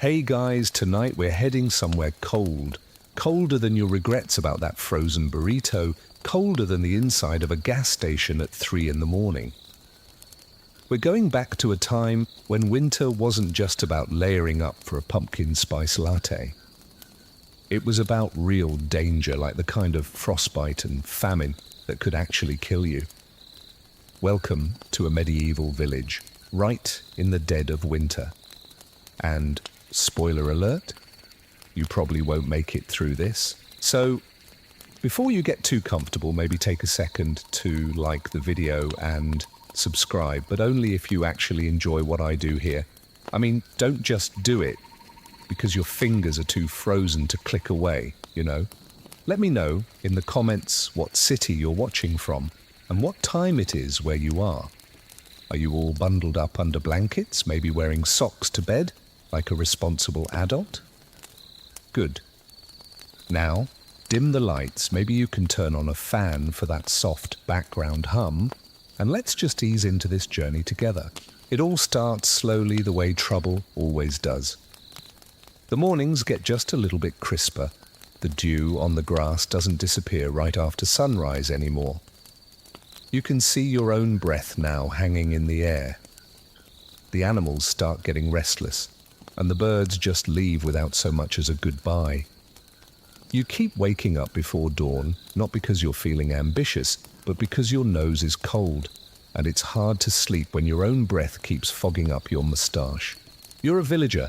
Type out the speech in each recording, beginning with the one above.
Hey guys, tonight we're heading somewhere cold. Colder than your regrets about that frozen burrito, colder than the inside of a gas station at 3 in the morning. We're going back to a time when winter wasn't just about layering up for a pumpkin spice latte. It was about real danger, like the kind of frostbite and famine that could actually kill you. Welcome to a medieval village, right in the dead of winter. And, spoiler alert, you probably won't make it through this. So, before you get too comfortable, maybe take a second to like the video and subscribe, but only if you actually enjoy what I do here. I mean, don't just do it because your fingers are too frozen to click away, you know. Let me know in the comments what city you're watching from and what time it is where you are. Are you all bundled up under blankets, maybe wearing socks to bed, like a responsible adult? Good. Now, dim the lights, maybe you can turn on a fan for that soft background hum, and let's just ease into this journey together. It all starts slowly the way trouble always does. The mornings get just a little bit crisper. The dew on the grass doesn't disappear right after sunrise anymore. You can see your own breath now hanging in the air. The animals start getting restless, and the birds just leave without so much as a goodbye. You keep waking up before dawn, not because you're feeling ambitious, but because your nose is cold, and it's hard to sleep when your own breath keeps fogging up your moustache. You're a villager,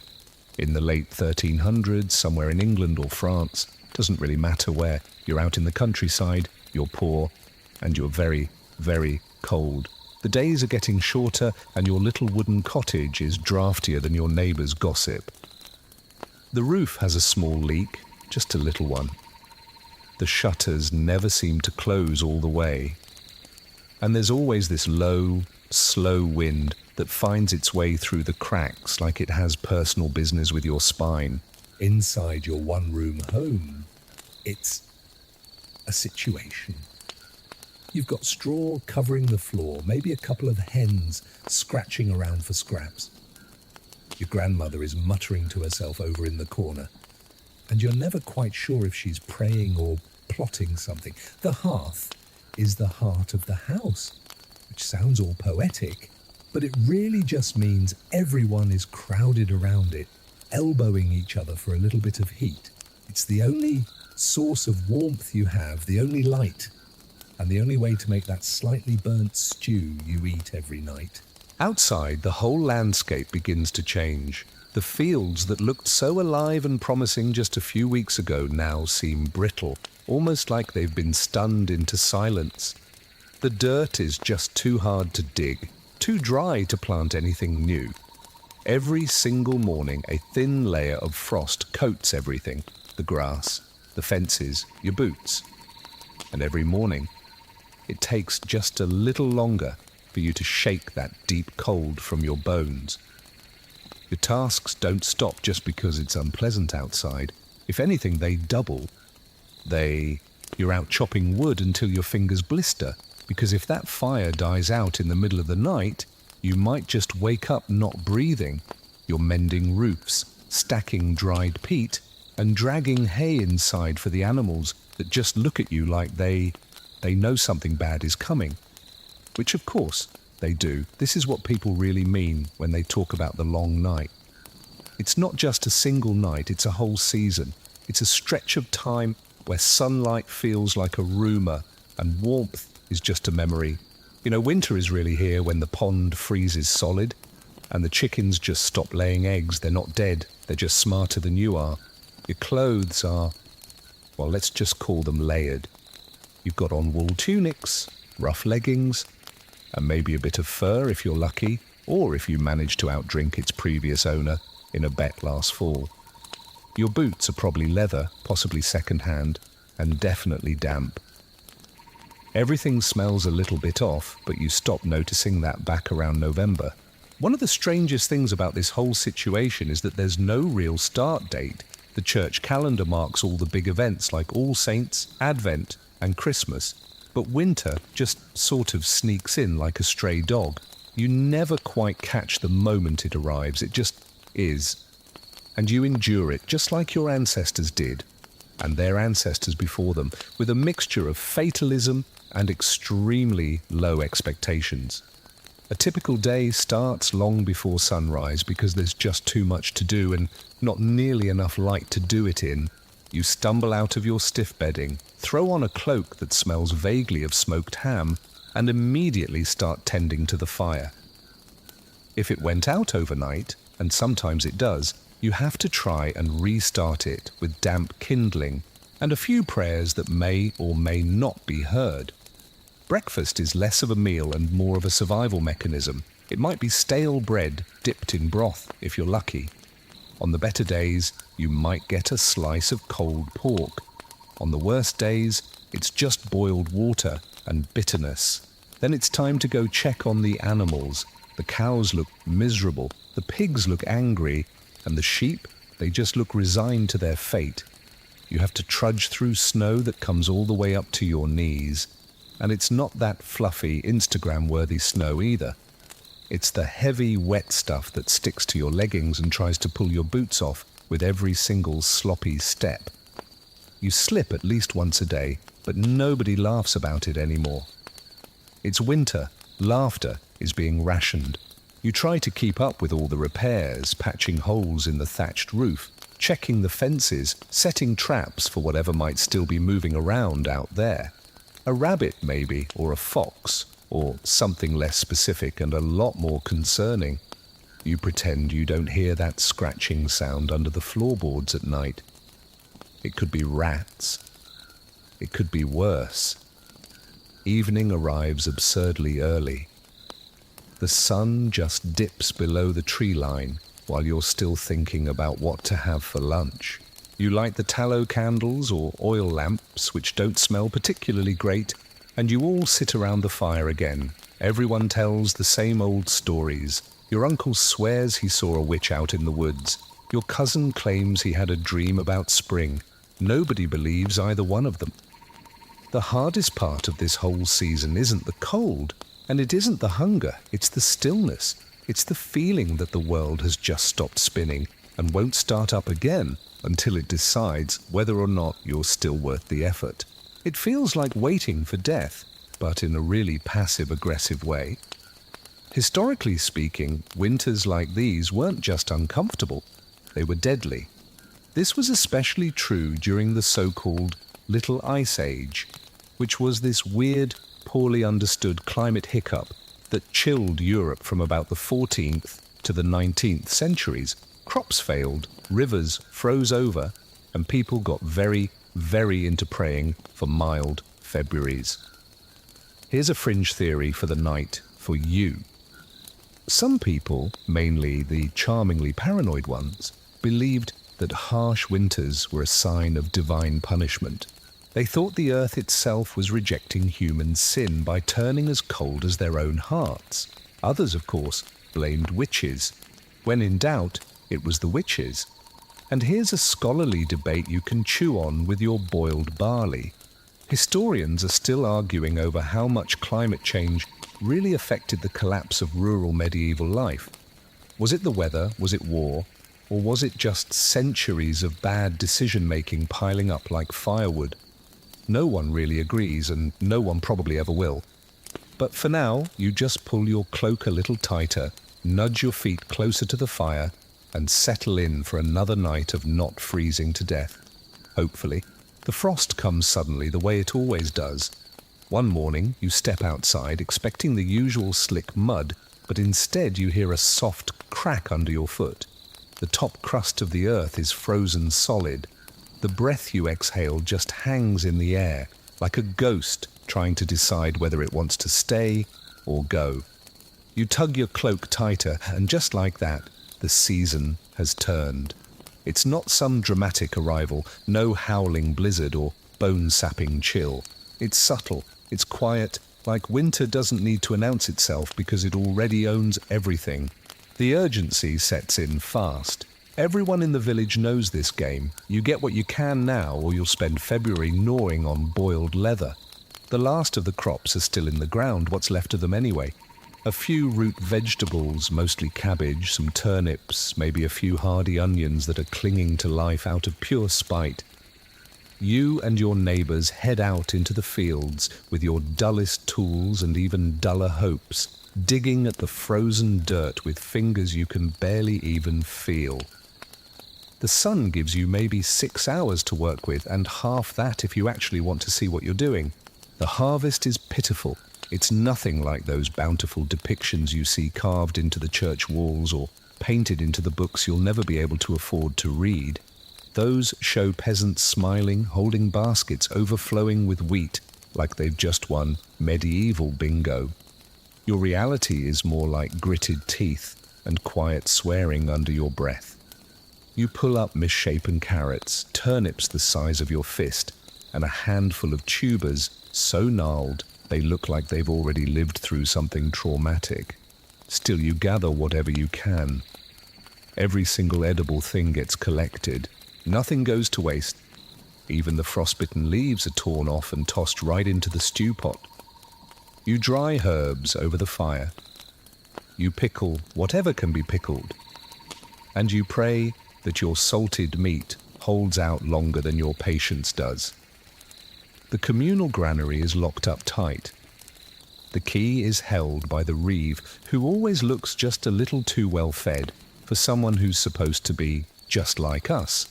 in the late 1300s, somewhere in England or France. Doesn't really matter where. You're out in the countryside, you're poor, and you're very, very cold. The days are getting shorter, and your little wooden cottage is draftier than your neighbour's gossip. The roof has a small leak, just a little one. The shutters never seem to close all the way. And there's always this low, slow wind that finds its way through the cracks like it has personal business with your spine. Inside your one-room home, it's a situation. You've got straw covering the floor, maybe a couple of hens scratching around for scraps. Your grandmother is muttering to herself over in the corner, and you're never quite sure if she's praying or plotting something. The hearth is the heart of the house, which sounds all poetic, but it really just means everyone is crowded around it, elbowing each other for a little bit of heat. It's the only source of warmth you have, the only light, and the only way to make that slightly burnt stew you eat every night. Outside, the whole landscape begins to change. The fields that looked so alive and promising just a few weeks ago now seem brittle, almost like they've been stunned into silence. The dirt is just too hard to dig, too dry to plant anything new. Every single morning, a thin layer of frost coats everything, the grass, the fences, your boots. And every morning, it takes just a little longer for you to shake that deep cold from your bones. Your tasks don't stop just because it's unpleasant outside. If anything, they double. You're out chopping wood until your fingers blister, because if that fire dies out in the middle of the night, you might just wake up not breathing. You're mending roofs, stacking dried peat, and dragging hay inside for the animals that just look at you like they know something bad is coming. Which, of course, they do. This is what people really mean when they talk about the long night. It's not just a single night, it's a whole season. It's a stretch of time where sunlight feels like a rumour and warmth is just a memory. You know, winter is really here when the pond freezes solid and the chickens just stop laying eggs. They're not dead, they're just smarter than you are. Your clothes are, well, let's just call them layered. You've got on wool tunics, rough leggings, and maybe a bit of fur if you're lucky, or if you manage to outdrink its previous owner in a bet last fall. Your boots are probably leather, possibly second-hand, and definitely damp. Everything smells a little bit off, but you stop noticing that back around November. One of the strangest things about this whole situation is that there's no real start date. The church calendar marks all the big events like All Saints, Advent, and Christmas. But winter just sort of sneaks in like a stray dog. You never quite catch the moment it arrives. It just is. and you endure it just like your ancestors did, and their ancestors before them, with a mixture of fatalism and extremely low expectations. A typical day starts long before sunrise because there's just too much to do and not nearly enough light to do it in. You stumble out of your stiff bedding, throw on a cloak that smells vaguely of smoked ham, and immediately start tending to the fire. If it went out overnight, and sometimes it does, you have to try and restart it with damp kindling and a few prayers that may or may not be heard. Breakfast is less of a meal and more of a survival mechanism. It might be stale bread dipped in broth if you're lucky. On the better days, you might get a slice of cold pork. On the worst days, it's just boiled water and bitterness. Then it's time to go check on the animals. The cows look miserable, the pigs look angry, and the sheep, they just look resigned to their fate. You have to trudge through snow that comes all the way up to your knees. And it's not that fluffy, Instagram-worthy snow either. It's the heavy, wet stuff that sticks to your leggings and tries to pull your boots off with every single sloppy step. You slip at least once a day, but nobody laughs about it anymore. It's winter. Laughter is being rationed. You try to keep up with all the repairs, patching holes in the thatched roof, checking the fences, setting traps for whatever might still be moving around out there. A rabbit maybe, or a fox, or something less specific and a lot more concerning. You pretend you don't hear that scratching sound under the floorboards at night. It could be rats. It could be worse. Evening arrives absurdly early. The sun just dips below the tree line while you're still thinking about what to have for lunch. You light the tallow candles or oil lamps, which don't smell particularly great, and you all sit around the fire again. Everyone tells the same old stories. Your uncle swears he saw a witch out in the woods. Your cousin claims he had a dream about spring. Nobody believes either one of them. The hardest part of this whole season isn't the cold, and it isn't the hunger, it's the stillness. It's the feeling that the world has just stopped spinning and won't start up again until it decides whether or not you're still worth the effort. It feels like waiting for death, but in a really passive-aggressive way. Historically speaking, winters like these weren't just uncomfortable, they were deadly. This was especially true during the so-called Little Ice Age, which was this weird, poorly understood climate hiccup that chilled Europe from about the 14th to the 19th centuries. Crops failed, rivers froze over, and people got very, very into praying for mild Februaries. Here's a fringe theory for the night for you. Some people, mainly the charmingly paranoid ones, believed that harsh winters were a sign of divine punishment. They thought the earth itself was rejecting human sin by turning as cold as their own hearts. Others, of course, blamed witches. When in doubt, it was the witches. And here's a scholarly debate you can chew on with your boiled barley. Historians are still arguing over how much climate change really affected the collapse of rural medieval life. Was it the weather? Was it war? Or was it just centuries of bad decision-making piling up like firewood? No one really agrees, and no one probably ever will. But for now, you just pull your cloak a little tighter, nudge your feet closer to the fire, and settle in for another night of not freezing to death. Hopefully. The frost comes suddenly the way it always does. One morning, you step outside expecting the usual slick mud, but instead you hear a soft crack under your foot. The top crust of the earth is frozen solid. The breath you exhale just hangs in the air, like a ghost trying to decide whether it wants to stay or go. You tug your cloak tighter, and just like that, the season has turned. It's not some dramatic arrival, no howling blizzard or bone-sapping chill. It's subtle, it's quiet, like winter doesn't need to announce itself because it already owns everything. The urgency sets in fast. Everyone in the village knows this game. You get what you can now, or you'll spend February gnawing on boiled leather. The last of the crops are still in the ground, what's left of them anyway. A few root vegetables, mostly cabbage, some turnips, maybe a few hardy onions that are clinging to life out of pure spite. You and your neighbours head out into the fields with your dullest tools and even duller hopes, digging at the frozen dirt with fingers you can barely even feel. The sun gives you maybe 6 hours to work with, and half that if you actually want to see what you're doing. The harvest is pitiful. It's nothing like those bountiful depictions you see carved into the church walls or painted into the books you'll never be able to afford to read. Those show peasants smiling, holding baskets overflowing with wheat, like they've just won medieval bingo. Your reality is more like gritted teeth and quiet swearing under your breath. You pull up misshapen carrots, turnips the size of your fist, and a handful of tubers so gnarled they look like they've already lived through something traumatic. Still, you gather whatever you can. Every single edible thing gets collected. Nothing goes to waste. Even the frostbitten leaves are torn off and tossed right into the stew pot. You dry herbs over the fire. You pickle whatever can be pickled. And you pray that your salted meat holds out longer than your patience does. The communal granary is locked up tight. The key is held by the reeve, who always looks just a little too well fed for someone who's supposed to be just like us.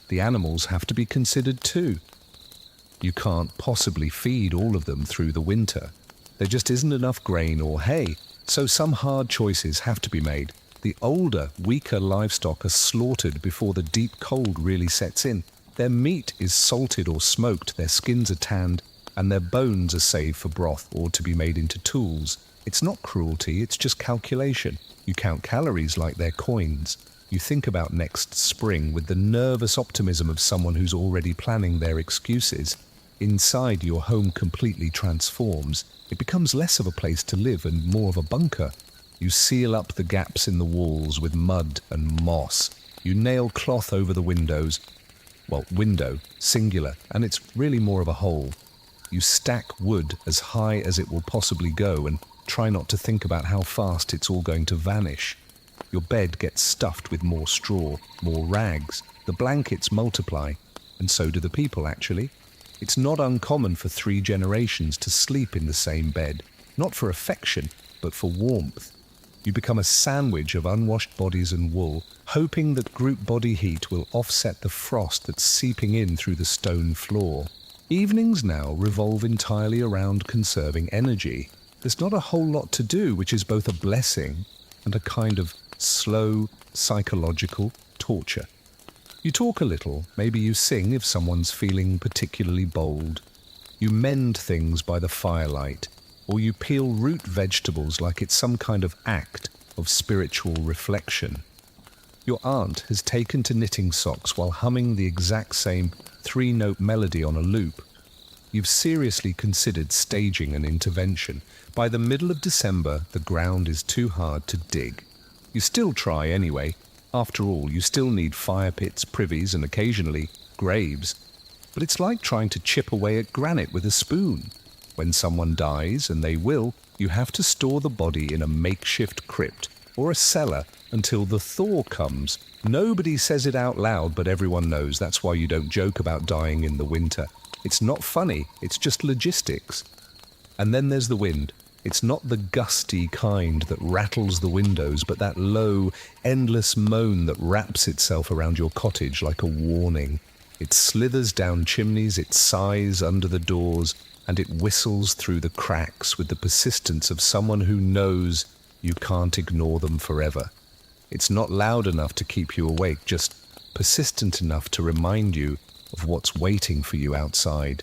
The animals have to be considered too. You can't possibly feed all of them through the winter. There just isn't enough grain or hay, so some hard choices have to be made. The older, weaker livestock are slaughtered before the deep cold really sets in. Their meat is salted or smoked, their skins are tanned, and their bones are saved for broth or to be made into tools. It's not cruelty, it's just calculation. You count calories like they're coins. You think about next spring with the nervous optimism of someone who's already planning their excuses. Inside, your home completely transforms. It becomes less of a place to live and more of a bunker. You seal up the gaps in the walls with mud and moss. You nail cloth over the windows. Well, window, singular, and it's really more of a hole. You stack wood as high as it will possibly go and try not to think about how fast it's all going to vanish. Your bed gets stuffed with more straw, more rags. The blankets multiply, and so do the people, actually. It's not uncommon for 3 generations to sleep in the same bed, not for affection, but for warmth. You become a sandwich of unwashed bodies and wool, hoping that group body heat will offset the frost that's seeping in through the stone floor. Evenings now revolve entirely around conserving energy. There's not a whole lot to do, which is both a blessing and a kind of slow, psychological torture. You talk a little, maybe you sing if someone's feeling particularly bold. You mend things by the firelight, or you peel root vegetables like it's some kind of act of spiritual reflection. Your aunt has taken to knitting socks while humming the exact same 3-note melody on a loop. You've seriously considered staging an intervention. By the middle of December, the ground is too hard to dig. You still try anyway. After all, you still need fire pits, privies, and occasionally graves. But it's like trying to chip away at granite with a spoon. When someone dies, and they will, you have to store the body in a makeshift crypt or a cellar until the thaw comes. Nobody says it out loud, but everyone knows. That's why you don't joke about dying in the winter. It's not funny, it's just logistics. And then there's the wind. It's not the gusty kind that rattles the windows, but that low, endless moan that wraps itself around your cottage like a warning. It slithers down chimneys, it sighs under the doors, and it whistles through the cracks with the persistence of someone who knows you can't ignore them forever. It's not loud enough to keep you awake, just persistent enough to remind you of what's waiting for you outside.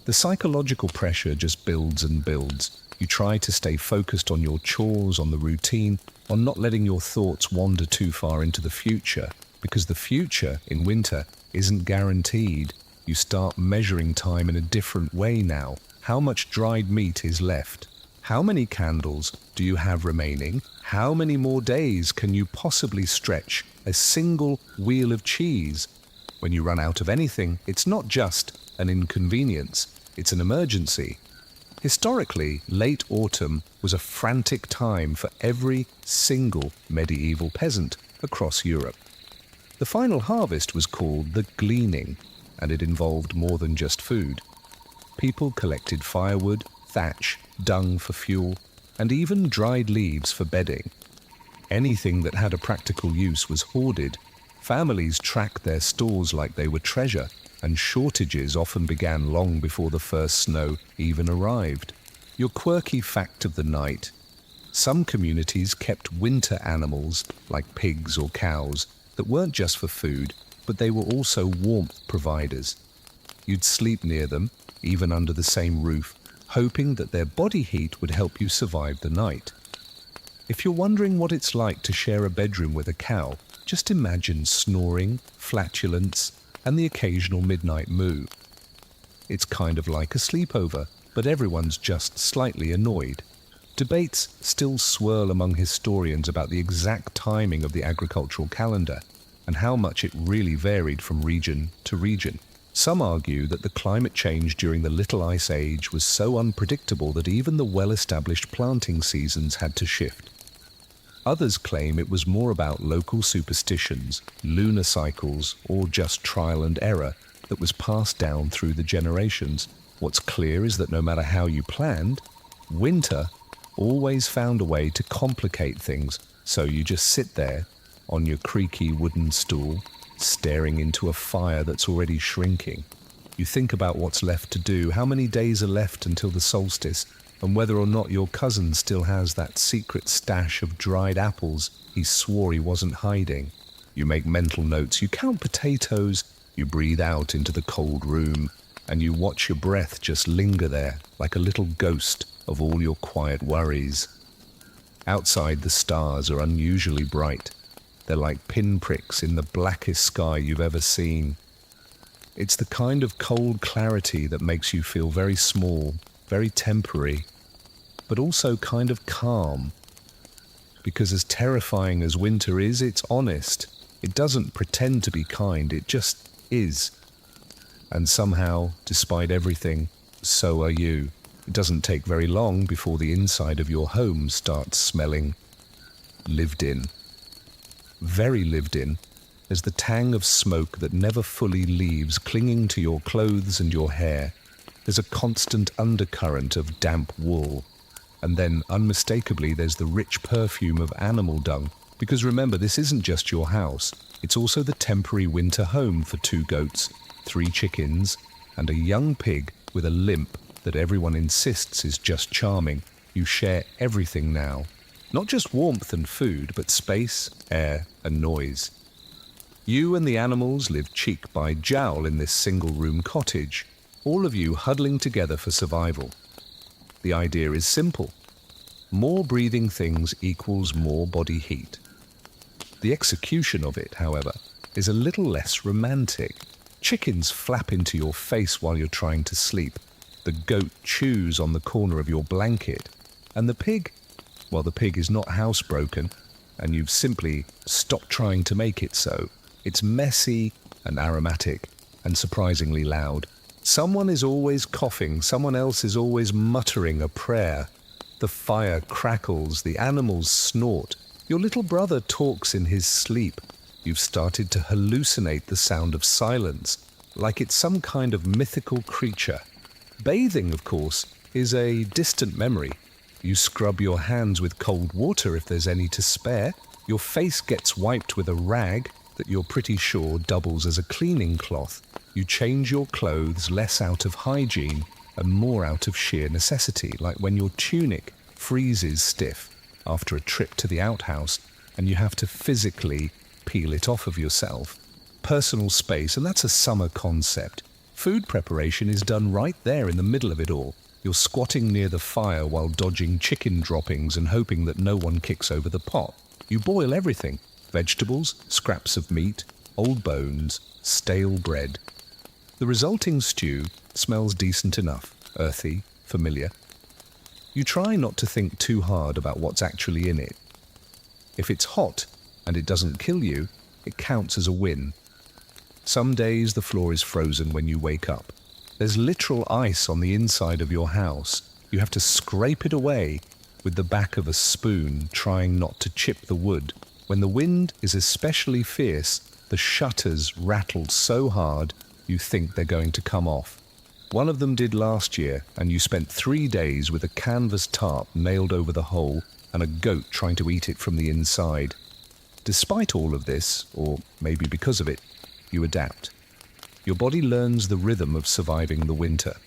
The psychological pressure just builds and builds. You try to stay focused on your chores, on the routine, on not letting your thoughts wander too far into the future, because the future, in winter, isn't guaranteed. You start measuring time in a different way now. How much dried meat is left? How many candles do you have remaining? How many more days can you possibly stretch a single wheel of cheese? When you run out of anything, it's not just an inconvenience, it's an emergency. Historically, late autumn was a frantic time for every single medieval peasant across Europe. The final harvest was called the gleaning, and it involved more than just food. People collected firewood, thatch, dung for fuel, and even dried leaves for bedding. Anything that had a practical use was hoarded. Families tracked their stores like they were treasure, and shortages often began long before the first snow even arrived. Your quirky fact of the night: some communities kept winter animals, like pigs or cows, that weren't just for food, but they were also warmth providers. You'd sleep near them, even under the same roof, hoping that their body heat would help you survive the night. If you're wondering what it's like to share a bedroom with a cow, just imagine snoring, flatulence, and the occasional midnight moo. It's kind of like a sleepover, but everyone's just slightly annoyed. Debates still swirl among historians about the exact timing of the agricultural calendar and how much it really varied from region to region. Some argue that the climate change during the Little Ice Age was so unpredictable that even the well-established planting seasons had to shift. Others claim it was more about local superstitions, lunar cycles, or just trial and error that was passed down through the generations. What's clear is that no matter how you planned, winter always found a way to complicate things, so you just sit there on your creaky wooden stool, staring into a fire that's already shrinking. You think about what's left to do, how many days are left until the solstice, and whether or not your cousin still has that secret stash of dried apples he swore he wasn't hiding. You make mental notes, you count potatoes, you breathe out into the cold room, and you watch your breath just linger there like a little ghost of all your quiet worries. Outside, the stars are unusually bright. They're like pinpricks in the blackest sky you've ever seen. It's the kind of cold clarity that makes you feel very small, very temporary, but also kind of calm. Because as terrifying as winter is, it's honest. It doesn't pretend to be kind, it just is. And somehow, despite everything, so are you. It doesn't take very long before the inside of your home starts smelling lived in. Very lived in. There's the tang of smoke that never fully leaves, clinging to your clothes and your hair. There's a constant undercurrent of damp wool. And then, unmistakably, there's the rich perfume of animal dung. Because remember, this isn't just your house. It's also the temporary winter home for 2 goats, 3 chickens, and a young pig with a limp that everyone insists is just charming. You share everything now. Not just warmth and food, but space, air, and noise. You and the animals live cheek by jowl in this single-room cottage, all of you huddling together for survival. The idea is simple. More breathing things equals more body heat. The execution of it, however, is a little less romantic. Chickens flap into your face while you're trying to sleep. The goat chews on the corner of your blanket. And the pig, well, the pig is not housebroken, and you've simply stopped trying to make it so. It's messy and aromatic and surprisingly loud. Someone is always coughing, someone else is always muttering a prayer. The fire crackles, the animals snort. Your little brother talks in his sleep. You've started to hallucinate the sound of silence, like it's some kind of mythical creature. Bathing, of course, is a distant memory. You scrub your hands with cold water if there's any to spare. Your face gets wiped with a rag that you're pretty sure doubles as a cleaning cloth. You change your clothes less out of hygiene and more out of sheer necessity, like when your tunic freezes stiff after a trip to the outhouse and you have to physically peel it off of yourself. Personal space, and that's a summer concept. Food preparation is done right there in the middle of it all. You're squatting near the fire while dodging chicken droppings and hoping that no one kicks over the pot. You boil everything: vegetables, scraps of meat, old bones, stale bread. The resulting stew smells decent enough, earthy, familiar. You try not to think too hard about what's actually in it. If it's hot and it doesn't kill you, it counts as a win. Some days the floor is frozen when you wake up. There's literal ice on the inside of your house, You have to scrape it away with the back of a spoon, trying not to chip the wood. When the wind is especially fierce, the shutters rattle so hard you think they're going to come off. One of them did last year, and you spent 3 days with a canvas tarp nailed over the hole and a goat trying to eat it from the inside. Despite all of this, or maybe because of it, you adapt. Your body learns the rhythm of surviving the winter.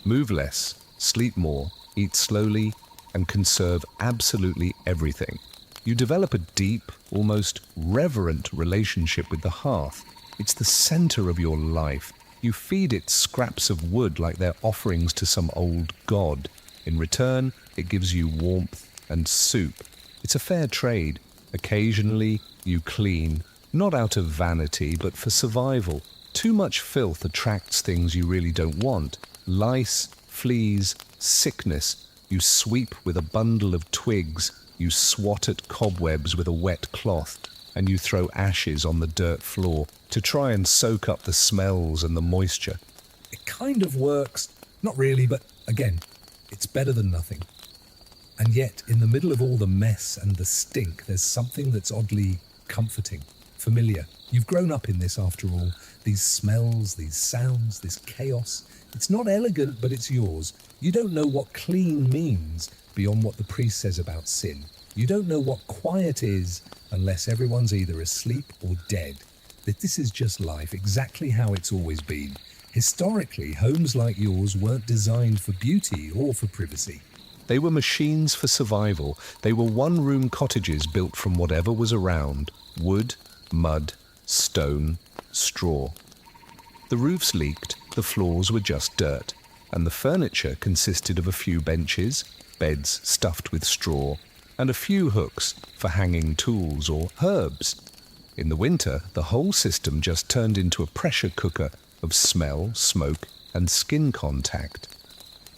Move less, sleep more, eat slowly, and conserve absolutely everything. You develop a deep, almost reverent relationship with the hearth. It's the center of your life. You feed it scraps of wood like they're offerings to some old god. In return, it gives you warmth and soup. It's a fair trade. Occasionally, you clean, not out of vanity, but for survival. Too much filth attracts things you really don't want. Lice, fleas, sickness. You sweep with a bundle of twigs, you swat at cobwebs with a wet cloth, and you throw ashes on the dirt floor to try and soak up the smells and the moisture. It kind of works. Not really, but again, it's better than nothing. And yet, in the middle of all the mess and the stink, there's something that's oddly comforting, familiar. You've grown up in this after all. These smells, these sounds, this chaos. It's not elegant, but it's yours. You don't know what clean means beyond what the priest says about sin. You don't know what quiet is unless everyone's either asleep or dead. That this is just life, exactly how it's always been. Historically, homes like yours weren't designed for beauty or for privacy. They were machines for survival. They were one-room cottages built from whatever was around: wood, mud, stone, straw. The roofs leaked, the floors were just dirt, and the furniture consisted of a few benches, beds stuffed with straw, and a few hooks for hanging tools or herbs. In the winter, the whole system just turned into a pressure cooker of smell, smoke, and skin contact.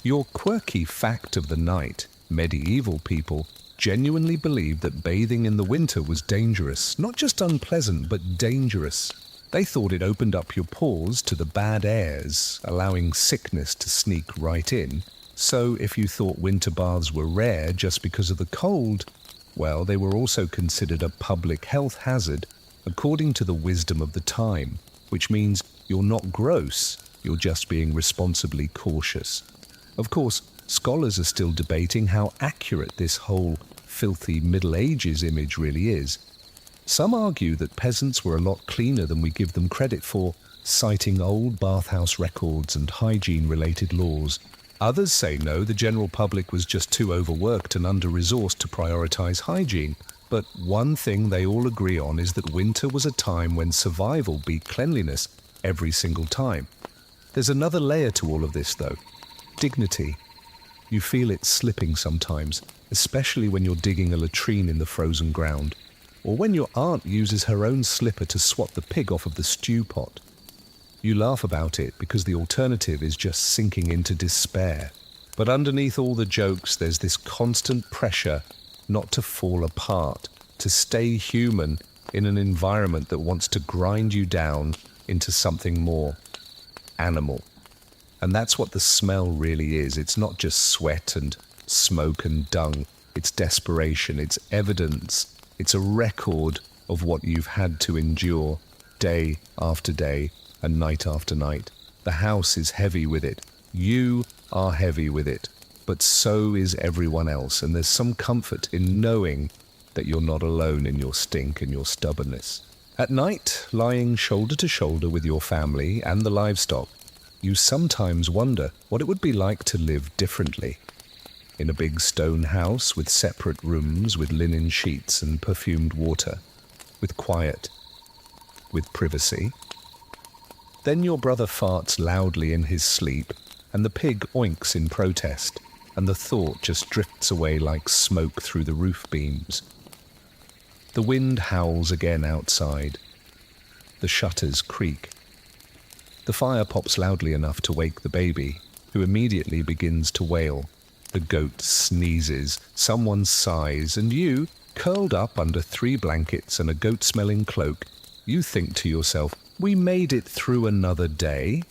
Your quirky fact of the night: medieval people genuinely believed that bathing in the winter was dangerous, not just unpleasant, but dangerous. They thought it opened up your pores to the bad airs, allowing sickness to sneak right in. So if you thought winter baths were rare just because of the cold, well, they were also considered a public health hazard according to the wisdom of the time, which means you're not gross, you're just being responsibly cautious. Of course, scholars are still debating how accurate this whole filthy Middle Ages image really is. Some argue that peasants were a lot cleaner than we give them credit for, citing old bathhouse records and hygiene-related laws. Others say no, the general public was just too overworked and under-resourced to prioritize hygiene. But one thing they all agree on is that winter was a time when survival beat cleanliness every single time. There's another layer to all of this, though: dignity. You feel it slipping sometimes, especially when you're digging a latrine in the frozen ground, or when your aunt uses her own slipper to swat the pig off of the stew pot. You laugh about it because the alternative is just sinking into despair. But underneath all the jokes, there's this constant pressure not to fall apart, to stay human in an environment that wants to grind you down into something more animal. And that's what the smell really is. It's not just sweat and smoke and dung. It's desperation. It's evidence. It's a record of what you've had to endure day after day and night after night. The house is heavy with it. You are heavy with it. But so is everyone else. And there's some comfort in knowing that you're not alone in your stink and your stubbornness. At night, lying shoulder to shoulder with your family and the livestock, you sometimes wonder what it would be like to live differently. In a big stone house with separate rooms, with linen sheets and perfumed water, with quiet, with privacy. Then your brother farts loudly in his sleep, and the pig oinks in protest, and the thought just drifts away like smoke through the roof beams. The wind howls again outside. The shutters creak. The fire pops loudly enough to wake the baby, who immediately begins to wail. The goat sneezes, someone sighs, and you, curled up under 3 blankets and a goat-smelling cloak, you think to yourself, we made it through another day.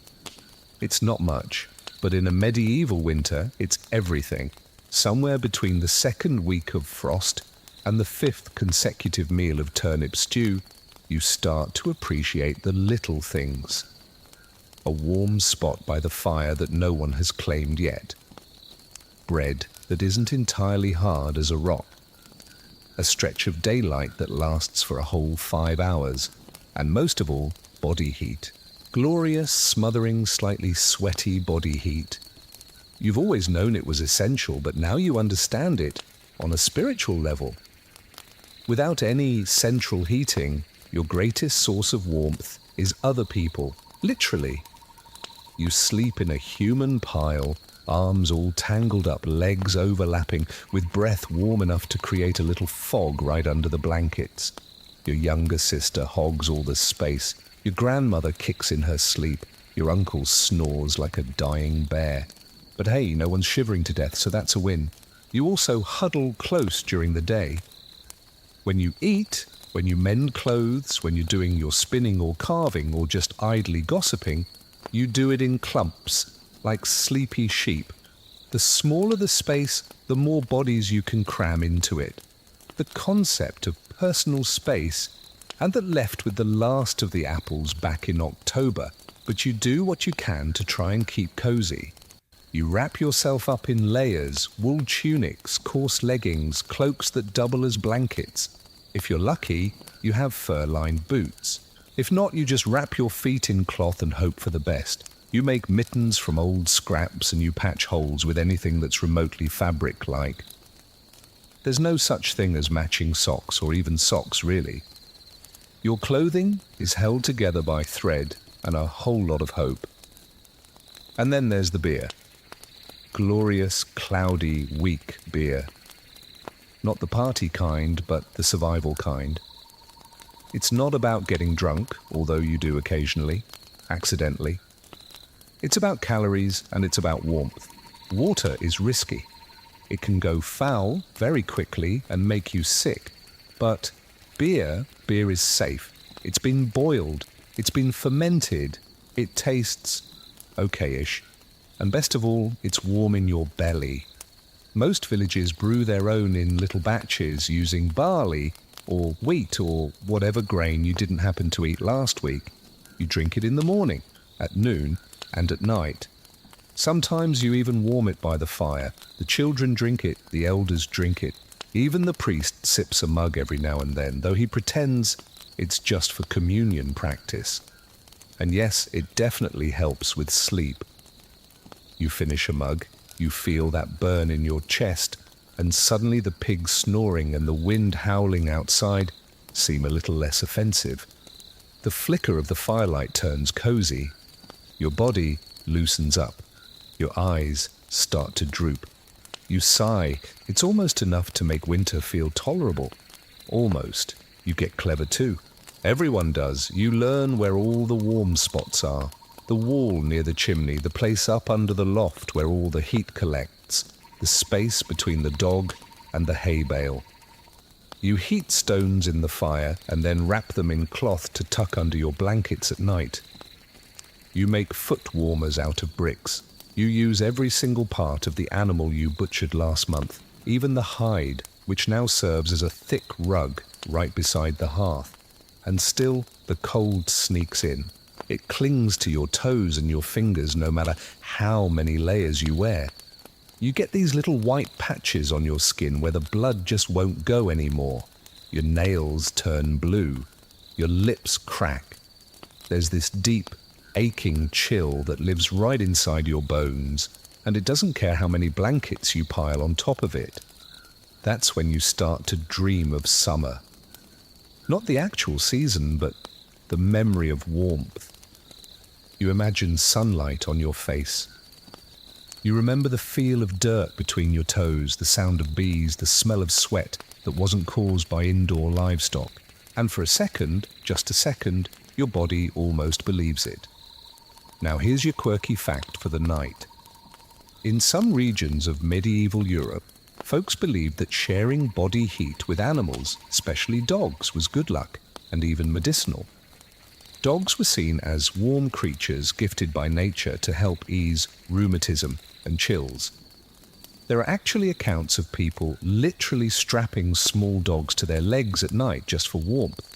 It's not much, But in a medieval winter, it's everything. Somewhere between the second week of frost and the fifth consecutive meal of turnip stew, you start to appreciate the little things. A warm spot by the fire that no one has claimed yet. Bread that isn't entirely hard as a rock. A stretch of daylight that lasts for a whole 5 hours. And most of all, body heat. Glorious, smothering, slightly sweaty body heat. You've always known it was essential, but now you understand it on a spiritual level. Without any central heating, your greatest source of warmth is other people, literally. You sleep in a human pile, arms all tangled up, legs overlapping, with breath warm enough to create a little fog right under the blankets. Your younger sister hogs all the space. Your grandmother kicks in her sleep. Your uncle snores like a dying bear. But hey, no one's shivering to death, so that's a win. You also huddle close during the day. When you eat, when you mend clothes, when you're doing your spinning or carving or just idly gossiping, you do it in clumps, like sleepy sheep. The smaller the space, the more bodies you can cram into it. The concept of personal space, and that left with the last of the apples back in October, but you do what you can to try and keep cozy. You wrap yourself up in layers, wool tunics, coarse leggings, cloaks that double as blankets. If you're lucky, you have fur-lined boots. If not, you just wrap your feet in cloth and hope for the best. You make mittens from old scraps and you patch holes with anything that's remotely fabric-like. There's no such thing as matching socks, or even socks really. Your clothing is held together by thread and a whole lot of hope. And then there's the beer. Glorious, cloudy, weak beer. Not the party kind, but the survival kind. It's not about getting drunk, although you do occasionally, accidentally. It's about calories and it's about warmth. Water is risky. It can go foul very quickly and make you sick. But beer is safe. It's been boiled. It's been fermented. It tastes okay-ish. And best of all, it's warm in your belly. Most villages brew their own in little batches using barley or wheat or whatever grain you didn't happen to eat last week. You drink it in the morning, at noon, and at night. Sometimes you even warm it by the fire. The children drink it, the elders drink it. Even the priest sips a mug every now and then, though he pretends it's just for communion practice. And yes, it definitely helps with sleep. You finish a mug, you feel that burn in your chest, and suddenly the pig snoring and the wind howling outside seem a little less offensive. The flicker of the firelight turns cozy. Your body loosens up. Your eyes start to droop. You sigh. It's almost enough to make winter feel tolerable. Almost. You get clever too. Everyone does. You learn where all the warm spots are. The wall near the chimney, the place up under the loft where all the heat collects, the space between the dog and the hay bale. You heat stones in the fire and then wrap them in cloth to tuck under your blankets at night. You make foot warmers out of bricks. You use every single part of the animal you butchered last month, even the hide, which now serves as a thick rug right beside the hearth. And still, the cold sneaks in. It clings to your toes and your fingers no matter how many layers you wear. You get these little white patches on your skin where the blood just won't go anymore. Your nails turn blue. Your lips crack. There's this deep, aching chill that lives right inside your bones, and it doesn't care how many blankets you pile on top of it. That's when you start to dream of summer. Not the actual season, but the memory of warmth. You imagine sunlight on your face. You remember the feel of dirt between your toes, the sound of bees, the smell of sweat that wasn't caused by indoor livestock. And for a second, just a second, your body almost believes it. Now here's your quirky fact for the night. In some regions of medieval Europe, folks believed that sharing body heat with animals, especially dogs, was good luck and even medicinal. Dogs were seen as warm creatures gifted by nature to help ease rheumatism and chills. There are actually accounts of people literally strapping small dogs to their legs at night just for warmth.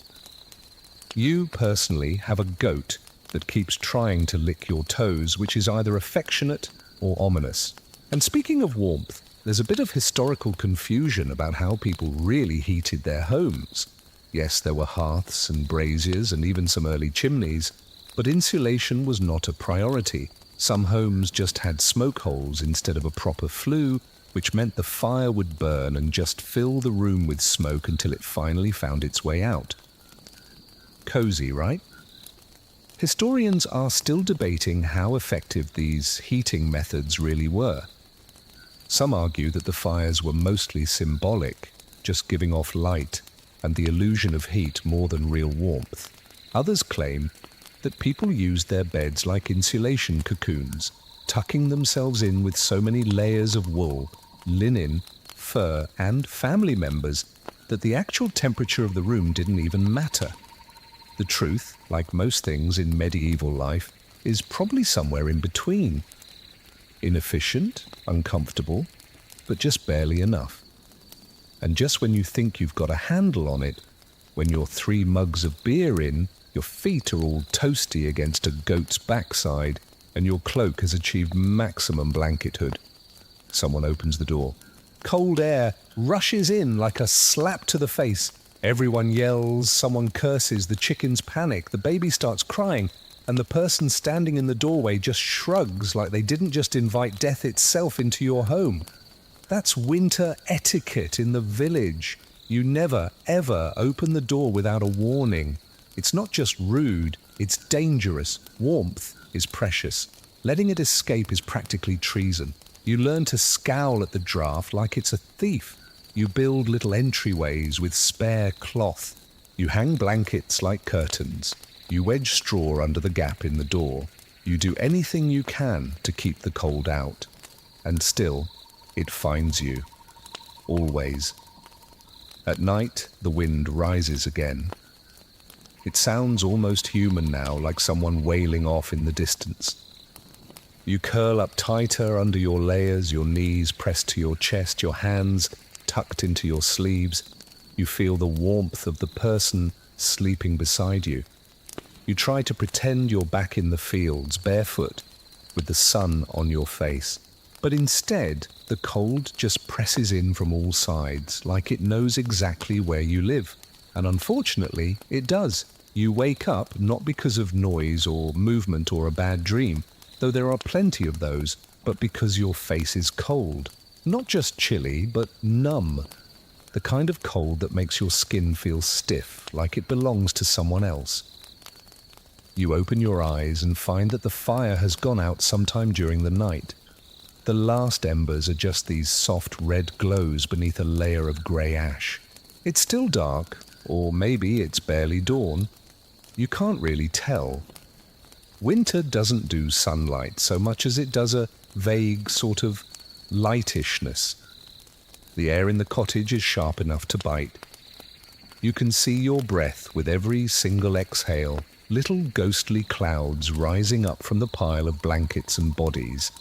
You personally have a goat that keeps trying to lick your toes, which is either affectionate or ominous. And speaking of warmth, there's a bit of historical confusion about how people really heated their homes. Yes, there were hearths and braziers and even some early chimneys, but insulation was not a priority. Some homes just had smoke holes instead of a proper flue, which meant the fire would burn and just fill the room with smoke until it finally found its way out. Cozy, right? Historians are still debating how effective these heating methods really were. Some argue that the fires were mostly symbolic, just giving off light and the illusion of heat more than real warmth. Others claim that people used their beds like insulation cocoons, tucking themselves in with so many layers of wool, linen, fur, and family members that the actual temperature of the room didn't even matter. The truth, like most things in medieval life, is probably somewhere in between. Inefficient, uncomfortable, but just barely enough. And just when you think you've got a handle on it, when you're 3 mugs of beer in, your feet are all toasty against a goat's backside, and your cloak has achieved maximum blankethood. Someone opens the door. Cold air rushes in like a slap to the face. Everyone yells, someone curses, the chickens panic, the baby starts crying, and the person standing in the doorway just shrugs like they didn't just invite death itself into your home. That's winter etiquette in the village. You never, ever open the door without a warning. It's not just rude, it's dangerous. Warmth is precious. Letting it escape is practically treason. You learn to scowl at the draft like it's a thief. You build little entryways with spare cloth. You hang blankets like curtains. You wedge straw under the gap in the door. You do anything you can to keep the cold out. And still, it finds you. Always. At night, the wind rises again. It sounds almost human now, like someone wailing off in the distance. You curl up tighter under your layers, your knees pressed to your chest, your hands tucked into your sleeves. You feel the warmth of the person sleeping beside you. You try to pretend you're back in the fields, barefoot, with the sun on your face. But instead, the cold just presses in from all sides, like it knows exactly where you live. And unfortunately, it does. You wake up not because of noise or movement or a bad dream, though there are plenty of those, but because your face is cold. Not just chilly, but numb. The kind of cold that makes your skin feel stiff, like it belongs to someone else. You open your eyes and find that the fire has gone out sometime during the night. The last embers are just these soft red glows beneath a layer of grey ash. It's still dark, or maybe it's barely dawn. You can't really tell. Winter doesn't do sunlight so much as it does a vague sort of lightishness. The air in the cottage is sharp enough to bite. You can see your breath with every single exhale, little ghostly clouds rising up from the pile of blankets and bodies.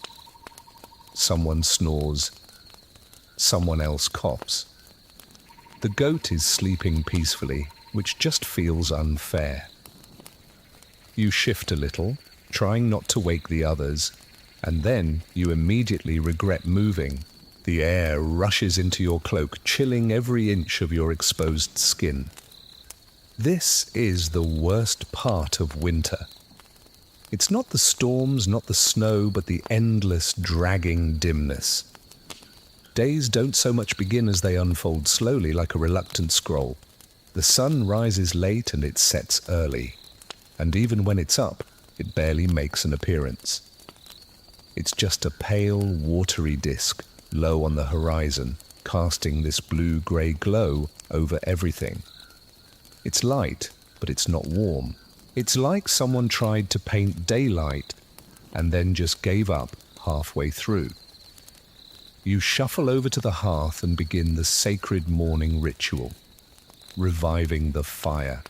Someone snores. Someone else coughs. The goat is sleeping peacefully, which just feels unfair. You shift a little, trying not to wake the others, and then you immediately regret moving. The air rushes into your cloak, chilling every inch of your exposed skin. This is the worst part of winter. It's not the storms, not the snow, but the endless, dragging dimness. Days don't so much begin as they unfold slowly like a reluctant scroll. The sun rises late and it sets early. And even when it's up, it barely makes an appearance. It's just a pale, watery disk, low on the horizon, casting this blue-grey glow over everything. It's light, but it's not warm. It's like someone tried to paint daylight and then just gave up halfway through. You shuffle over to the hearth and begin the sacred morning ritual, reviving the fire.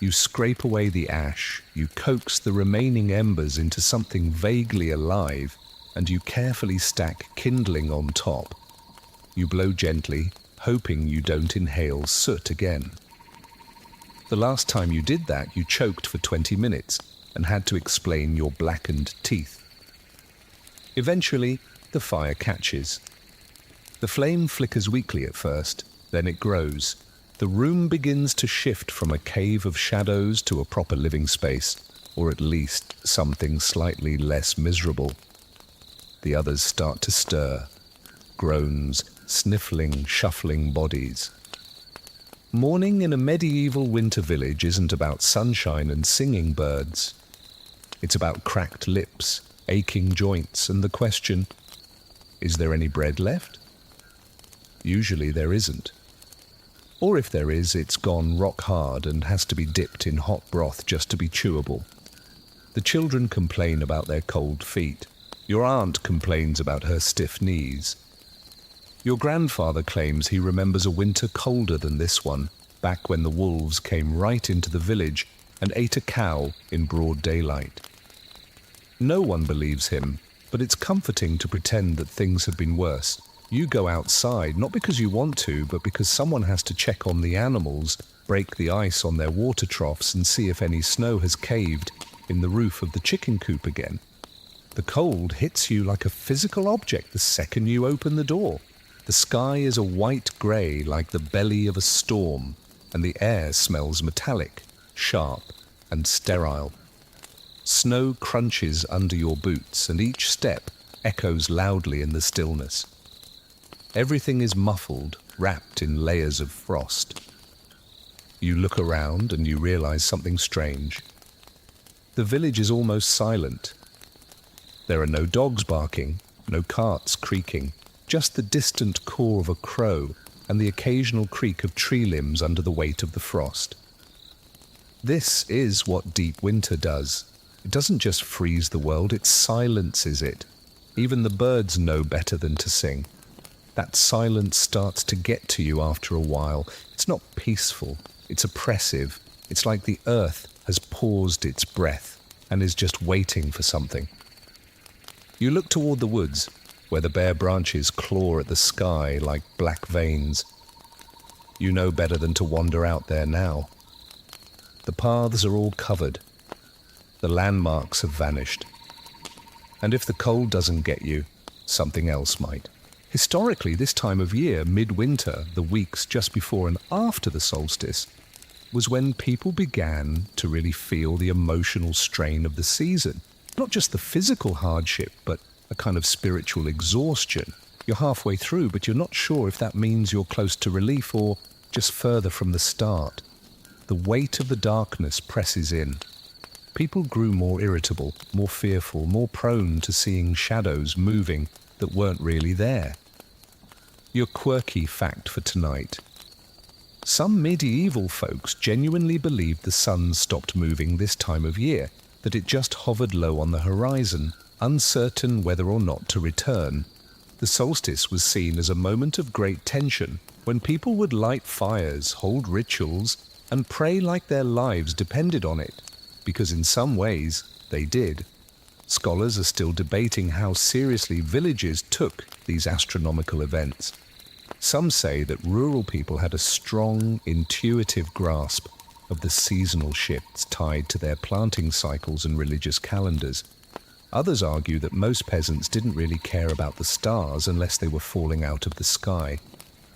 You scrape away the ash, you coax the remaining embers into something vaguely alive, and you carefully stack kindling on top. You blow gently, hoping you don't inhale soot again. The last time you did that, you choked for 20 minutes and had to explain your blackened teeth. Eventually, the fire catches. The flame flickers weakly at first, then it grows. The room begins to shift from a cave of shadows to a proper living space, or at least something slightly less miserable. The others start to stir. Groans, sniffling, shuffling bodies. Morning in a medieval winter village isn't about sunshine and singing birds. It's about cracked lips, aching joints, and the question, is there any bread left? Usually there isn't. Or if there is, it's gone rock hard and has to be dipped in hot broth just to be chewable. The children complain about their cold feet. Your aunt complains about her stiff knees. Your grandfather claims he remembers a winter colder than this one, back when the wolves came right into the village and ate a cow in broad daylight. No one believes him, but it's comforting to pretend that things have been worse. You go outside, not because you want to, but because someone has to check on the animals, break the ice on their water troughs, and see if any snow has caved in the roof of the chicken coop again. The cold hits you like a physical object the second you open the door. The sky is a white grey like the belly of a storm, and the air smells metallic, sharp, and sterile. Snow crunches under your boots, and each step echoes loudly in the stillness. Everything is muffled, wrapped in layers of frost. You look around and you realize something strange. The village is almost silent. There are no dogs barking, no carts creaking, just the distant caw of a crow and the occasional creak of tree limbs under the weight of the frost. This is what deep winter does. It doesn't just freeze the world, it silences it. Even the birds know better than to sing. That silence starts to get to you after a while. It's not peaceful, it's oppressive. It's like the earth has paused its breath and is just waiting for something. You look toward the woods, where the bare branches claw at the sky like black veins. You know better than to wander out there now. The paths are all covered. The landmarks have vanished. And if the cold doesn't get you, something else might. Historically, this time of year, midwinter, the weeks just before and after the solstice, was when people began to really feel the emotional strain of the season. Not just the physical hardship, but a kind of spiritual exhaustion. You're halfway through, but you're not sure if that means you're close to relief or just further from the start. The weight of the darkness presses in. People grew more irritable, more fearful, more prone to seeing shadows moving that weren't really there. Your quirky fact for tonight. Some medieval folks genuinely believed the sun stopped moving this time of year, that it just hovered low on the horizon, uncertain whether or not to return. The solstice was seen as a moment of great tension, when people would light fires, hold rituals, and pray like their lives depended on it, because in some ways they did. Scholars are still debating how seriously villages took these astronomical events. Some say that rural people had a strong, intuitive grasp of the seasonal shifts tied to their planting cycles and religious calendars. Others argue that most peasants didn't really care about the stars unless they were falling out of the sky.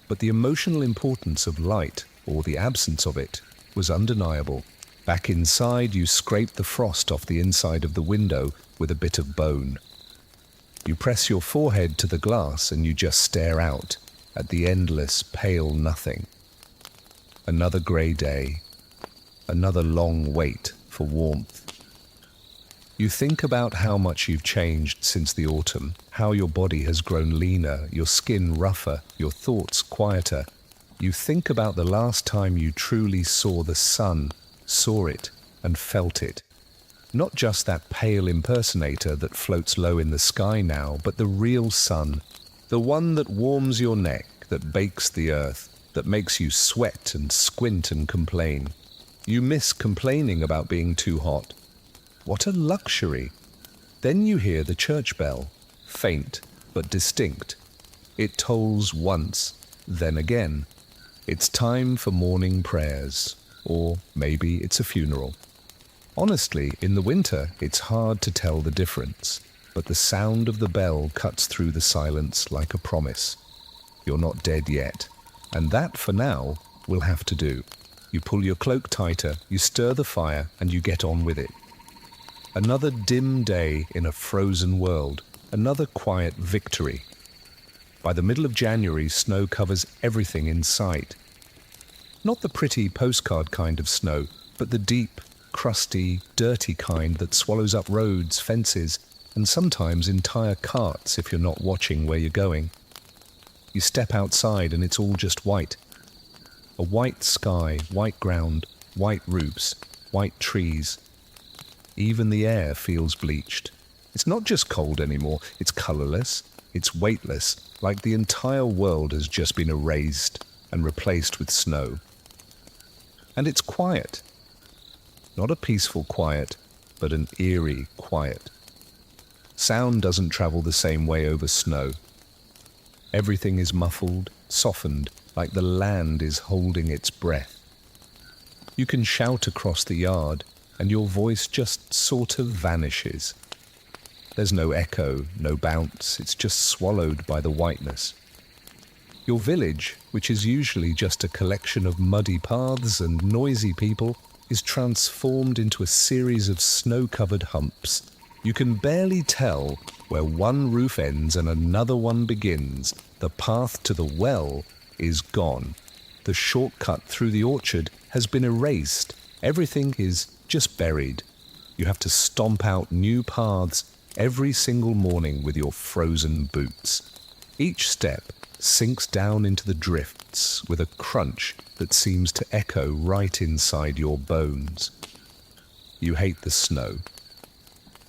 But the emotional importance of light, or the absence of it, was undeniable. Back inside, you scrape the frost off the inside of the window with a bit of bone. You press your forehead to the glass and you just stare out at the endless, pale nothing. Another grey day. Another long wait for warmth. You think about how much you've changed since the autumn, how your body has grown leaner, your skin rougher, your thoughts quieter. You think about the last time you truly saw the sun, saw it and felt it. Not just that pale impersonator that floats low in the sky now, but the real sun, the one that warms your neck, that bakes the earth, that makes you sweat and squint and complain. You miss complaining about being too hot. What a luxury! Then you hear the church bell, faint but distinct. It tolls once, then again. It's time for morning prayers, or maybe it's a funeral. Honestly, in the winter, it's hard to tell the difference, but the sound of the bell cuts through the silence like a promise. You're not dead yet, and that, for now, will have to do. You pull your cloak tighter, you stir the fire, and you get on with it. Another dim day in a frozen world, another quiet victory. By the middle of January, snow covers everything in sight. Not the pretty postcard kind of snow, but the deep, crusty, dirty kind that swallows up roads, fences, and sometimes entire carts if you're not watching where you're going. You step outside and it's all just white. A white sky, white ground, white roofs, white trees. Even the air feels bleached. It's not just cold anymore, it's colourless, it's weightless, like the entire world has just been erased and replaced with snow. And it's quiet. Not a peaceful quiet, but an eerie quiet. Sound doesn't travel the same way over snow. Everything is muffled, softened, like the land is holding its breath. You can shout across the yard, and your voice just sort of vanishes. There's no echo, no bounce, it's just swallowed by the whiteness. Your village, which is usually just a collection of muddy paths and noisy people, is transformed into a series of snow-covered humps. You can barely tell where one roof ends and another one begins. The path to the well is gone. The shortcut through the orchard has been erased. Everything is just buried. You have to stomp out new paths every single morning with your frozen boots. Each step sinks down into the drifts with a crunch that seems to echo right inside your bones. You hate the snow.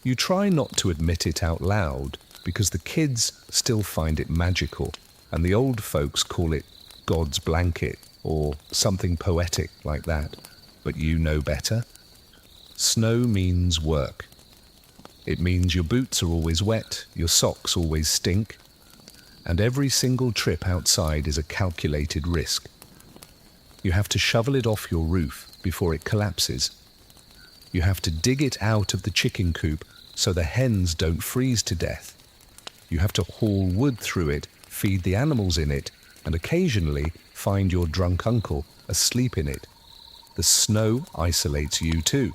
You try not to admit it out loud because the kids still find it magical and the old folks call it God's blanket or something poetic like that. But you know better. Snow means work. It means your boots are always wet, your socks always stink, and every single trip outside is a calculated risk. You have to shovel it off your roof before it collapses. You have to dig it out of the chicken coop so the hens don't freeze to death. You have to haul wood through it, feed the animals in it, and occasionally find your drunk uncle asleep in it. The snow isolates you too.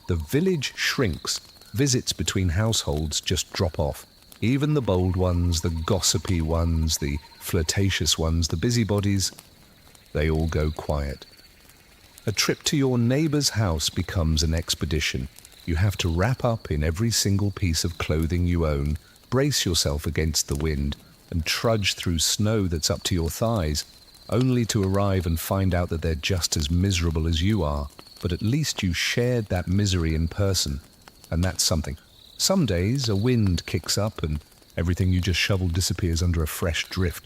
The village shrinks. Visits between households just drop off. Even the bold ones, the gossipy ones, the flirtatious ones, the busybodies, they all go quiet. A trip to your neighbour's house becomes an expedition. You have to wrap up in every single piece of clothing you own, brace yourself against the wind, and trudge through snow that's up to your thighs, only to arrive and find out that they're just as miserable as you are, but at least you shared that misery in person, and that's something. Some days a wind kicks up and everything you just shoveled disappears under a fresh drift.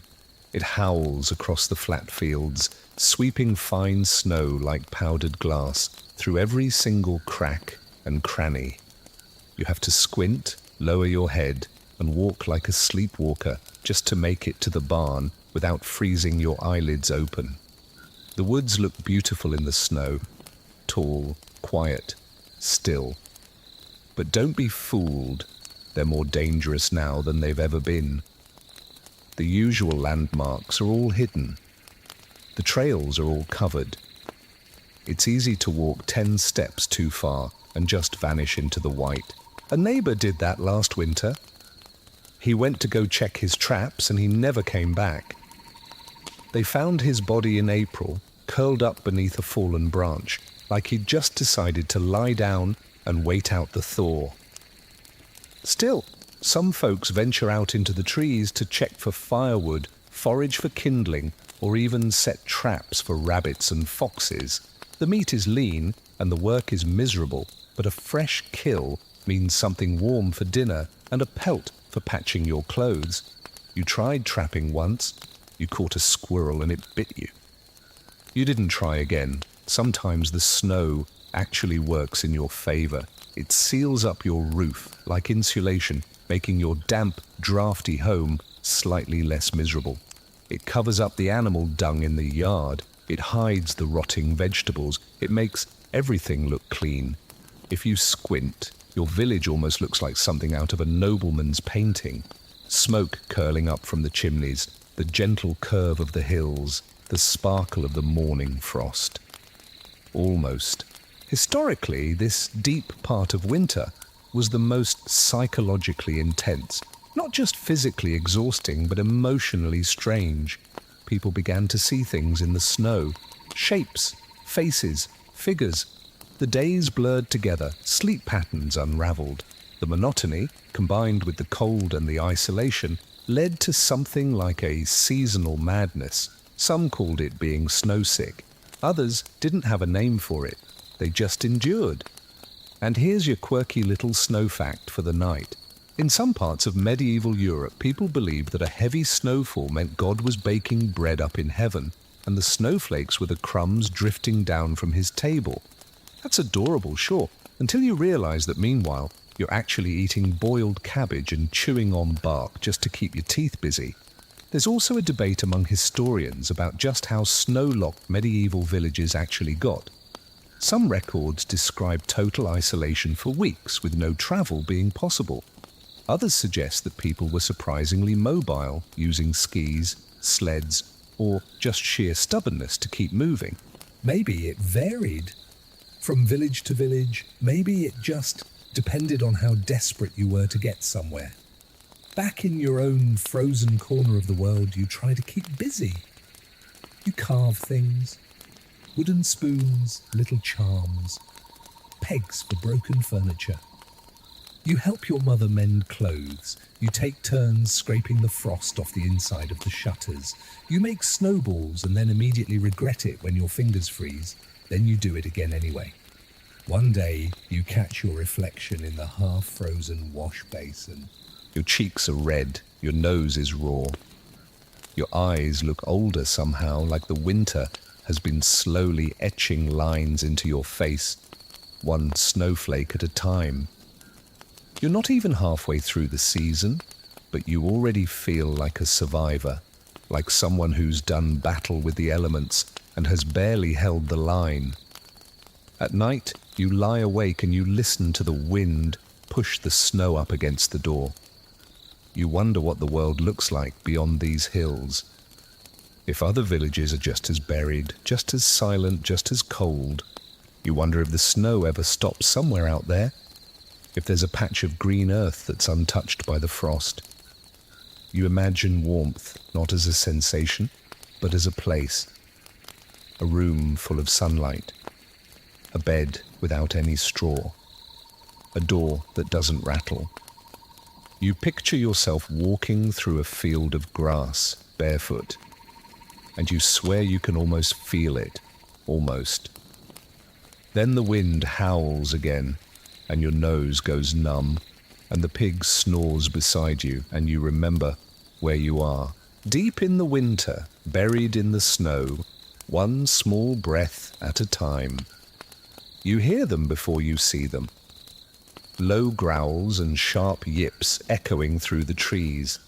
It howls across the flat fields, sweeping fine snow like powdered glass through every single crack and cranny. You have to squint, lower your head, and walk like a sleepwalker just to make it to the barn without freezing your eyelids open. The woods look beautiful in the snow, tall, quiet, still. But don't be fooled, they're more dangerous now than they've ever been. The usual landmarks are all hidden. The trails are all covered. It's easy to walk 10 steps too far and just vanish into the white. A neighbour did that last winter. He went to go check his traps and he never came back. They found his body in April, curled up beneath a fallen branch, like he'd just decided to lie down and wait out the thaw. Still, some folks venture out into the trees to check for firewood, forage for kindling, or even set traps for rabbits and foxes. The meat is lean and the work is miserable, but a fresh kill means something warm for dinner and a pelt for patching your clothes. You tried trapping once. You caught a squirrel and it bit you. You didn't try again. Sometimes the snow actually works in your favor. It seals up your roof like insulation, making your damp, drafty home slightly less miserable. It covers up the animal dung in the yard. It hides the rotting vegetables. It makes everything look clean. If you squint, your village almost looks like something out of a nobleman's painting. Smoke curling up from the chimneys, the gentle curve of the hills, the sparkle of the morning frost. Almost. Historically, this deep part of winter was the most psychologically intense, not just physically exhausting, but emotionally strange. People began to see things in the snow, shapes, faces, figures. The days blurred together, sleep patterns unraveled. The monotony, combined with the cold and the isolation, led to something like a seasonal madness. Some called it being snowsick. Others didn't have a name for it. They just endured. And here's your quirky little snow fact for the night. In some parts of medieval Europe, people believed that a heavy snowfall meant God was baking bread up in heaven, and the snowflakes were the crumbs drifting down from his table. That's adorable, sure, until you realize that meanwhile, you're actually eating boiled cabbage and chewing on bark just to keep your teeth busy. There's also a debate among historians about just how snow-locked medieval villages actually got. Some records describe total isolation for weeks with no travel being possible. Others suggest that people were surprisingly mobile, using skis, sleds, or just sheer stubbornness to keep moving. Maybe it varied from village to village. Maybe it just depended on how desperate you were to get somewhere. Back in your own frozen corner of the world, you try to keep busy. You carve things, wooden spoons, little charms, pegs for broken furniture. You help your mother mend clothes. You take turns scraping the frost off the inside of the shutters. You make snowballs and then immediately regret it when your fingers freeze. Then you do it again anyway. One day, you catch your reflection in the half-frozen wash basin. Your cheeks are red, your nose is raw. Your eyes look older somehow, like the winter has been slowly etching lines into your face, one snowflake at a time. You're not even halfway through the season, but you already feel like a survivor, like someone who's done battle with the elements and has barely held the line. At night, you lie awake and you listen to the wind push the snow up against the door. You wonder what the world looks like beyond these hills. If other villages are just as buried, just as silent, just as cold, you wonder if the snow ever stops somewhere out there, if there's a patch of green earth that's untouched by the frost. You imagine warmth not as a sensation, but as a place. A room full of sunlight. A bed without any straw. A door that doesn't rattle. You picture yourself walking through a field of grass, barefoot, and you swear you can almost feel it, almost. Then the wind howls again, and your nose goes numb, and the pig snores beside you, and you remember where you are. Deep in the winter, buried in the snow, one small breath at a time. You hear them before you see them. Low growls and sharp yips echoing through the trees.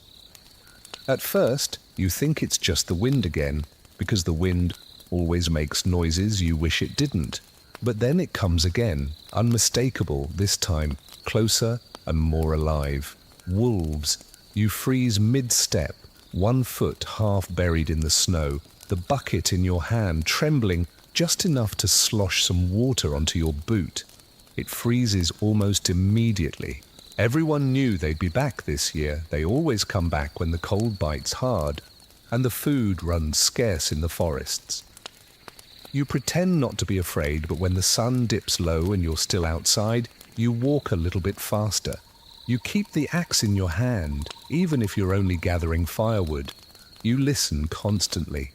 At first, you think it's just the wind again, because the wind always makes noises you wish it didn't. But then it comes again, unmistakable this time, closer and more alive. Wolves. You freeze mid-step, 1 foot half buried in the snow, the bucket in your hand trembling just enough to slosh some water onto your boot. It freezes almost immediately. Everyone knew they'd be back this year. They always come back when the cold bites hard, and the food runs scarce in the forests. You pretend not to be afraid, but when the sun dips low and you're still outside, you walk a little bit faster. You keep the axe in your hand, even if you're only gathering firewood. You listen constantly.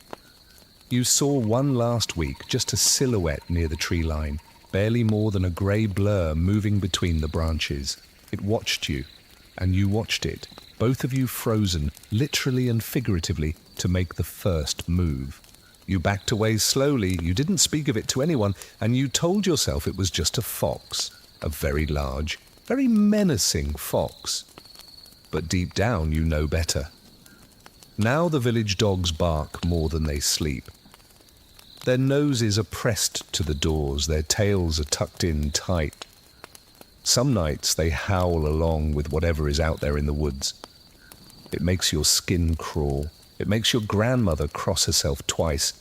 You saw one last week, just a silhouette near the tree line, barely more than a grey blur moving between the branches. It watched you, and you watched it, both of you frozen, literally and figuratively, to make the first move. You backed away slowly, you didn't speak of it to anyone, and you told yourself it was just a fox, a very large, very menacing fox. But deep down you know better. Now the village dogs bark more than they sleep. Their noses are pressed to the doors, their tails are tucked in tight. Some nights they howl along with whatever is out there in the woods. It makes your skin crawl. It makes your grandmother cross herself twice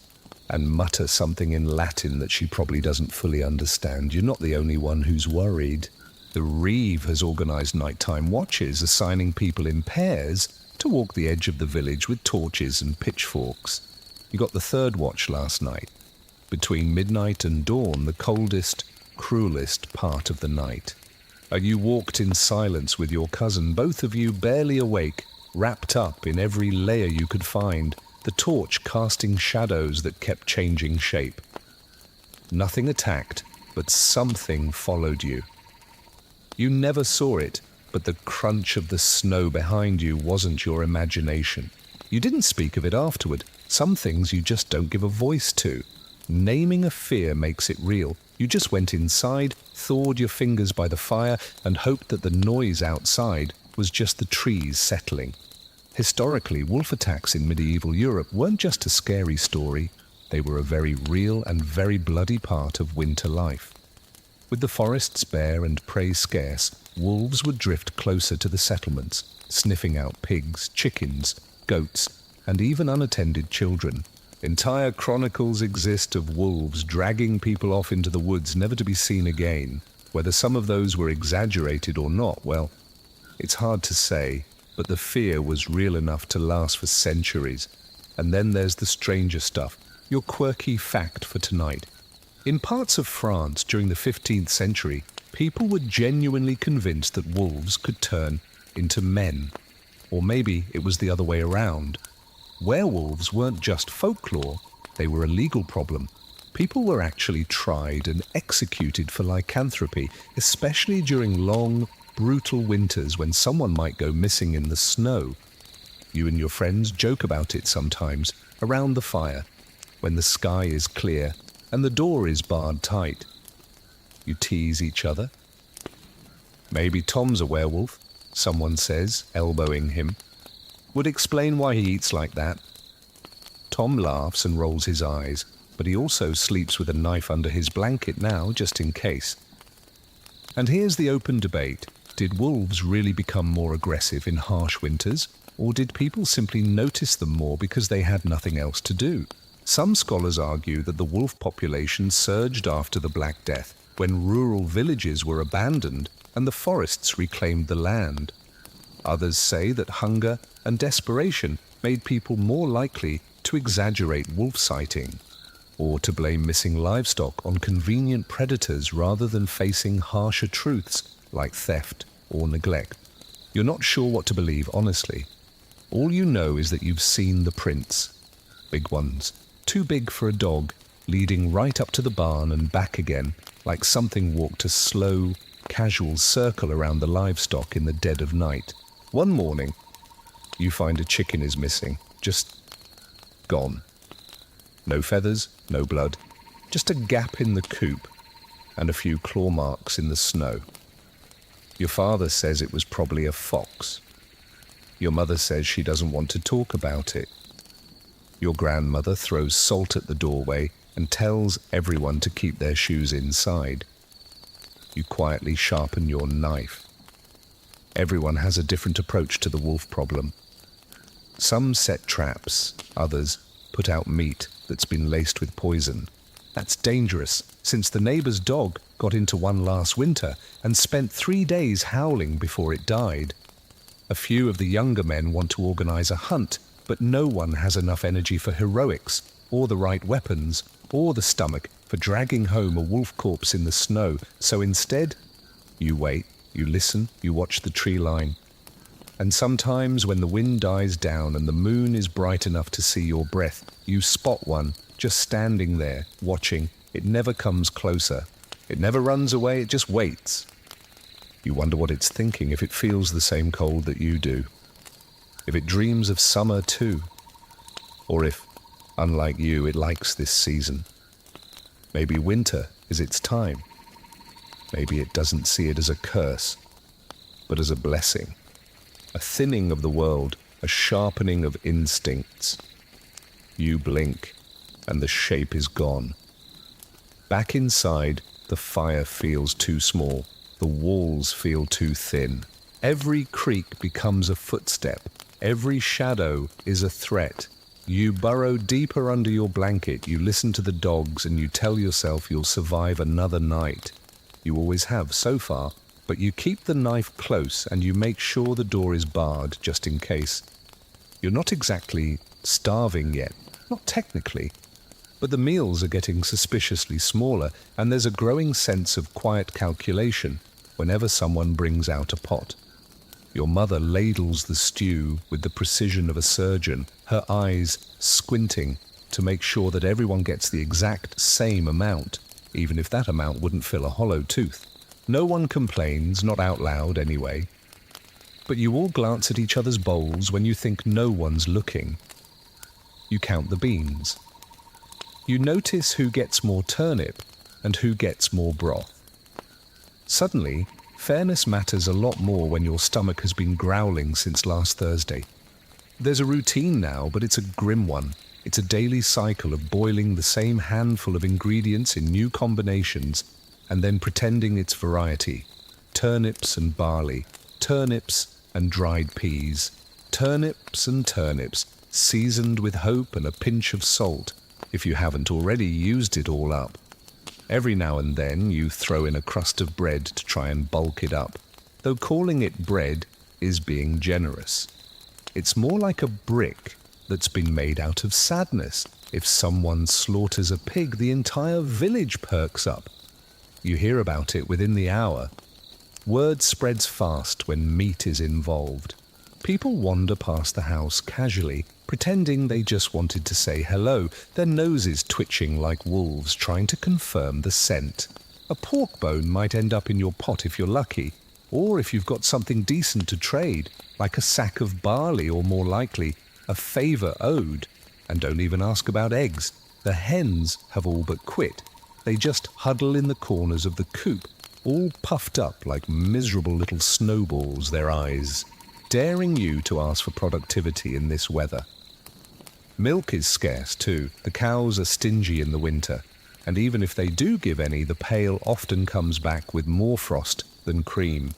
and mutter something in Latin that she probably doesn't fully understand. You're not the only one who's worried. The Reeve has organised nighttime watches, assigning people in pairs to walk the edge of the village with torches and pitchforks. You got the third watch last night. Between midnight and dawn, the coldest, cruelest part of the night. You walked in silence with your cousin, both of you barely awake, wrapped up in every layer you could find, the torch casting shadows that kept changing shape. Nothing attacked, but something followed you. You never saw it, but the crunch of the snow behind you wasn't your imagination. You didn't speak of it afterward. Some things you just don't give a voice to. Naming a fear makes it real. You just went inside, thawed your fingers by the fire, and hoped that the noise outside was just the trees settling. Historically, wolf attacks in medieval Europe weren't just a scary story. They were a very real and very bloody part of winter life. With the forests bare and prey scarce, wolves would drift closer to the settlements, sniffing out pigs, chickens, goats, and even unattended children. Entire chronicles exist of wolves dragging people off into the woods never to be seen again. Whether some of those were exaggerated or not, well, it's hard to say, but the fear was real enough to last for centuries. And then there's the stranger stuff, your quirky fact for tonight. In parts of France during the 15th century, people were genuinely convinced that wolves could turn into men. Or maybe it was the other way around. Werewolves weren't just folklore, they were a legal problem. People were actually tried and executed for lycanthropy, especially during long, brutal winters when someone might go missing in the snow. You and your friends joke about it sometimes, around the fire, when the sky is clear and the door is barred tight. You tease each other. Maybe Tom's a werewolf, someone says, elbowing him. Would explain why he eats like that. Tom laughs and rolls his eyes, but he also sleeps with a knife under his blanket now, just in case. And here's the open debate. Did wolves really become more aggressive in harsh winters, or did people simply notice them more because they had nothing else to do? Some scholars argue that the wolf population surged after the Black Death, when rural villages were abandoned and the forests reclaimed the land. Others say that hunger and desperation made people more likely to exaggerate wolf sighting, or to blame missing livestock on convenient predators rather than facing harsher truths like theft or neglect. You're not sure what to believe, honestly. All you know is that you've seen the prints. Big ones, too big for a dog, leading right up to the barn and back again, like something walked a slow, casual circle around the livestock in the dead of night. One morning, you find a chicken is missing, just gone. No feathers, no blood, just a gap in the coop and a few claw marks in the snow. Your father says it was probably a fox. Your mother says she doesn't want to talk about it. Your grandmother throws salt at the doorway and tells everyone to keep their shoes inside. You quietly sharpen your knife. Everyone has a different approach to the wolf problem. Some set traps, others put out meat that's been laced with poison. That's dangerous, since the neighbour's dog got into one last winter and spent 3 days howling before it died. A few of the younger men want to organise a hunt, but no one has enough energy for heroics, or the right weapons, or the stomach for dragging home a wolf corpse in the snow, so instead, you wait, you listen, you watch the tree line. And sometimes when the wind dies down and the moon is bright enough to see your breath, you spot one, just standing there, watching. It never comes closer. It never runs away, it just waits. You wonder what it's thinking, if it feels the same cold that you do. If it dreams of summer too. Or if Unlike you, it likes this season. Maybe winter is its time. Maybe it doesn't see it as a curse, but as a blessing. A thinning of the world, a sharpening of instincts. You blink, and the shape is gone. Back inside, the fire feels too small. The walls feel too thin. Every creak becomes a footstep. Every shadow is a threat. You burrow deeper under your blanket, you listen to the dogs, and you tell yourself you'll survive another night. You always have so far, but you keep the knife close and you make sure the door is barred just in case. You're not exactly starving yet, not technically, but the meals are getting suspiciously smaller, and there's a growing sense of quiet calculation whenever someone brings out a pot. Your mother ladles the stew with the precision of a surgeon, her eyes squinting to make sure that everyone gets the exact same amount, even if that amount wouldn't fill a hollow tooth. No one complains, not out loud anyway. But you all glance at each other's bowls when you think no one's looking. You count the beans. You notice who gets more turnip and who gets more broth. Suddenly, fairness matters a lot more when your stomach has been growling since last Thursday. There's a routine now, but it's a grim one. It's a daily cycle of boiling the same handful of ingredients in new combinations and then pretending it's variety. Turnips and barley, turnips and dried peas, turnips and turnips, seasoned with hope and a pinch of salt, if you haven't already used it all up. Every now and then you throw in a crust of bread to try and bulk it up, though calling it bread is being generous. It's more like a brick that's been made out of sadness. If someone slaughters a pig, the entire village perks up. You hear about it within the hour. Word spreads fast when meat is involved. People wander past the house casually, pretending they just wanted to say hello, their noses twitching like wolves trying to confirm the scent. A pork bone might end up in your pot if you're lucky, or if you've got something decent to trade, like a sack of barley, or more likely, a favour owed. And don't even ask about eggs. The hens have all but quit. They just huddle in the corners of the coop, all puffed up like miserable little snowballs, their eyes, daring you to ask for productivity in this weather. Milk is scarce too. The cows are stingy in the winter, and even if they do give any, the pail often comes back with more frost than cream.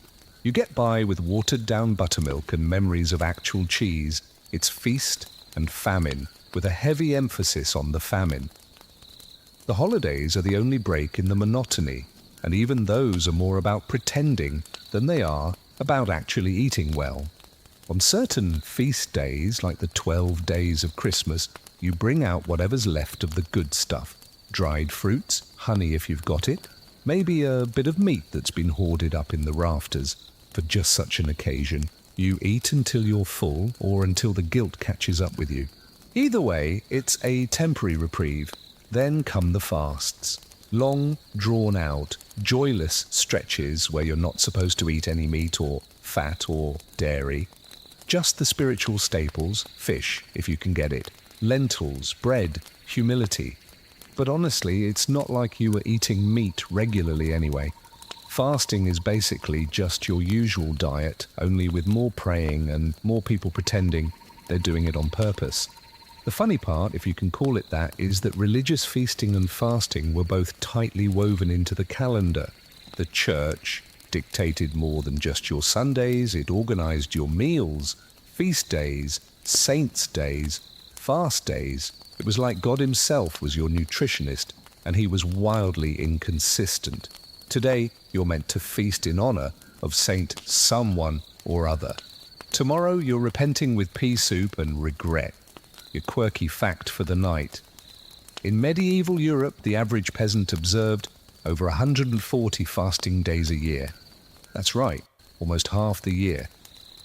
You get by with watered-down buttermilk and memories of actual cheese. It's feast and famine, with a heavy emphasis on the famine. The holidays are the only break in the monotony, and even those are more about pretending than they are about actually eating well. On certain feast days, like the 12 days of Christmas, you bring out whatever's left of the good stuff. Dried fruits, honey if you've got it, maybe a bit of meat that's been hoarded up in the rafters for just such an occasion. You eat until you're full or until the guilt catches up with you. Either way, it's a temporary reprieve. Then come the fasts. Long, drawn-out, joyless stretches where you're not supposed to eat any meat or fat or dairy. Just the spiritual staples, fish, if you can get it, lentils, bread, humility. But honestly, it's not like you were eating meat regularly anyway. Fasting is basically just your usual diet, only with more praying and more people pretending they're doing it on purpose. The funny part, if you can call it that, is that religious feasting and fasting were both tightly woven into the calendar. The church dictated more than just your Sundays, it organized your meals, feast days, saints' days, fast days. It was like God himself was your nutritionist, and he was wildly inconsistent. Today, you're meant to feast in honor of Saint someone or other. Tomorrow, you're repenting with pea soup and regret. Your quirky fact for the night. In medieval Europe, the average peasant observed over 140 fasting days a year. That's right, almost half the year.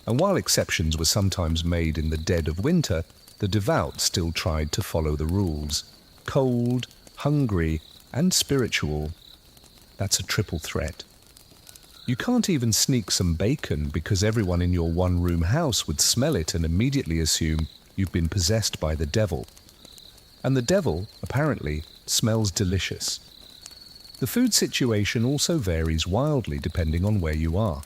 And while exceptions were sometimes made in the dead of winter, the devout still tried to follow the rules. Cold, hungry, and spiritual. That's a triple threat. You can't even sneak some bacon because everyone in your one-room house would smell it and immediately assume you've been possessed by the devil. And the devil, apparently, smells delicious. The food situation also varies wildly depending on where you are.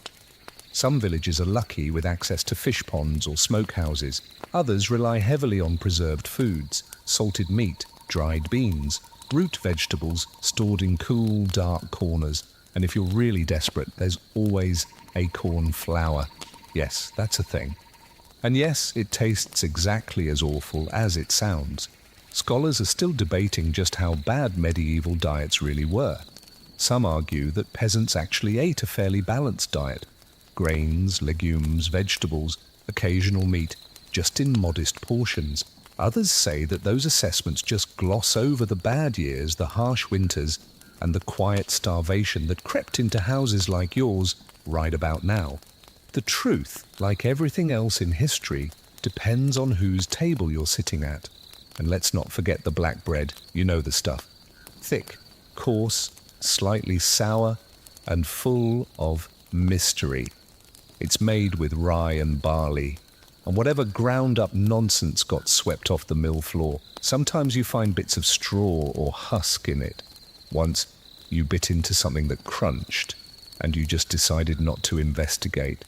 Some villages are lucky with access to fish ponds or smokehouses. Others rely heavily on preserved foods, salted meat, dried beans, root vegetables stored in cool, dark corners. And if you're really desperate, there's always acorn flour. Yes, that's a thing. And yes, it tastes exactly as awful as it sounds. Scholars are still debating just how bad medieval diets really were. Some argue that peasants actually ate a fairly balanced diet. Grains, legumes, vegetables, occasional meat, just in modest portions. Others say that those assessments just gloss over the bad years, the harsh winters, and the quiet starvation that crept into houses like yours right about now. The truth, like everything else in history, depends on whose table you're sitting at. And let's not forget the black bread, you know the stuff. Thick, coarse, slightly sour, and full of mystery. It's made with rye and barley, and whatever ground-up nonsense got swept off the mill floor. Sometimes you find bits of straw or husk in it. Once, you bit into something that crunched, and you just decided not to investigate.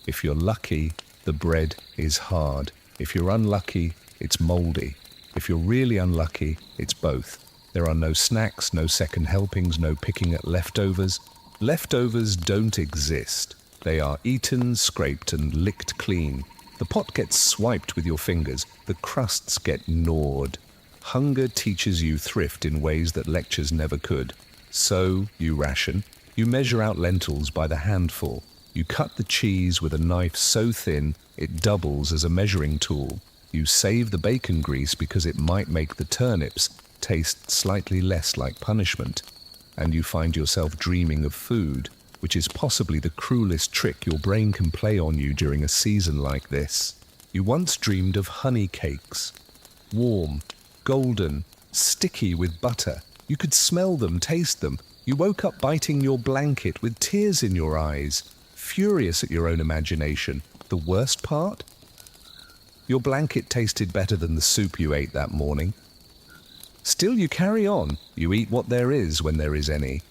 If you're lucky, the bread is hard. If you're unlucky, it's mouldy. If you're really unlucky, it's both. There are no snacks, no second helpings, no picking at leftovers. Leftovers don't exist. They are eaten, scraped, and licked clean. The pot gets swiped with your fingers. The crusts get gnawed. Hunger teaches you thrift in ways that lectures never could. So, you ration. You measure out lentils by the handful. You cut the cheese with a knife so thin it doubles as a measuring tool. You save the bacon grease because it might make the turnips taste slightly less like punishment. And you find yourself dreaming of food, which is possibly the cruelest trick your brain can play on you during a season like this. You once dreamed of honey cakes. Warm, golden, sticky with butter. You could smell them, taste them. You woke up biting your blanket with tears in your eyes, furious at your own imagination. The worst part? Your blanket tasted better than the soup you ate that morning. Still, you carry on. You eat what there is when there is any.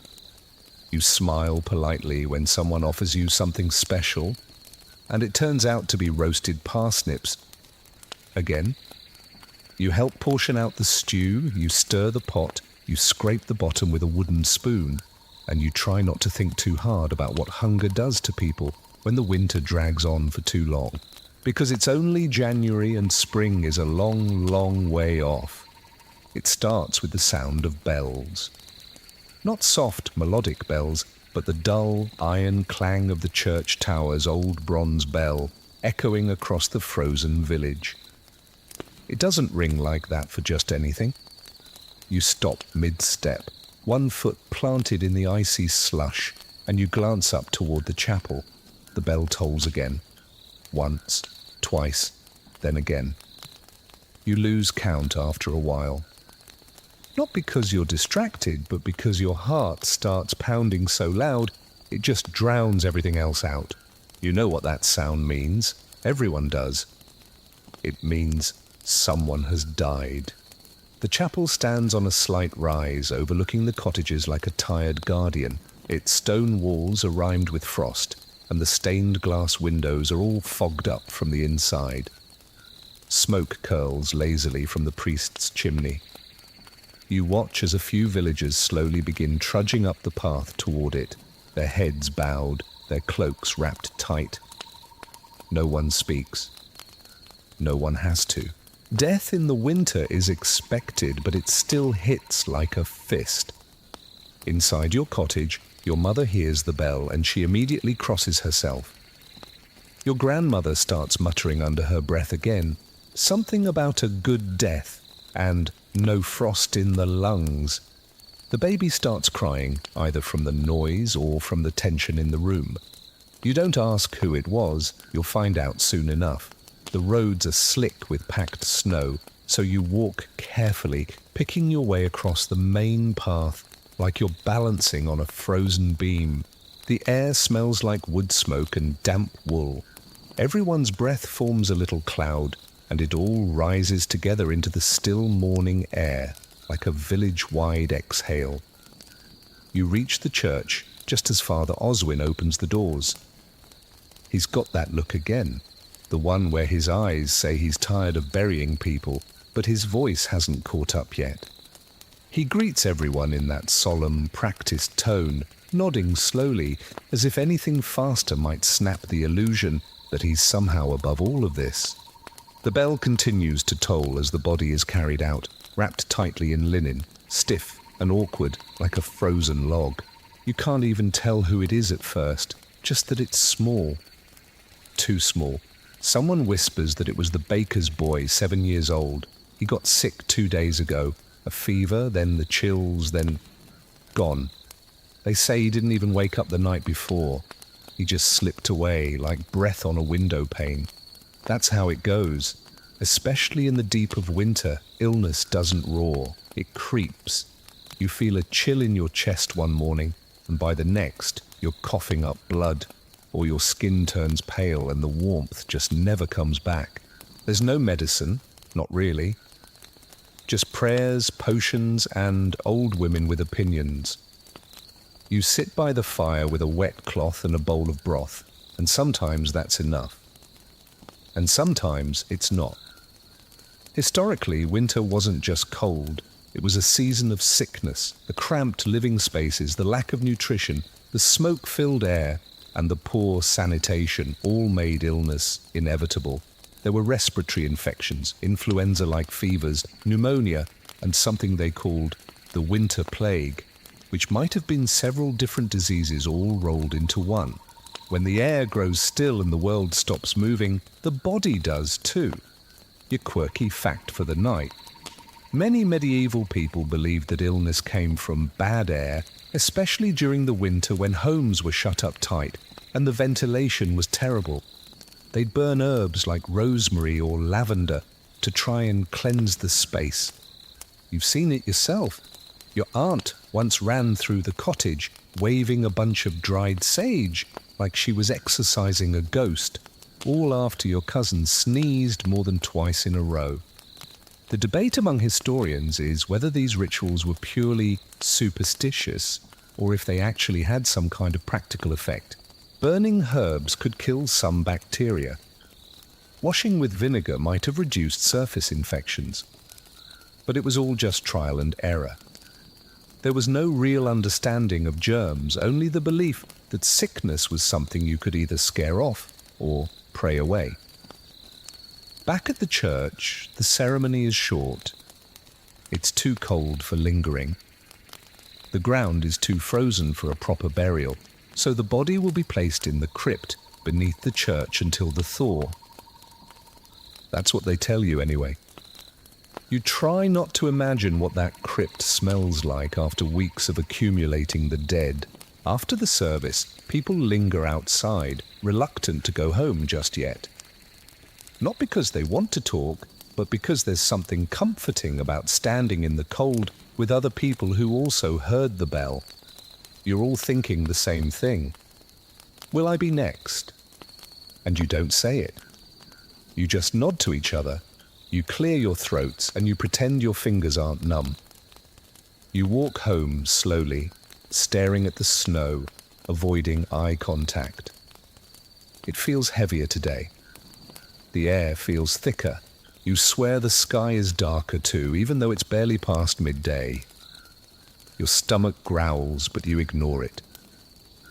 You smile politely when someone offers you something special, and it turns out to be roasted parsnips. Again, you help portion out the stew, you stir the pot, you scrape the bottom with a wooden spoon, and you try not to think too hard about what hunger does to people when the winter drags on for too long. Because it's only January and spring is a long, long way off. It starts with the sound of bells. Not soft, melodic bells, but the dull, iron clang of the church tower's old bronze bell echoing across the frozen village. It doesn't ring like that for just anything. You stop mid-step, one foot planted in the icy slush, and you glance up toward the chapel. The bell tolls again. Once, twice, then again. You lose count after a while. Not because you're distracted, but because your heart starts pounding so loud, it just drowns everything else out. You know what that sound means. Everyone does. It means someone has died. The chapel stands on a slight rise, overlooking the cottages like a tired guardian. Its stone walls are rimed with frost, and the stained glass windows are all fogged up from the inside. Smoke curls lazily from the priest's chimney. You watch as a few villagers slowly begin trudging up the path toward it, their heads bowed, their cloaks wrapped tight. No one speaks. No one has to. Death in the winter is expected, but it still hits like a fist. Inside your cottage, your mother hears the bell and she immediately crosses herself. Your grandmother starts muttering under her breath again, something about a good death and no frost in the lungs. The baby starts crying, either from the noise or from the tension in the room. You don't ask who it was, you'll find out soon enough. The roads are slick with packed snow, so you walk carefully, picking your way across the main path like you're balancing on a frozen beam. The air smells like wood smoke and damp wool. Everyone's breath forms a little cloud, and it all rises together into the still morning air like a village-wide exhale. You reach the church just as Father Oswin opens the doors. He's got that look again, the one where his eyes say he's tired of burying people, but his voice hasn't caught up yet. He greets everyone in that solemn, practiced tone, nodding slowly, as if anything faster might snap the illusion that he's somehow above all of this. The bell continues to toll as the body is carried out, wrapped tightly in linen, stiff and awkward like a frozen log. You can't even tell who it is at first, just that it's small. Too small. Someone whispers that it was the baker's boy, 7 years old. He got sick 2 days ago. A fever, then the chills, then gone. They say he didn't even wake up the night before. He just slipped away like breath on a window pane. That's how it goes. Especially in the deep of winter, illness doesn't roar. It creeps. You feel a chill in your chest one morning, and by the next, you're coughing up blood, or your skin turns pale and the warmth just never comes back. There's no medicine, not really. Just prayers, potions, and old women with opinions. You sit by the fire with a wet cloth and a bowl of broth, and sometimes that's enough. And sometimes it's not. Historically, winter wasn't just cold. It was a season of sickness, the cramped living spaces, the lack of nutrition, the smoke-filled air, and the poor sanitation all made illness inevitable. There were respiratory infections, influenza-like fevers, pneumonia, and something they called the winter plague, which might have been several different diseases all rolled into one. When the air grows still and the world stops moving, the body does too. Your quirky fact for the night. Many medieval people believed that illness came from bad air, especially during the winter when homes were shut up tight and the ventilation was terrible. They'd burn herbs like rosemary or lavender to try and cleanse the space. You've seen it yourself. Your aunt once ran through the cottage waving a bunch of dried sage like she was exorcising a ghost, all after your cousin sneezed more than twice in a row. The debate among historians is whether these rituals were purely superstitious or if they actually had some kind of practical effect. Burning herbs could kill some bacteria. Washing with vinegar might have reduced surface infections. But it was all just trial and error. There was no real understanding of germs, only the belief that sickness was something you could either scare off or pray away. Back at the church, the ceremony is short. It's too cold for lingering. The ground is too frozen for a proper burial, so the body will be placed in the crypt beneath the church until the thaw. That's what they tell you anyway. You try not to imagine what that crypt smells like after weeks of accumulating the dead. After the service, people linger outside, reluctant to go home just yet. Not because they want to talk, but because there's something comforting about standing in the cold with other people who also heard the bell. You're all thinking the same thing. Will I be next? And you don't say it. You just nod to each other. You clear your throats and you pretend your fingers aren't numb. You walk home slowly, staring at the snow, avoiding eye contact. It feels heavier today. The air feels thicker. You swear the sky is darker too, even though it's barely past midday. Your stomach growls, but you ignore it.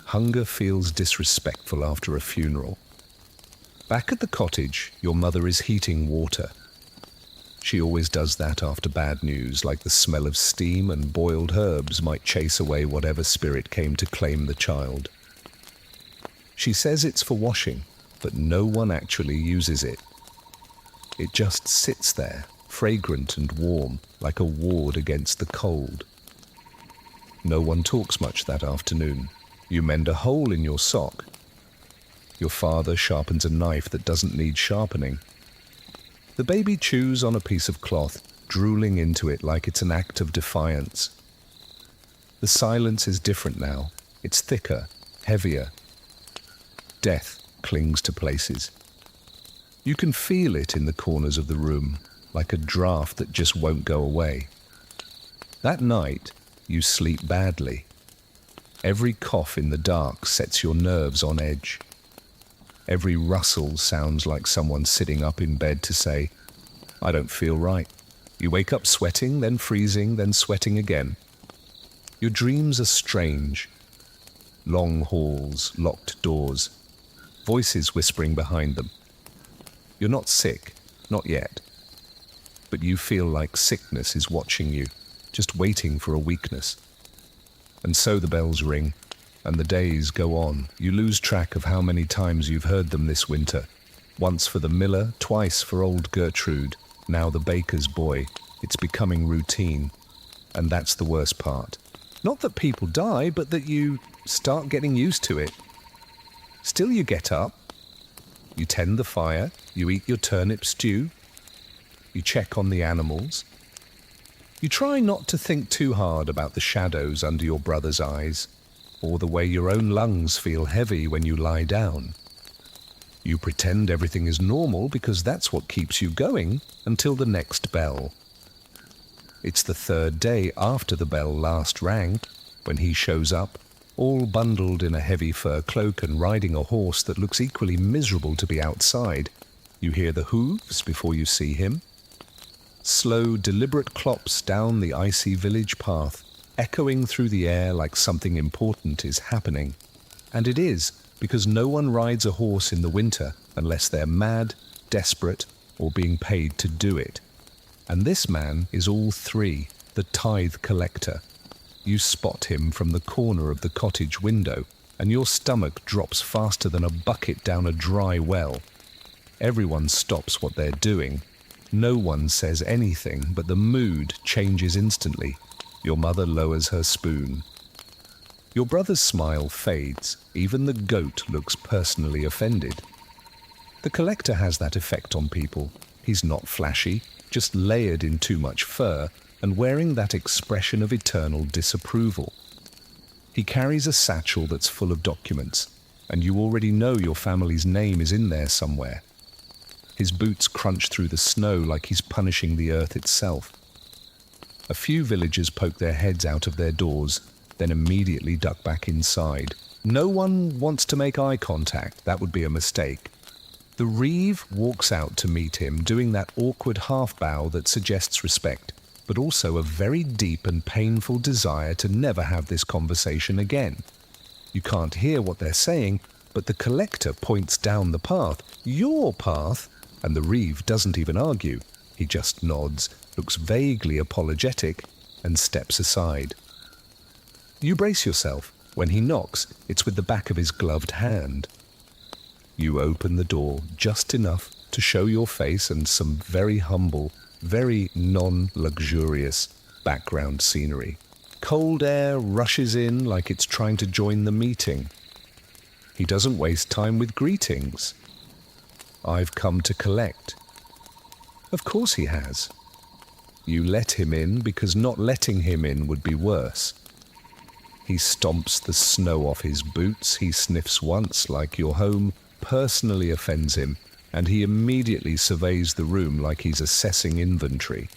Hunger feels disrespectful after a funeral. Back at the cottage, your mother is heating water. She always does that after bad news, like the smell of steam and boiled herbs might chase away whatever spirit came to claim the child. She says it's for washing, but no one actually uses it. It just sits there, fragrant and warm, like a ward against the cold. No one talks much that afternoon. You mend a hole in your sock. Your father sharpens a knife that doesn't need sharpening. The baby chews on a piece of cloth, drooling into it like it's an act of defiance. The silence is different now. It's thicker, heavier. Death clings to places. You can feel it in the corners of the room, like a draft that just won't go away. That night, you sleep badly. Every cough in the dark sets your nerves on edge. Every rustle sounds like someone sitting up in bed to say, "I don't feel right." You wake up sweating, then freezing, then sweating again. Your dreams are strange. Long halls, locked doors, voices whispering behind them. You're not sick, not yet. But you feel like sickness is watching you, just waiting for a weakness. And so the bells ring, and the days go on. You lose track of how many times you've heard them this winter. Once for the miller, twice for old Gertrude, now the baker's boy. It's becoming routine, and that's the worst part. Not that people die, but that you start getting used to it. Still you get up, you tend the fire, you eat your turnip stew, you check on the animals. You try not to think too hard about the shadows under your brother's eyes, or the way your own lungs feel heavy when you lie down. You pretend everything is normal because that's what keeps you going until the next bell. It's the third day after the bell last rang when he shows up, all bundled in a heavy fur cloak and riding a horse that looks equally miserable to be outside. You hear the hooves before you see him. Slow, deliberate clops down the icy village path, echoing through the air like something important is happening. And it is, because no one rides a horse in the winter unless they're mad, desperate, or being paid to do it. And this man is all three, the tithe collector. You spot him from the corner of the cottage window, and your stomach drops faster than a bucket down a dry well. Everyone stops what they're doing. No one says anything, but the mood changes instantly. Your mother lowers her spoon. Your brother's smile fades. Even the goat looks personally offended. The collector has that effect on people. He's not flashy, just layered in too much fur and wearing that expression of eternal disapproval. He carries a satchel that's full of documents, and you already know your family's name is in there somewhere. His boots crunch through the snow like he's punishing the earth itself. A few villagers poke their heads out of their doors, then immediately duck back inside. No one wants to make eye contact. That would be a mistake. The reeve walks out to meet him, doing that awkward half-bow that suggests respect, but also a very deep and painful desire to never have this conversation again. You can't hear what they're saying, but the collector points down the path, your path, and the reeve doesn't even argue. He just nods, looks vaguely apologetic, and steps aside. You brace yourself. When he knocks, it's with the back of his gloved hand. You open the door just enough to show your face and some very humble, very non-luxurious background scenery. Cold air rushes in like it's trying to join the meeting. He doesn't waste time with greetings. "I've come to collect." Of course he has. You let him in because not letting him in would be worse. He stomps the snow off his boots, he sniffs once like your home personally offends him, and he immediately surveys the room like he's assessing inventory.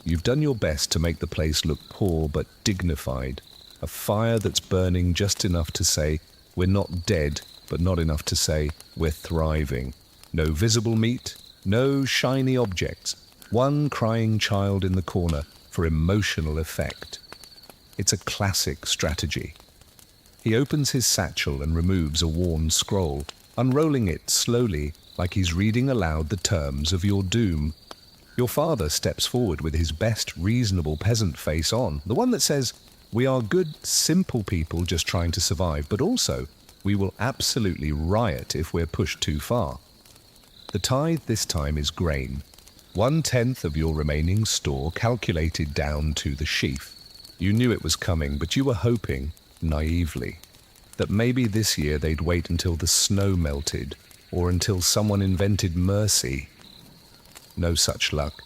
You've done your best to make the place look poor but dignified, a fire that's burning just enough to say, "We're not dead," but not enough to say, "We're thriving." No visible meat, no shiny objects, one crying child in the corner for emotional effect. It's a classic strategy. He opens his satchel and removes a worn scroll, unrolling it slowly like he's reading aloud the terms of your doom. Your father steps forward with his best reasonable peasant face on, the one that says, "We are good, simple people just trying to survive, but also, we will absolutely riot if we're pushed too far." The tithe this time is grain, 1/10 of your remaining store calculated down to the sheaf. You knew it was coming, but you were hoping, naively, that maybe this year they'd wait until the snow melted, or until someone invented mercy. No such luck.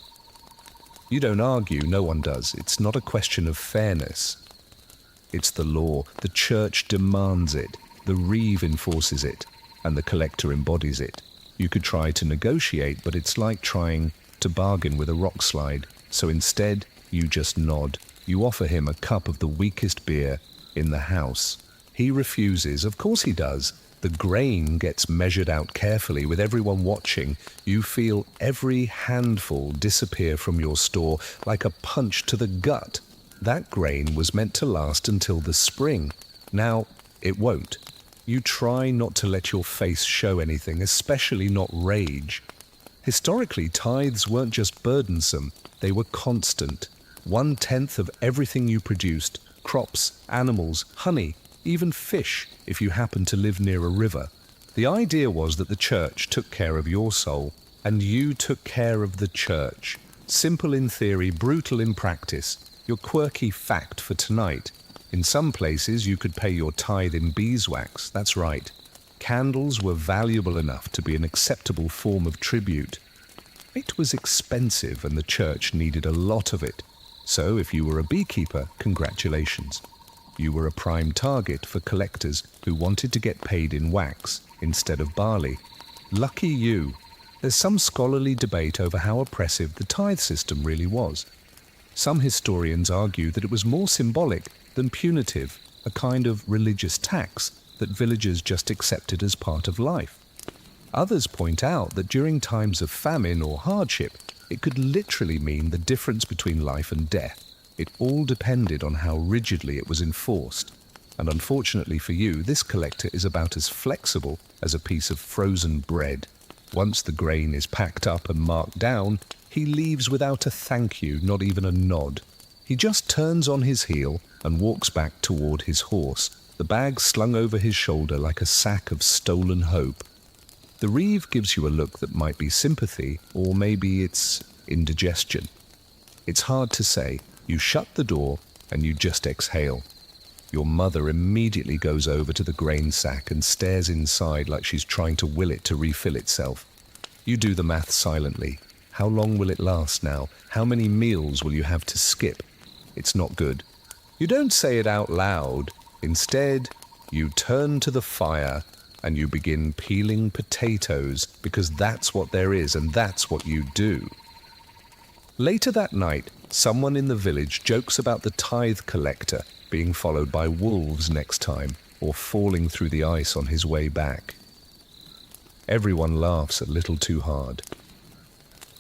You don't argue, no one does. It's not a question of fairness. It's the law. The church demands it, the reeve enforces it, and the collector embodies it. You could try to negotiate, but it's like trying to bargain with a rock slide. So instead, you just nod. You offer him a cup of the weakest beer in the house. He refuses. Of course he does. The grain gets measured out carefully with everyone watching. You feel every handful disappear from your store like a punch to the gut. That grain was meant to last until the spring. Now, it won't. You try not to let your face show anything, especially not rage. Historically, tithes weren't just burdensome, they were constant. 1/10 of everything you produced, crops, animals, honey, even fish, if you happened to live near a river. The idea was that the church took care of your soul, and you took care of the church. Simple in theory, brutal in practice. Your quirky fact for tonight. In some places, you could pay your tithe in beeswax, that's right. Candles were valuable enough to be an acceptable form of tribute. It was expensive and the church needed a lot of it. So if you were a beekeeper, congratulations. You were a prime target for collectors who wanted to get paid in wax instead of barley. Lucky you. There's some scholarly debate over how oppressive the tithe system really was. Some historians argue that it was more symbolic than punitive, a kind of religious tax that villagers just accepted as part of life. Others point out that during times of famine or hardship, it could literally mean the difference between life and death. It all depended on how rigidly it was enforced. And unfortunately for you, this collector is about as flexible as a piece of frozen bread. Once the grain is packed up and marked down, he leaves without a thank you, not even a nod. He just turns on his heel and walks back toward his horse, the bag slung over his shoulder like a sack of stolen hope. The reeve gives you a look that might be sympathy, or maybe it's indigestion. It's hard to say. You shut the door and you just exhale. Your mother immediately goes over to the grain sack and stares inside like she's trying to will it to refill itself. You do the math silently. How long will it last now? How many meals will you have to skip? It's not good. You don't say it out loud. Instead, you turn to the fire and you begin peeling potatoes because that's what there is and that's what you do. Later that night, someone in the village jokes about the tithe collector being followed by wolves next time or falling through the ice on his way back. Everyone laughs a little too hard.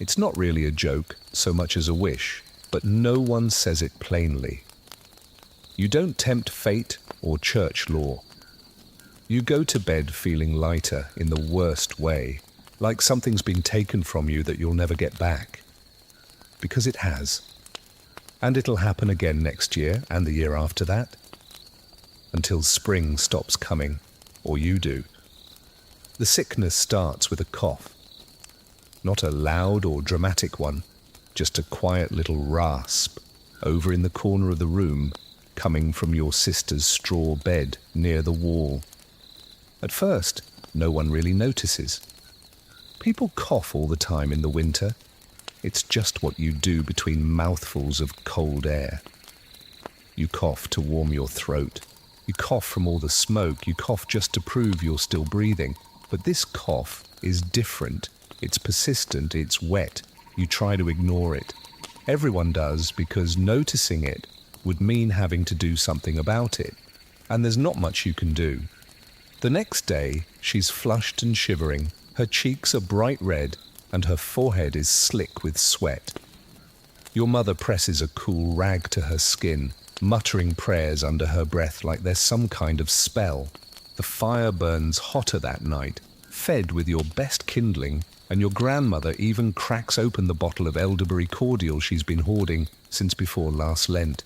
It's not really a joke so much as a wish, but no one says it plainly. You don't tempt fate or church law. You go to bed feeling lighter in the worst way, like something's been taken from you that you'll never get back. Because it has. And it'll happen again next year and the year after that. Until spring stops coming, or you do. The sickness starts with a cough. Not a loud or dramatic one, just a quiet little rasp over in the corner of the room, coming from your sister's straw bed near the wall. At first, no one really notices. People cough all the time in the winter. It's just what you do between mouthfuls of cold air. You cough to warm your throat. You cough from all the smoke. You cough just to prove you're still breathing. But this cough is different. It's persistent. It's wet. You try to ignore it. Everyone does, because noticing it would mean having to do something about it. And there's not much you can do. The next day, she's flushed and shivering. Her cheeks are bright red, and her forehead is slick with sweat. Your mother presses a cool rag to her skin, muttering prayers under her breath like there's some kind of spell. The fire burns hotter that night, fed with your best kindling, and your grandmother even cracks open the bottle of elderberry cordial she's been hoarding since before last Lent.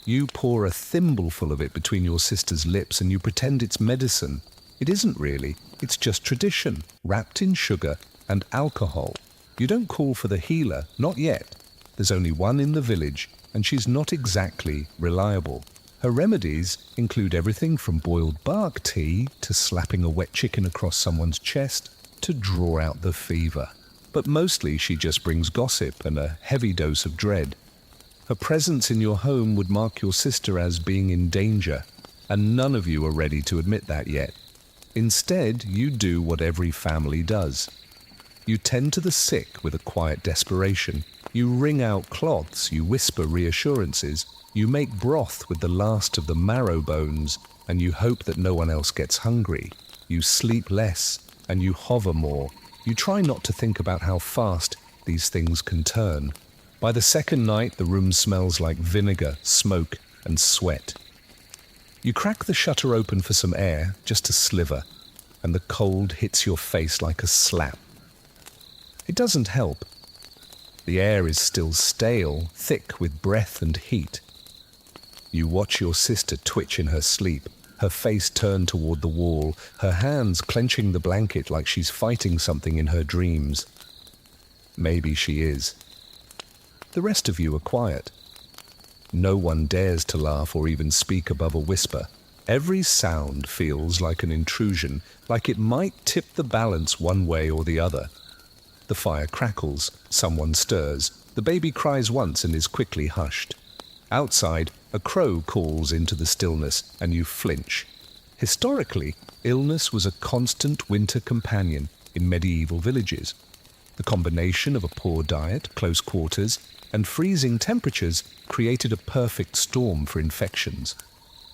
You pour a thimbleful of it between your sister's lips and you pretend it's medicine. It isn't really, it's just tradition, wrapped in sugar and alcohol. You don't call for the healer, not yet. There's only one in the village, and she's not exactly reliable. Her remedies include everything from boiled bark tea to slapping a wet chicken across someone's chest to draw out the fever. But mostly she just brings gossip and a heavy dose of dread. Her presence in your home would mark your sister as being in danger, and none of you are ready to admit that yet. Instead, you do what every family does. You tend to the sick with a quiet desperation. You wring out cloths, you whisper reassurances, you make broth with the last of the marrow bones, and you hope that no one else gets hungry. You sleep less, and you hover more. You try not to think about how fast these things can turn. By the second night, the room smells like vinegar, smoke, and sweat. You crack the shutter open for some air, just a sliver, and the cold hits your face like a slap. It doesn't help. The air is still stale, thick with breath and heat. You watch your sister twitch in her sleep, her face turned toward the wall, her hands clenching the blanket like she's fighting something in her dreams. Maybe she is. The rest of you are quiet. No one dares to laugh or even speak above a whisper. Every sound feels like an intrusion, like it might tip the balance one way or the other. The fire crackles, someone stirs, the baby cries once and is quickly hushed. Outside, a crow calls into the stillness, and you flinch. Historically, illness was a constant winter companion in medieval villages. The combination of a poor diet, close quarters, and freezing temperatures created a perfect storm for infections.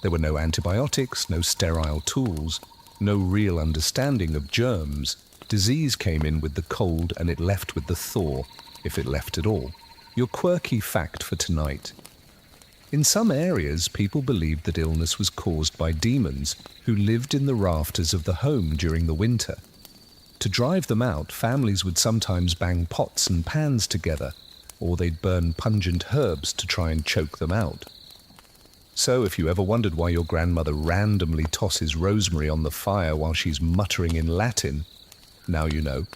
There were no antibiotics, no sterile tools, no real understanding of germs. Disease came in with the cold and it left with the thaw, if it left at all. Your quirky fact for tonight. In some areas, people believed that illness was caused by demons who lived in the rafters of the home during the winter. To drive them out, families would sometimes bang pots and pans together, or they'd burn pungent herbs to try and choke them out. So if you ever wondered why your grandmother randomly tosses rosemary on the fire while she's muttering in Latin, now you know.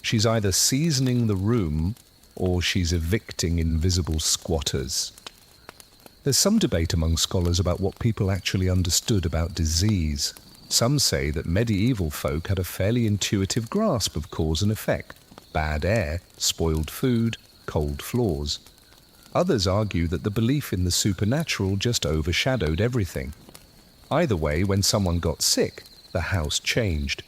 She's either seasoning the room or she's evicting invisible squatters. There's some debate among scholars about what people actually understood about disease. Some say that medieval folk had a fairly intuitive grasp of cause and effect. Bad air, spoiled food, cold floors. Others argue that the belief in the supernatural just overshadowed everything. Either way, when someone got sick, the house changed.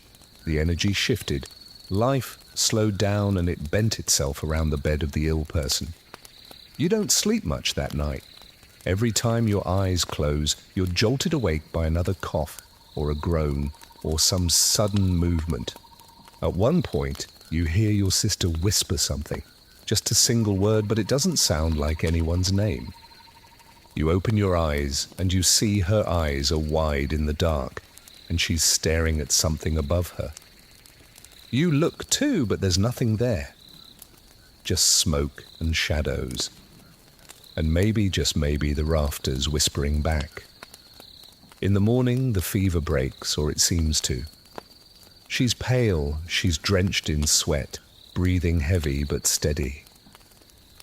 The energy shifted. Life slowed down and it bent itself around the bed of the ill person. You don't sleep much that night. Every time your eyes close, you're jolted awake by another cough, or a groan, or some sudden movement. At one point, you hear your sister whisper something. Just a single word, but it doesn't sound like anyone's name. You open your eyes, and you see her eyes are wide in the dark, and she's staring at something above her. You look too, but there's nothing there. Just smoke and shadows. And maybe, just maybe, the rafters whispering back. In the morning, the fever breaks, or it seems to. She's pale, she's drenched in sweat, breathing heavy but steady.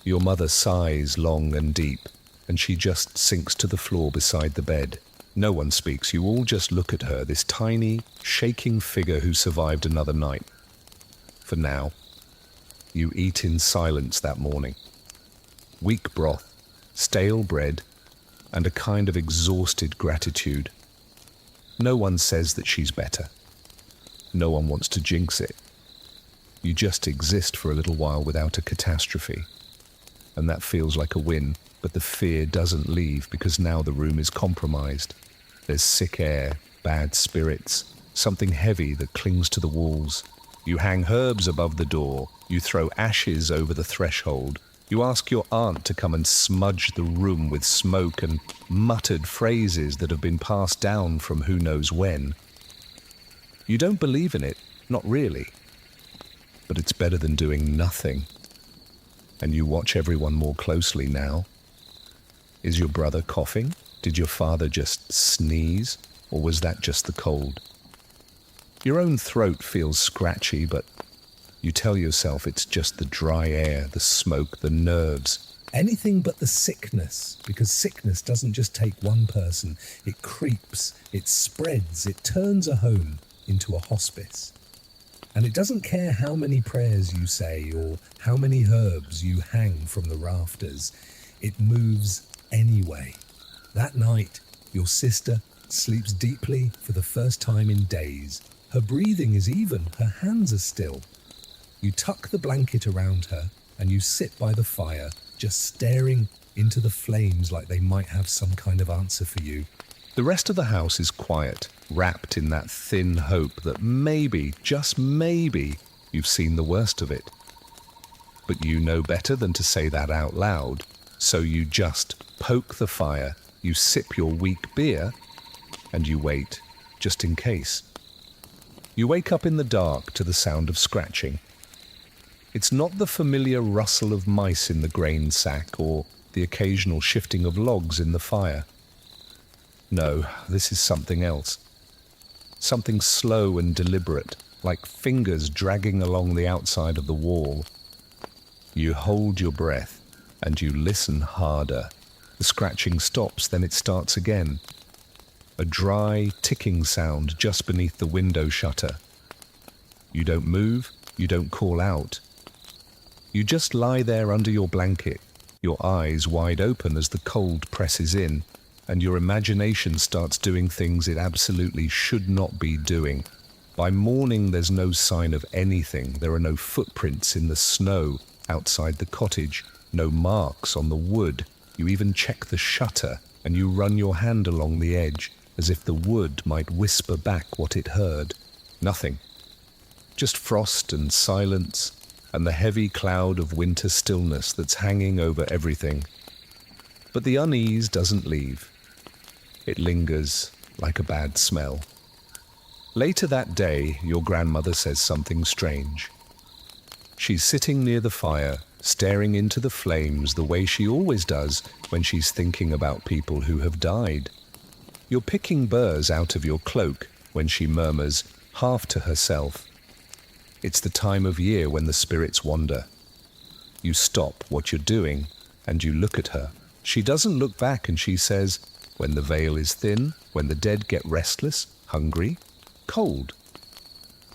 Your mother sighs long and deep, and she just sinks to the floor beside the bed. No one speaks, you all just look at her, this tiny, shaking figure who survived another night. For now, you eat in silence that morning. Weak broth, stale bread, and a kind of exhausted gratitude. No one says that she's better. No one wants to jinx it. You just exist for a little while without a catastrophe. And that feels like a win, but the fear doesn't leave because now the room is compromised. There's sick air, bad spirits, something heavy that clings to the walls. You hang herbs above the door. You throw ashes over the threshold. You ask your aunt to come and smudge the room with smoke and muttered phrases that have been passed down from who knows when. You don't believe in it, not really. But it's better than doing nothing. And you watch everyone more closely now. Is your brother coughing? Did your father just sneeze? Or was that just the cold? Your own throat feels scratchy, but you tell yourself it's just the dry air, the smoke, the nerves. Anything but the sickness, because sickness doesn't just take one person. It creeps, it spreads, it turns a home into a hospice. And it doesn't care how many prayers you say or how many herbs you hang from the rafters. It moves anyway. That night, your sister sleeps deeply for the first time in days. Her breathing is even, her hands are still. You tuck the blanket around her and you sit by the fire, just staring into the flames like they might have some kind of answer for you. The rest of the house is quiet, wrapped in that thin hope that maybe, just maybe, you've seen the worst of it. But you know better than to say that out loud, so you just poke the fire, you sip your weak beer, and you wait, just in case. You wake up in the dark to the sound of scratching. It's not the familiar rustle of mice in the grain sack or the occasional shifting of logs in the fire. No, this is something else. Something slow and deliberate, like fingers dragging along the outside of the wall. You hold your breath and you listen harder. The scratching stops, then it starts again. A dry, ticking sound just beneath the window shutter. You don't move, you don't call out. You just lie there under your blanket, your eyes wide open as the cold presses in, and your imagination starts doing things it absolutely should not be doing. By morning, there's no sign of anything. There are no footprints in the snow outside the cottage, no marks on the wood. You even check the shutter, and you run your hand along the edge, as if the wood might whisper back what it heard. Nothing. Just frost and silence, and the heavy cloud of winter stillness that's hanging over everything. But the unease doesn't leave. It lingers like a bad smell. Later that day, your grandmother says something strange. She's sitting near the fire, staring into the flames the way she always does when she's thinking about people who have died. You're picking burrs out of your cloak when she murmurs, half to herself, "It's the time of year when the spirits wander." You stop what you're doing and you look at her. She doesn't look back and she says, "When the veil is thin, when the dead get restless, hungry, cold."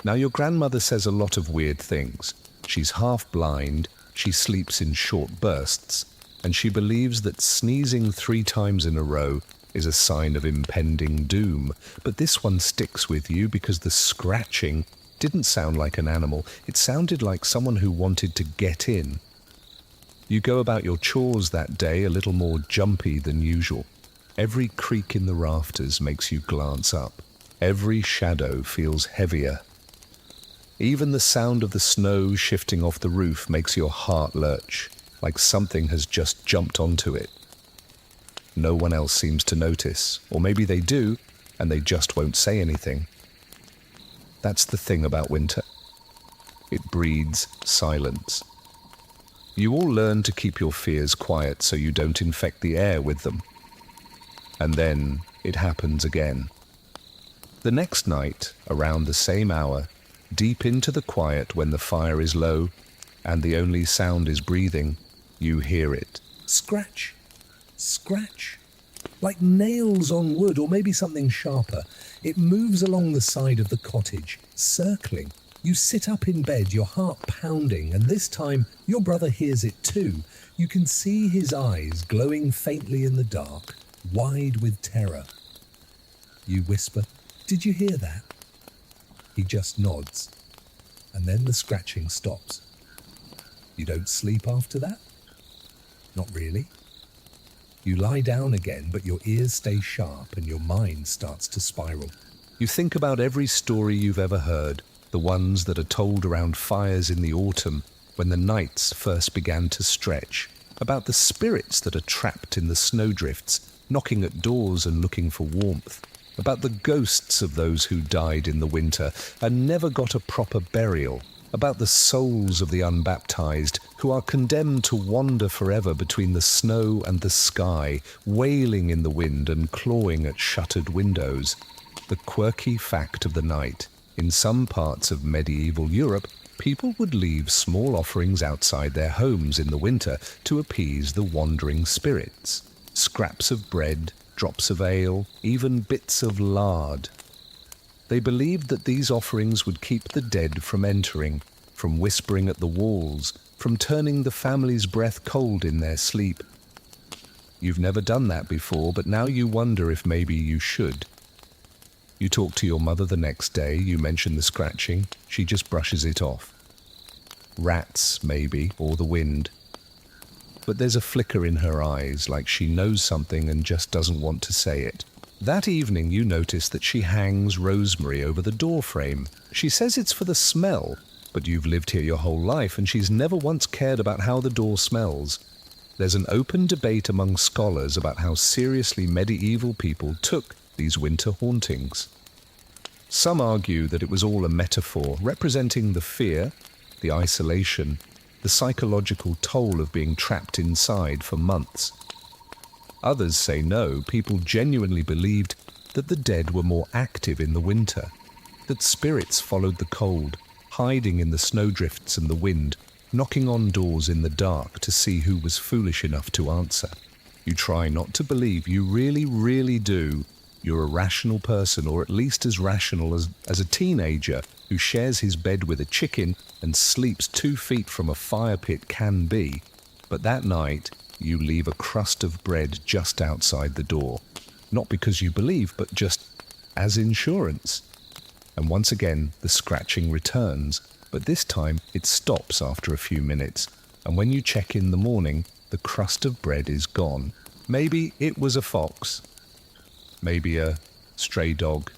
Now your grandmother says a lot of weird things. She's half blind, she sleeps in short bursts, and she believes that sneezing 3 times in a row is a sign of impending doom. But this one sticks with you because the scratching didn't sound like an animal. It sounded like someone who wanted to get in. You go about your chores that day a little more jumpy than usual. Every creak in the rafters makes you glance up. Every shadow feels heavier. Even the sound of the snow shifting off the roof makes your heart lurch, like something has just jumped onto it. No one else seems to notice, or maybe they do, and they just won't say anything. That's the thing about winter. It breeds silence. You all learn to keep your fears quiet so you don't infect the air with them. And then it happens again. The next night, around the same hour, deep into the quiet when the fire is low and the only sound is breathing, you hear it. Scratch, scratch, like nails on wood or maybe something sharper. It moves along the side of the cottage, circling. You sit up in bed, your heart pounding, and this time your brother hears it too. You can see his eyes glowing faintly in the dark, wide with terror. You whisper, "Did you hear that?" He just nods, and then the scratching stops. You don't sleep after that? Not really. You lie down again, but your ears stay sharp and your mind starts to spiral. You think about every story you've ever heard, the ones that are told around fires in the autumn when the nights first began to stretch, about the spirits that are trapped in the snowdrifts, knocking at doors and looking for warmth, about the ghosts of those who died in the winter and never got a proper burial, about the souls of the unbaptized who are condemned to wander forever between the snow and the sky, wailing in the wind and clawing at shuttered windows. The quirky fact of the night: in some parts of medieval Europe, people would leave small offerings outside their homes in the winter to appease the wandering spirits. Scraps of bread, drops of ale, even bits of lard. They believed that these offerings would keep the dead from entering, from whispering at the walls, from turning the family's breath cold in their sleep. You've never done that before, but now you wonder if maybe you should. You talk to your mother the next day, you mention the scratching, she just brushes it off. Rats, maybe, or the wind. But there's a flicker in her eyes, like she knows something and just doesn't want to say it. That evening you notice that she hangs rosemary over the door frame. She says it's for the smell, but you've lived here your whole life and she's never once cared about how the door smells. There's an open debate among scholars about how seriously medieval people took these winter hauntings. Some argue that it was all a metaphor, representing the fear, the isolation, the psychological toll of being trapped inside for months. Others say no, people genuinely believed that the dead were more active in the winter, that spirits followed the cold, hiding in the snowdrifts and the wind, knocking on doors in the dark to see who was foolish enough to answer. You try not to believe, you really, really do. You're a rational person, or at least as rational as a teenager who shares his bed with a chicken and sleeps 2 feet from a fire pit can be. But that night, you leave a crust of bread just outside the door. Not because you believe, but just as insurance. And once again, the scratching returns, but this time it stops after a few minutes. And when you check in the morning, the crust of bread is gone. Maybe it was a fox. Maybe a stray dog.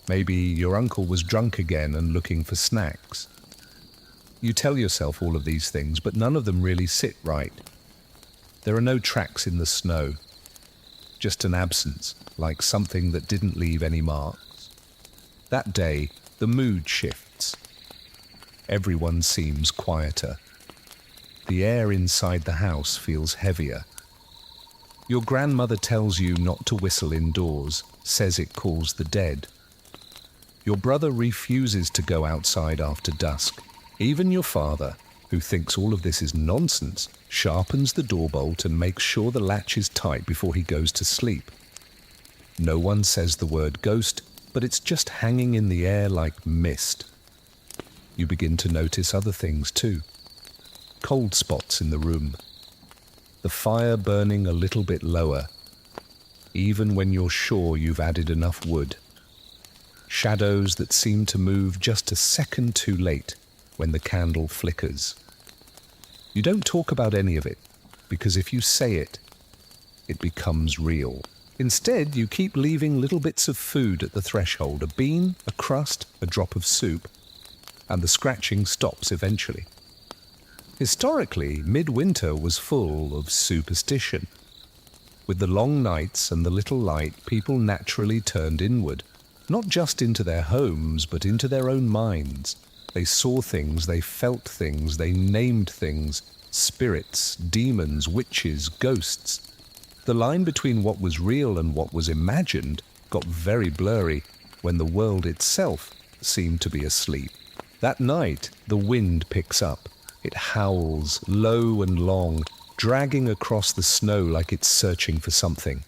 Maybe your uncle was drunk again and looking for snacks. You tell yourself all of these things, but none of them really sit right. There are no tracks in the snow, just an absence, like something that didn't leave any marks. That day, the mood shifts. Everyone seems quieter. The air inside the house feels heavier. Your grandmother tells you not to whistle indoors, says it calls the dead. Your brother refuses to go outside after dusk. Even your father, who thinks all of this is nonsense, sharpens the door bolt and makes sure the latch is tight before he goes to sleep. No one says the word ghost, but it's just hanging in the air like mist. You begin to notice other things too. Cold spots in the room. The fire burning a little bit lower, even when you're sure you've added enough wood. Shadows that seem to move just a second too late when the candle flickers. You don't talk about any of it, because if you say it, it becomes real. Instead, you keep leaving little bits of food at the threshold, a bean, a crust, a drop of soup, and the scratching stops eventually. Historically, midwinter was full of superstition. With the long nights and the little light, people naturally turned inward, not just into their homes, but into their own minds. They saw things, they felt things, they named things, spirits, demons, witches, ghosts. The line between what was real and what was imagined got very blurry when the world itself seemed to be asleep. That night, the wind picks up. It howls, low and long, dragging across the snow like it's searching for something.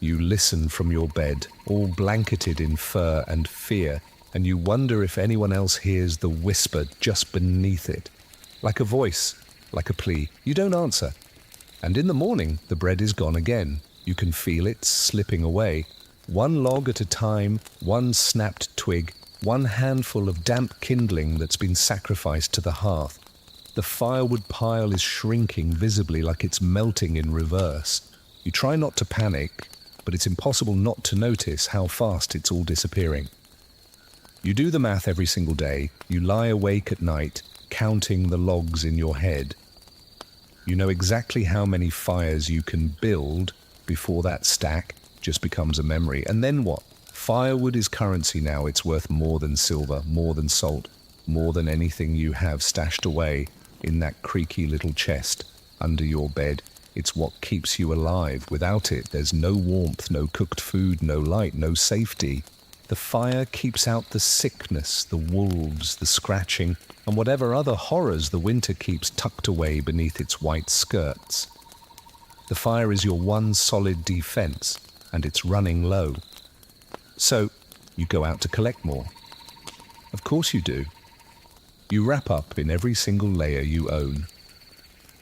You listen from your bed, all blanketed in fur and fear, and you wonder if anyone else hears the whisper just beneath it. Like a voice, like a plea. You don't answer. And in the morning, the bread is gone again. You can feel it slipping away. One log at a time, one snapped twig, one handful of damp kindling that's been sacrificed to the hearth. The firewood pile is shrinking visibly like it's melting in reverse. You try not to panic, but it's impossible not to notice how fast it's all disappearing. You do the math every single day. You lie awake at night, counting the logs in your head. You know exactly how many fires you can build before that stack just becomes a memory. And then what? Firewood is currency now. It's worth more than silver, more than salt, more than anything you have stashed away in that creaky little chest under your bed. It's what keeps you alive. Without it, there's no warmth, no cooked food, no light, no safety. The fire keeps out the sickness, the wolves, the scratching, and whatever other horrors the winter keeps tucked away beneath its white skirts. The fire is your one solid defense, and it's running low. So, you go out to collect more. Of course you do. You wrap up in every single layer you own.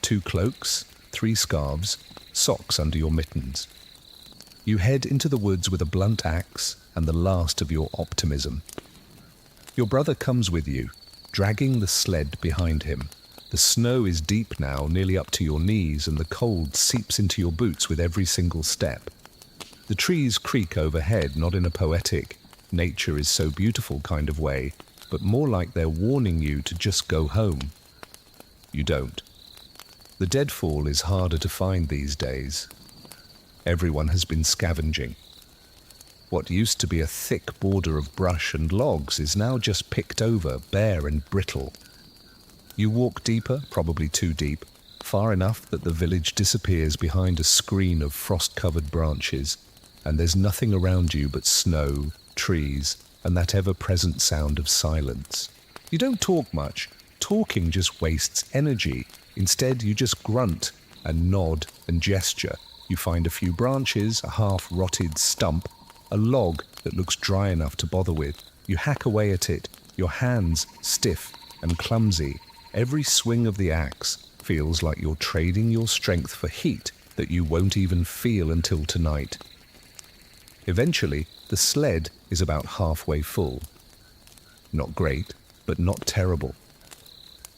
2 cloaks, 3 scarves, socks under your mittens. You head into the woods with a blunt axe and the last of your optimism. Your brother comes with you. dragging the sled behind him. The snow is deep now, nearly up to your knees, and the cold seeps into your boots with every single step. The trees creak overhead, not in a poetic, nature is so beautiful kind of way, but more like they're warning you to just go home. You don't. The deadfall is harder to find these days. Everyone has been scavenging. What used to be a thick border of brush and logs is now just picked over, bare and brittle. You walk deeper, probably too deep, far enough that the village disappears behind a screen of frost-covered branches, and there's nothing around you but snow, trees, and that ever-present sound of silence. You don't talk much. Talking just wastes energy. Instead, you just grunt and nod and gesture. You find a few branches, a half-rotted stump, a log that looks dry enough to bother with. You hack away at it, your hands stiff and clumsy. Every swing of the axe feels like you're trading your strength for heat that you won't even feel until tonight. Eventually, the sled is about halfway full. Not great, but not terrible.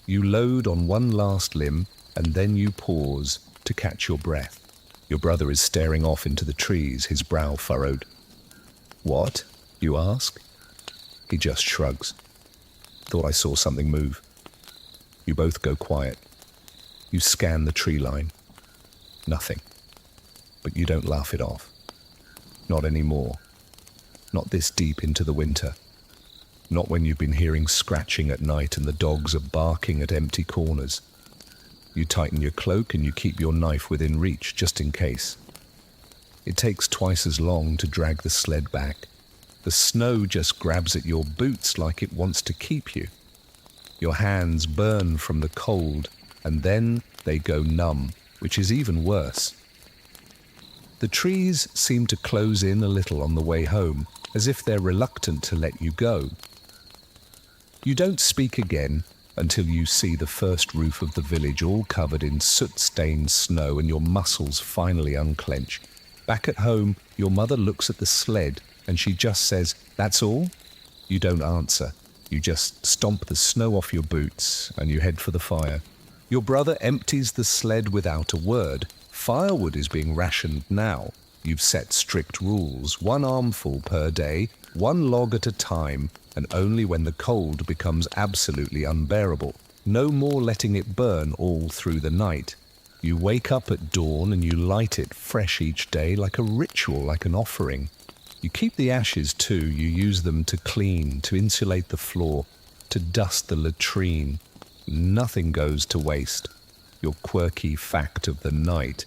You load on one last limb, and then you pause to catch your breath. Your brother is staring off into the trees, his brow furrowed. "What?" you ask. He just shrugs. "Thought I saw something move." You both go quiet. You scan the tree line. Nothing. But you don't laugh it off. Not anymore. Not this deep into the winter. Not when you've been hearing scratching at night and the dogs are barking at empty corners. You tighten your cloak and you keep your knife within reach, just in case. It takes twice as long to drag the sled back. The snow just grabs at your boots like it wants to keep you. Your hands burn from the cold, and then they go numb, which is even worse. The trees seem to close in a little on the way home, as if they're reluctant to let you go. You don't speak again until you see the first roof of the village all covered in soot-stained snow and your muscles finally unclench. Back at home, your mother looks at the sled and she just says, "That's all?" You don't answer. You just stomp the snow off your boots and you head for the fire. Your brother empties the sled without a word. Firewood is being rationed now. You've set strict rules, 1 armful per day, 1 log at a time, and only when the cold becomes absolutely unbearable. No more letting it burn all through the night. You wake up at dawn and you light it fresh each day like a ritual, like an offering. You keep the ashes too. You use them to clean, to insulate the floor, to dust the latrine. Nothing goes to waste. Your quirky fact of the night.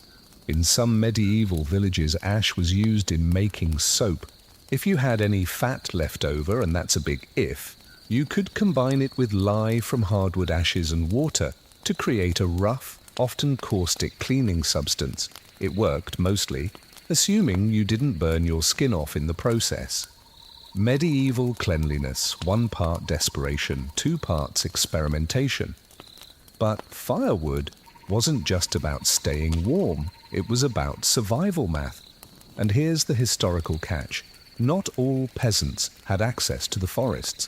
In some medieval villages, ash was used in making soap. If you had any fat left over, and that's a big if, you could combine it with lye from hardwood ashes and water to create a rough, often caustic cleaning substance. It worked mostly, assuming you didn't burn your skin off in the process. Medieval cleanliness, 1 part desperation, 2 parts experimentation. But firewood wasn't just about staying warm, it was about survival math. And here's the historical catch. Not all peasants had access to the forests.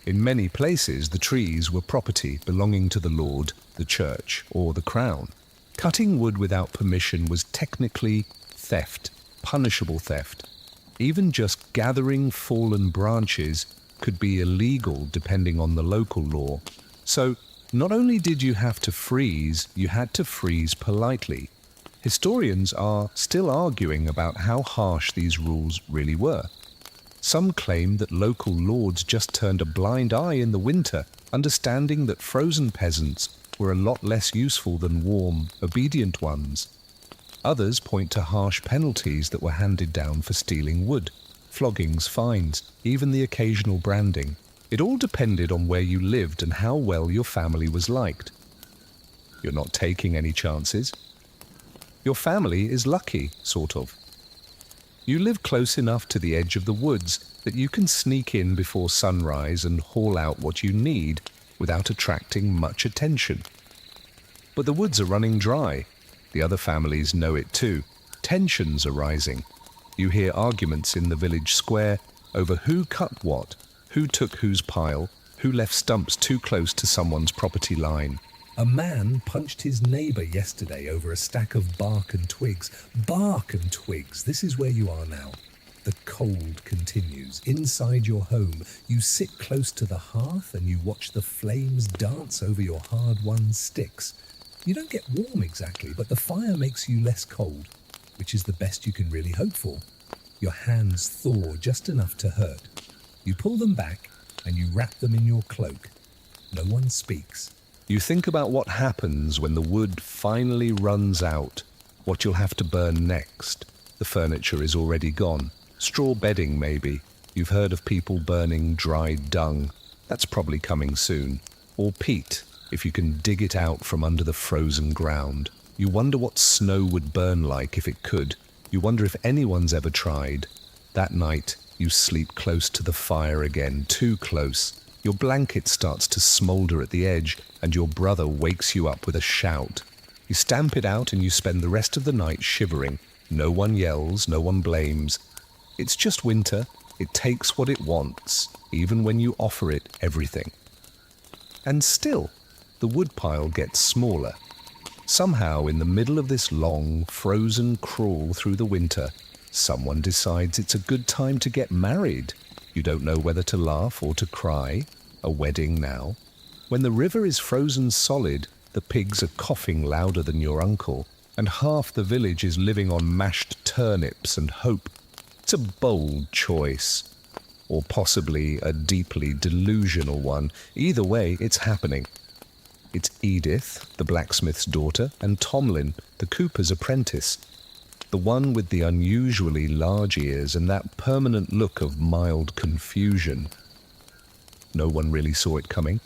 In many places, the trees were property belonging to the lord, the church, or the crown. Cutting wood without permission was technically theft, punishable theft. Even just gathering fallen branches could be illegal depending on the local law. So, not only did you have to freeze, you had to freeze politely. Historians are still arguing about how harsh these rules really were. Some claim that local lords just turned a blind eye in the winter, understanding that frozen peasants were a lot less useful than warm, obedient ones. Others point to harsh penalties that were handed down for stealing wood, floggings, fines, even the occasional branding. It all depended on where you lived and how well your family was liked. You're not taking any chances. Your family is lucky, sort of. You live close enough to the edge of the woods that you can sneak in before sunrise and haul out what you need without attracting much attention. But the woods are running dry. The other families know it too. Tensions are rising. You hear arguments in the village square over who cut what, who took whose pile, Who left stumps too close to someone's property line? A man punched his neighbour yesterday over a stack of bark and twigs. Bark and twigs, this is where you are now. The cold continues. Inside your home, you sit close to the hearth and you watch the flames dance over your hard-won sticks. You don't get warm exactly, but the fire makes you less cold, which is the best you can really hope for. Your hands thaw just enough to hurt. You pull them back and you wrap them in your cloak. No one speaks. You think about what happens when the wood finally runs out, what you'll have to burn next. The furniture is already gone. Straw bedding, maybe. You've heard of people burning dried dung. That's probably coming soon. Or peat, if you can dig it out from under the frozen ground. You wonder what snow would burn like if it could. You wonder if anyone's ever tried. That night, you sleep close to the fire again, too close. Your blanket starts to smoulder at the edge, and your brother wakes you up with a shout. You stamp it out and you spend the rest of the night shivering. No one yells, no one blames. It's just winter. It takes what it wants, even when you offer it everything. And still, the woodpile gets smaller. Somehow, in the middle of this long, frozen crawl through the winter, someone decides it's a good time to get married. You don't know whether to laugh or to cry. A wedding now. When the river is frozen solid, the pigs are coughing louder than your uncle, and half the village is living on mashed turnips and hope. It's a bold choice, or possibly a deeply delusional one. Either way, it's happening. It's Edith, the blacksmith's daughter, and Tomlin, the cooper's apprentice. The one with the unusually large ears and that permanent look of mild confusion. No one really saw it coming.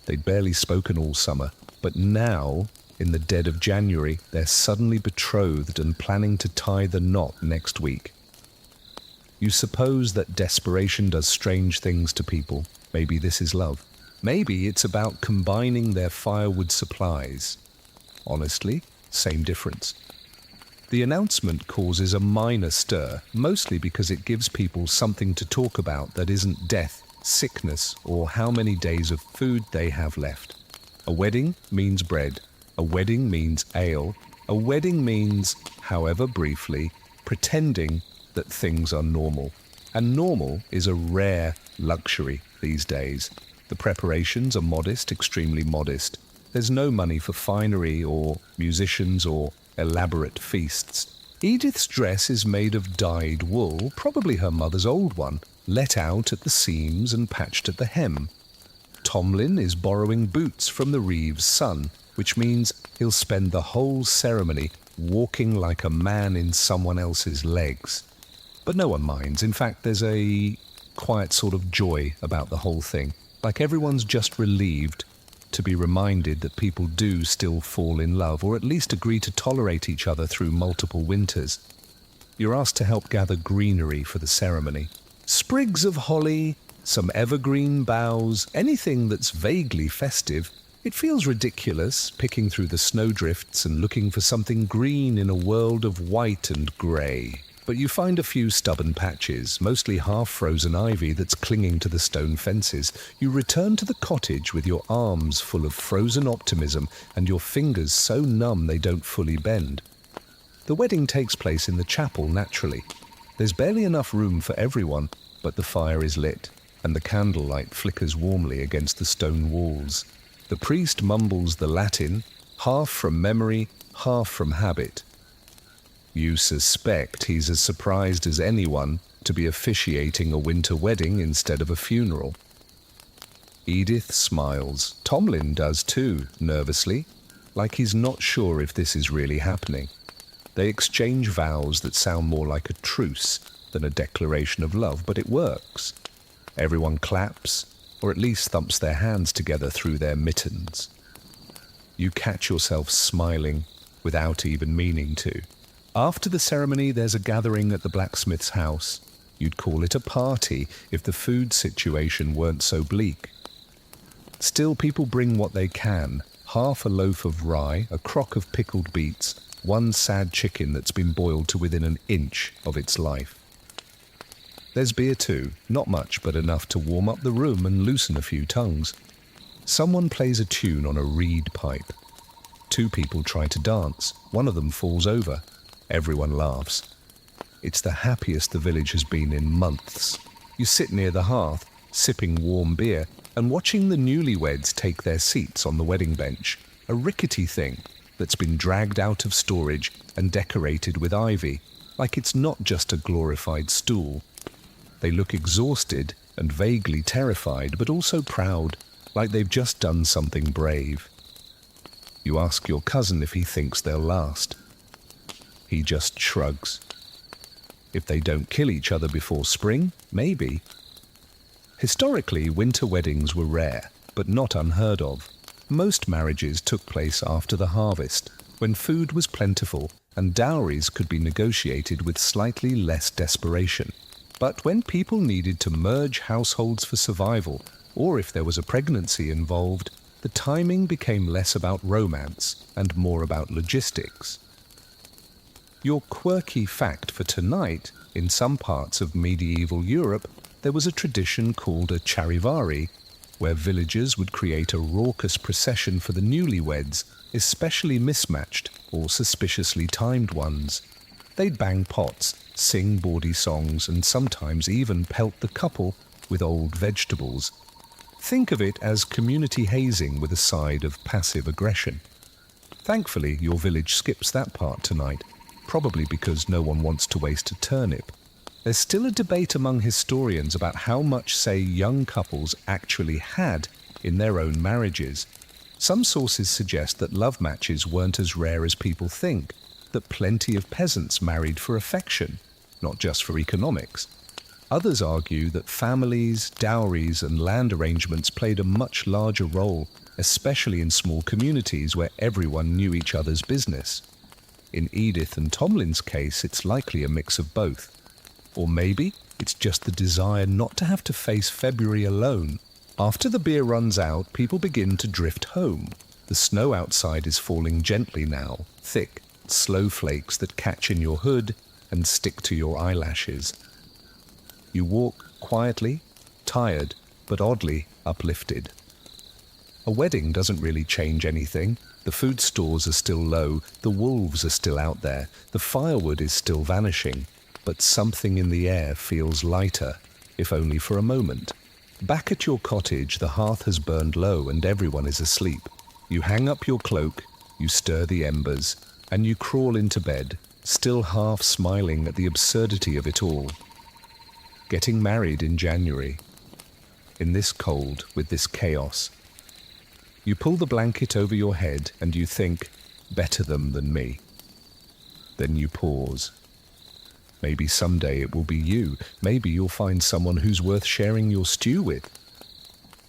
They'd barely spoken all summer, but now, in the dead of January, they're suddenly betrothed and planning to tie the knot next week. You suppose that desperation does strange things to people. Maybe this is love. Maybe it's about combining their firewood supplies. Honestly, same difference. The announcement causes a minor stir, mostly because it gives people something to talk about that isn't death, sickness, or how many days of food they have left. A wedding means bread. A wedding means ale. A wedding means, however briefly, pretending that things are normal. And normal is a rare luxury these days. The preparations are modest, extremely modest. There's no money for finery or musicians or elaborate feasts. Edith's dress is made of dyed wool, probably her mother's old one, let out at the seams and patched at the hem. Tomlin is borrowing boots from the Reeves' son, which means he'll spend the whole ceremony walking like a man in someone else's legs. But no one minds. In fact, there's a quiet sort of joy about the whole thing. Like everyone's just relieved to be reminded that people do still fall in love, or at least agree to tolerate each other through multiple winters. You're asked to help gather greenery for the ceremony. Sprigs of holly, some evergreen boughs, anything that's vaguely festive. It feels ridiculous, picking through the snowdrifts and looking for something green in a world of white and grey. But you find a few stubborn patches, mostly half-frozen ivy that's clinging to the stone fences. You return to the cottage with your arms full of frozen optimism and your fingers so numb they don't fully bend. The wedding takes place in the chapel, naturally. There's barely enough room for everyone, but the fire is lit, and the candlelight flickers warmly against the stone walls. The priest mumbles the Latin, half from memory, half from habit. You suspect he's as surprised as anyone to be officiating a winter wedding instead of a funeral. Edith smiles. Tomlin does too, nervously, like he's not sure if this is really happening. They exchange vows that sound more like a truce than a declaration of love, but it works. Everyone claps, or at least thumps their hands together through their mittens. You catch yourself smiling without even meaning to. After the ceremony, there's a gathering at the blacksmith's house. You'd call it a party if the food situation weren't so bleak. Still, people bring what they can. Half a loaf of rye, a crock of pickled beets, one sad chicken that's been boiled to within an inch of its life. There's beer too, not much but enough to warm up the room and loosen a few tongues. Someone plays a tune on a reed pipe. Two people try to dance. One of them falls over. Everyone laughs. It's the happiest the village has been in months. You sit near the hearth, sipping warm beer, and watching the newlyweds take their seats on the wedding bench, a rickety thing that's been dragged out of storage and decorated with ivy, like it's not just a glorified stool. They look exhausted and vaguely terrified, but also proud, like they've just done something brave. You ask your cousin if he thinks they'll last. He just shrugs. If they don't kill each other before spring, maybe. Historically, winter weddings were rare, but not unheard of. Most marriages took place after the harvest, when food was plentiful and dowries could be negotiated with slightly less desperation. But when people needed to merge households for survival, or if there was a pregnancy involved, the timing became less about romance and more about logistics. Your quirky fact for tonight: in some parts of medieval Europe, there was a tradition called a charivari, where villagers would create a raucous procession for the newlyweds, especially mismatched or suspiciously timed ones. They'd bang pots, sing bawdy songs, and sometimes even pelt the couple with old vegetables. Think of it as community hazing with a side of passive aggression. Thankfully, your village skips that part tonight, probably because no one wants to waste a turnip. There's still a debate among historians about how much, say, young couples actually had in their own marriages. Some sources suggest that love matches weren't as rare as people think, that plenty of peasants married for affection, not just for economics. Others argue that families, dowries, and land arrangements played a much larger role, especially in small communities where everyone knew each other's business. In Edith and Tomlin's case, it's likely a mix of both. Or maybe it's just the desire not to have to face February alone. After the beer runs out, people begin to drift home. The snow outside is falling gently now, thick, slow flakes that catch in your hood and stick to your eyelashes. You walk quietly, tired, but oddly uplifted. A wedding doesn't really change anything. The food stores are still low, the wolves are still out there, the firewood is still vanishing, but something in the air feels lighter, if only for a moment. Back at your cottage, the hearth has burned low and everyone is asleep. You hang up your cloak, you stir the embers, and you crawl into bed, still half smiling at the absurdity of it all. Getting married in January. In this cold, with this chaos. You pull the blanket over your head and you think, better them than me. Then you pause. Maybe someday it will be you. Maybe you'll find someone who's worth sharing your stew with.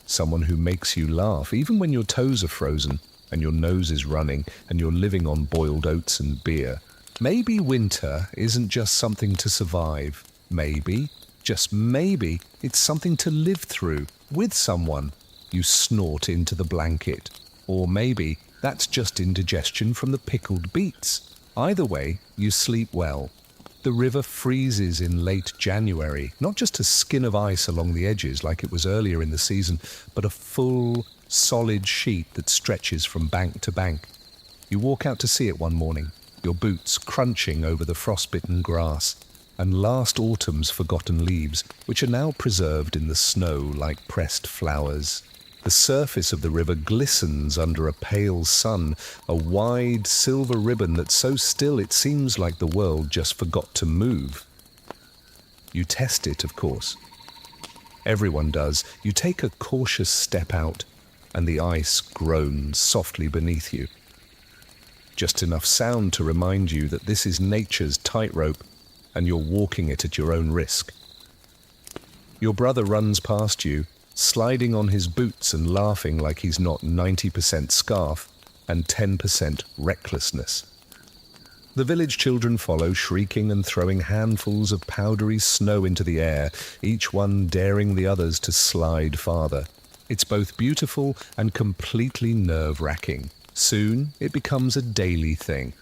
Someone who makes you laugh, even when your toes are frozen and your nose is running and you're living on boiled oats and beer. Maybe winter isn't just something to survive. Maybe, just maybe, it's something to live through with someone. You snort into the blanket. Or maybe that's just indigestion from the pickled beets. Either way, you sleep well. The river freezes in late January, not just a skin of ice along the edges like it was earlier in the season, but a full, solid sheet that stretches from bank to bank. You walk out to see it one morning, your boots crunching over the frostbitten grass, and last autumn's forgotten leaves, which are now preserved in the snow like pressed flowers. The surface of the river glistens under a pale sun, a wide silver ribbon that's so still it seems like the world just forgot to move. You test it, of course. Everyone does. You take a cautious step out, and the ice groans softly beneath you. Just enough sound to remind you that this is nature's tightrope, and you're walking it at your own risk. Your brother runs past you, sliding on his boots and laughing like he's not 90% scarf and 10% recklessness. The village children follow, shrieking and throwing handfuls of powdery snow into the air, each one daring the others to slide farther. It's both beautiful and completely nerve-wracking. Soon, it becomes a daily thing.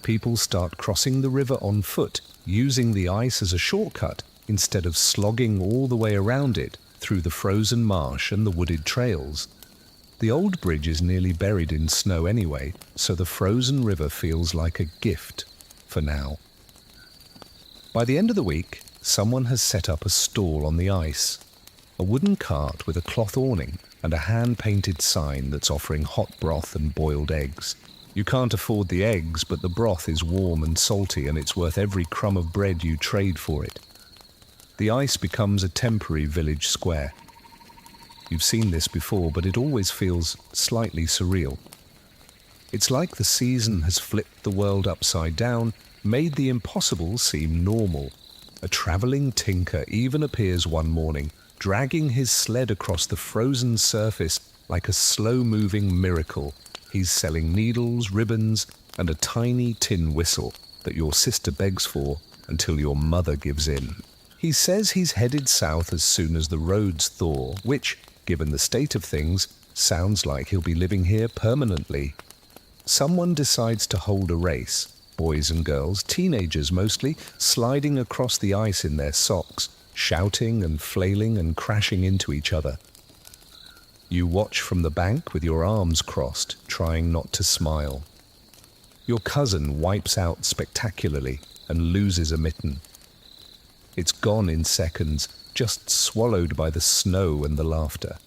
People start crossing the river on foot, using the ice as a shortcut, instead of slogging all the way around it through the frozen marsh and the wooded trails. The old bridge is nearly buried in snow anyway, so the frozen river feels like a gift for now. By the end of the week, someone has set up a stall on the ice. A wooden cart with a cloth awning and a hand-painted sign that's offering hot broth and boiled eggs. You can't afford the eggs, but the broth is warm and salty and it's worth every crumb of bread you trade for it. The ice becomes a temporary village square. You've seen this before, but it always feels slightly surreal. It's like the season has flipped the world upside down, made the impossible seem normal. A travelling tinker even appears one morning, dragging his sled across the frozen surface like a slow-moving miracle. He's selling needles, ribbons, and a tiny tin whistle that your sister begs for until your mother gives in. He says he's headed south as soon as the roads thaw, which, given the state of things, sounds like he'll be living here permanently. Someone decides to hold a race, boys and girls, teenagers mostly, sliding across the ice in their socks, shouting and flailing and crashing into each other. You watch from the bank with your arms crossed, trying not to smile. Your cousin wipes out spectacularly and loses a mitten. It's gone in seconds, just swallowed by the snow and the laughter.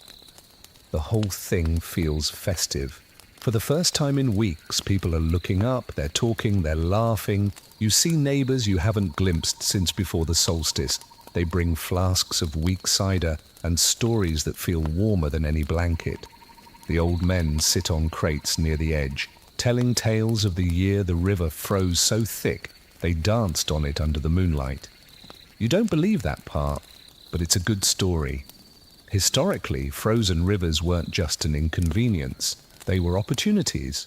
The whole thing feels festive. For the first time in weeks, people are looking up, they're talking, they're laughing. You see neighbours you haven't glimpsed since before the solstice. They bring flasks of weak cider and stories that feel warmer than any blanket. The old men sit on crates near the edge, telling tales of the year the river froze so thick they danced on it under the moonlight. You don't believe that part, but it's a good story. Historically, frozen rivers weren't just an inconvenience, they were opportunities.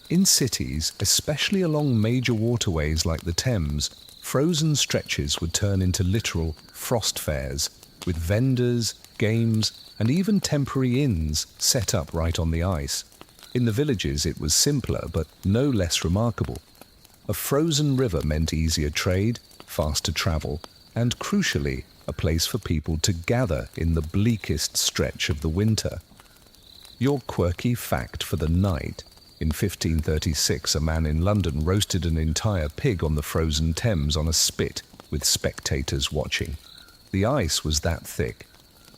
In cities, especially along major waterways like the Thames, frozen stretches would turn into literal frost fairs, with vendors, games, and even temporary inns set up right on the ice. In the villages it was simpler, but no less remarkable. A frozen river meant easier trade, faster travel, and crucially, a place for people to gather in the bleakest stretch of the winter. Your quirky fact for the night: in 1536, a man in London roasted an entire pig on the frozen Thames on a spit, with spectators watching. The ice was that thick.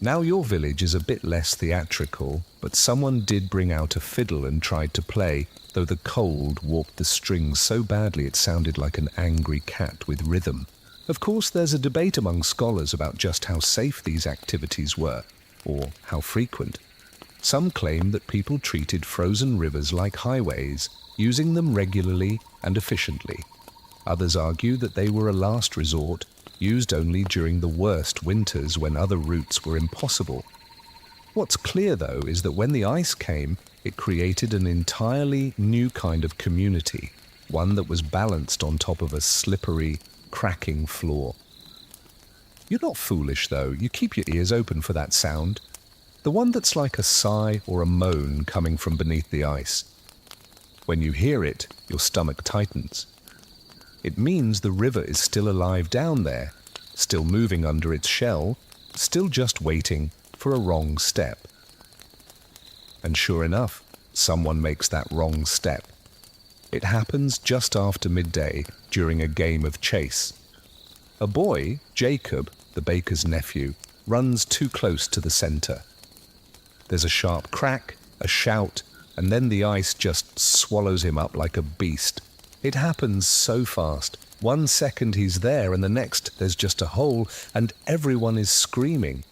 Now your village is a bit less theatrical, but someone did bring out a fiddle and tried to play, though the cold warped the strings so badly it sounded like an angry cat with rhythm. Of course, there's a debate among scholars about just how safe these activities were, or how frequent. Some claim that people treated frozen rivers like highways, using them regularly and efficiently. Others argue that they were a last resort, used only during the worst winters when other routes were impossible. What's clear, though, is that when the ice came, it created an entirely new kind of community, one that was balanced on top of a slippery, cracking floor. You're not foolish, though. You keep your ears open for that sound. The one that's like a sigh or a moan coming from beneath the ice. When you hear it, your stomach tightens. It means the river is still alive down there, still moving under its shell, still just waiting for a wrong step. And sure enough, someone makes that wrong step. It happens just after midday during a game of chase. A boy, Jacob, the baker's nephew, runs too close to the centre. There's a sharp crack, a shout, and then the ice just swallows him up like a beast. It happens so fast. 1 second he's there and the next there's just a hole and everyone is screaming.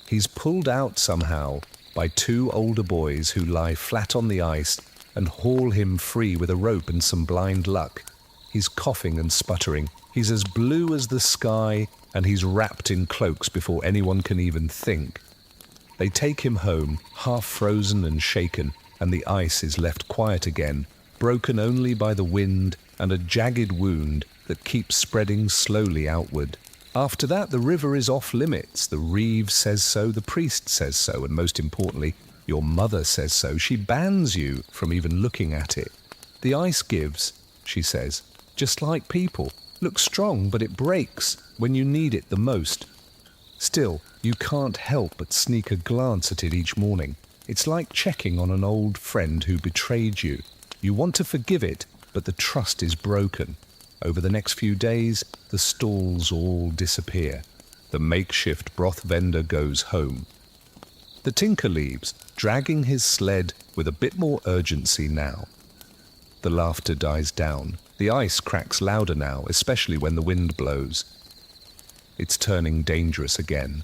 He's pulled out somehow by 2 older boys who lie flat on the ice and haul him free with a rope and some blind luck. He's coughing and sputtering. He's as blue as the sky and he's wrapped in cloaks before anyone can even think. They take him home, half frozen and shaken, and the ice is left quiet again, broken only by the wind and a jagged wound that keeps spreading slowly outward. After that, the river is off limits. The reeve says so, the priest says so, and most importantly, your mother says so. She bans you from even looking at it. The ice gives, she says, just like people. Looks strong, but it breaks when you need it the most. Still, you can't help but sneak a glance at it each morning. It's like checking on an old friend who betrayed you. You want to forgive it, but the trust is broken. Over the next few days, the stalls all disappear. The makeshift broth vendor goes home. The tinker leaves, dragging his sled with a bit more urgency now. The laughter dies down. The ice cracks louder now, especially when the wind blows. It's turning dangerous again.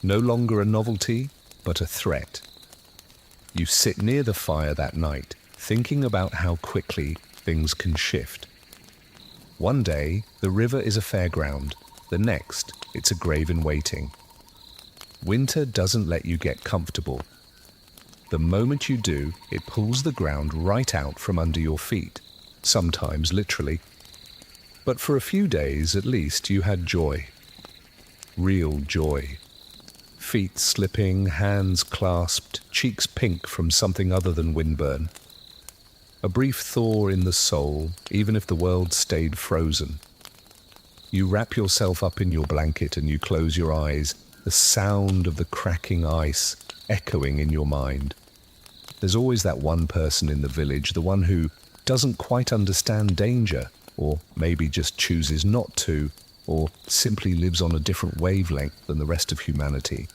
No longer a novelty, but a threat. You sit near the fire that night, thinking about how quickly things can shift. One day, the river is a fairground. The next, it's a grave in waiting. Winter doesn't let you get comfortable. The moment you do, it pulls the ground right out from under your feet, sometimes literally. But for a few days, at least, you had joy. Real joy. Feet slipping, hands clasped, cheeks pink from something other than windburn. A brief thaw in the soul, even if the world stayed frozen. You wrap yourself up in your blanket and you close your eyes, the sound of the cracking ice echoing in your mind. There's always that one person in the village, the one who doesn't quite understand danger, or maybe just chooses not to, or simply lives on a different wavelength than the rest of humanity.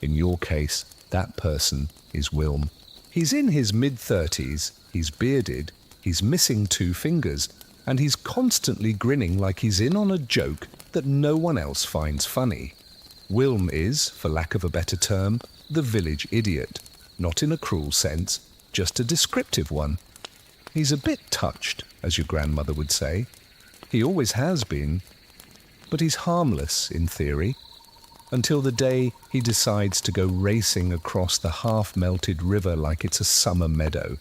In your case, that person is Wilm. He's in his mid-30s, he's bearded, he's missing 2 fingers, and he's constantly grinning like he's in on a joke that no one else finds funny. Wilm is, for lack of a better term, the village idiot. Not in a cruel sense, just a descriptive one. He's a bit touched, as your grandmother would say. He always has been. But he's harmless, in theory, until the day he decides to go racing across the half-melted river like it's a summer meadow.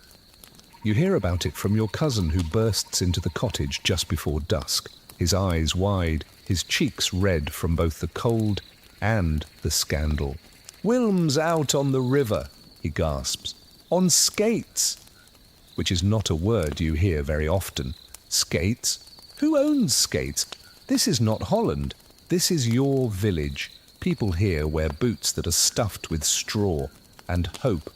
You hear about it from your cousin who bursts into the cottage just before dusk, his eyes wide, his cheeks red from both the cold and the scandal. "Wilm's out on the river," he gasps. "On skates!" Which is not a word you hear very often. Skates? Who owns skates? This is not Holland. This is your village. People here wear boots that are stuffed with straw and hope.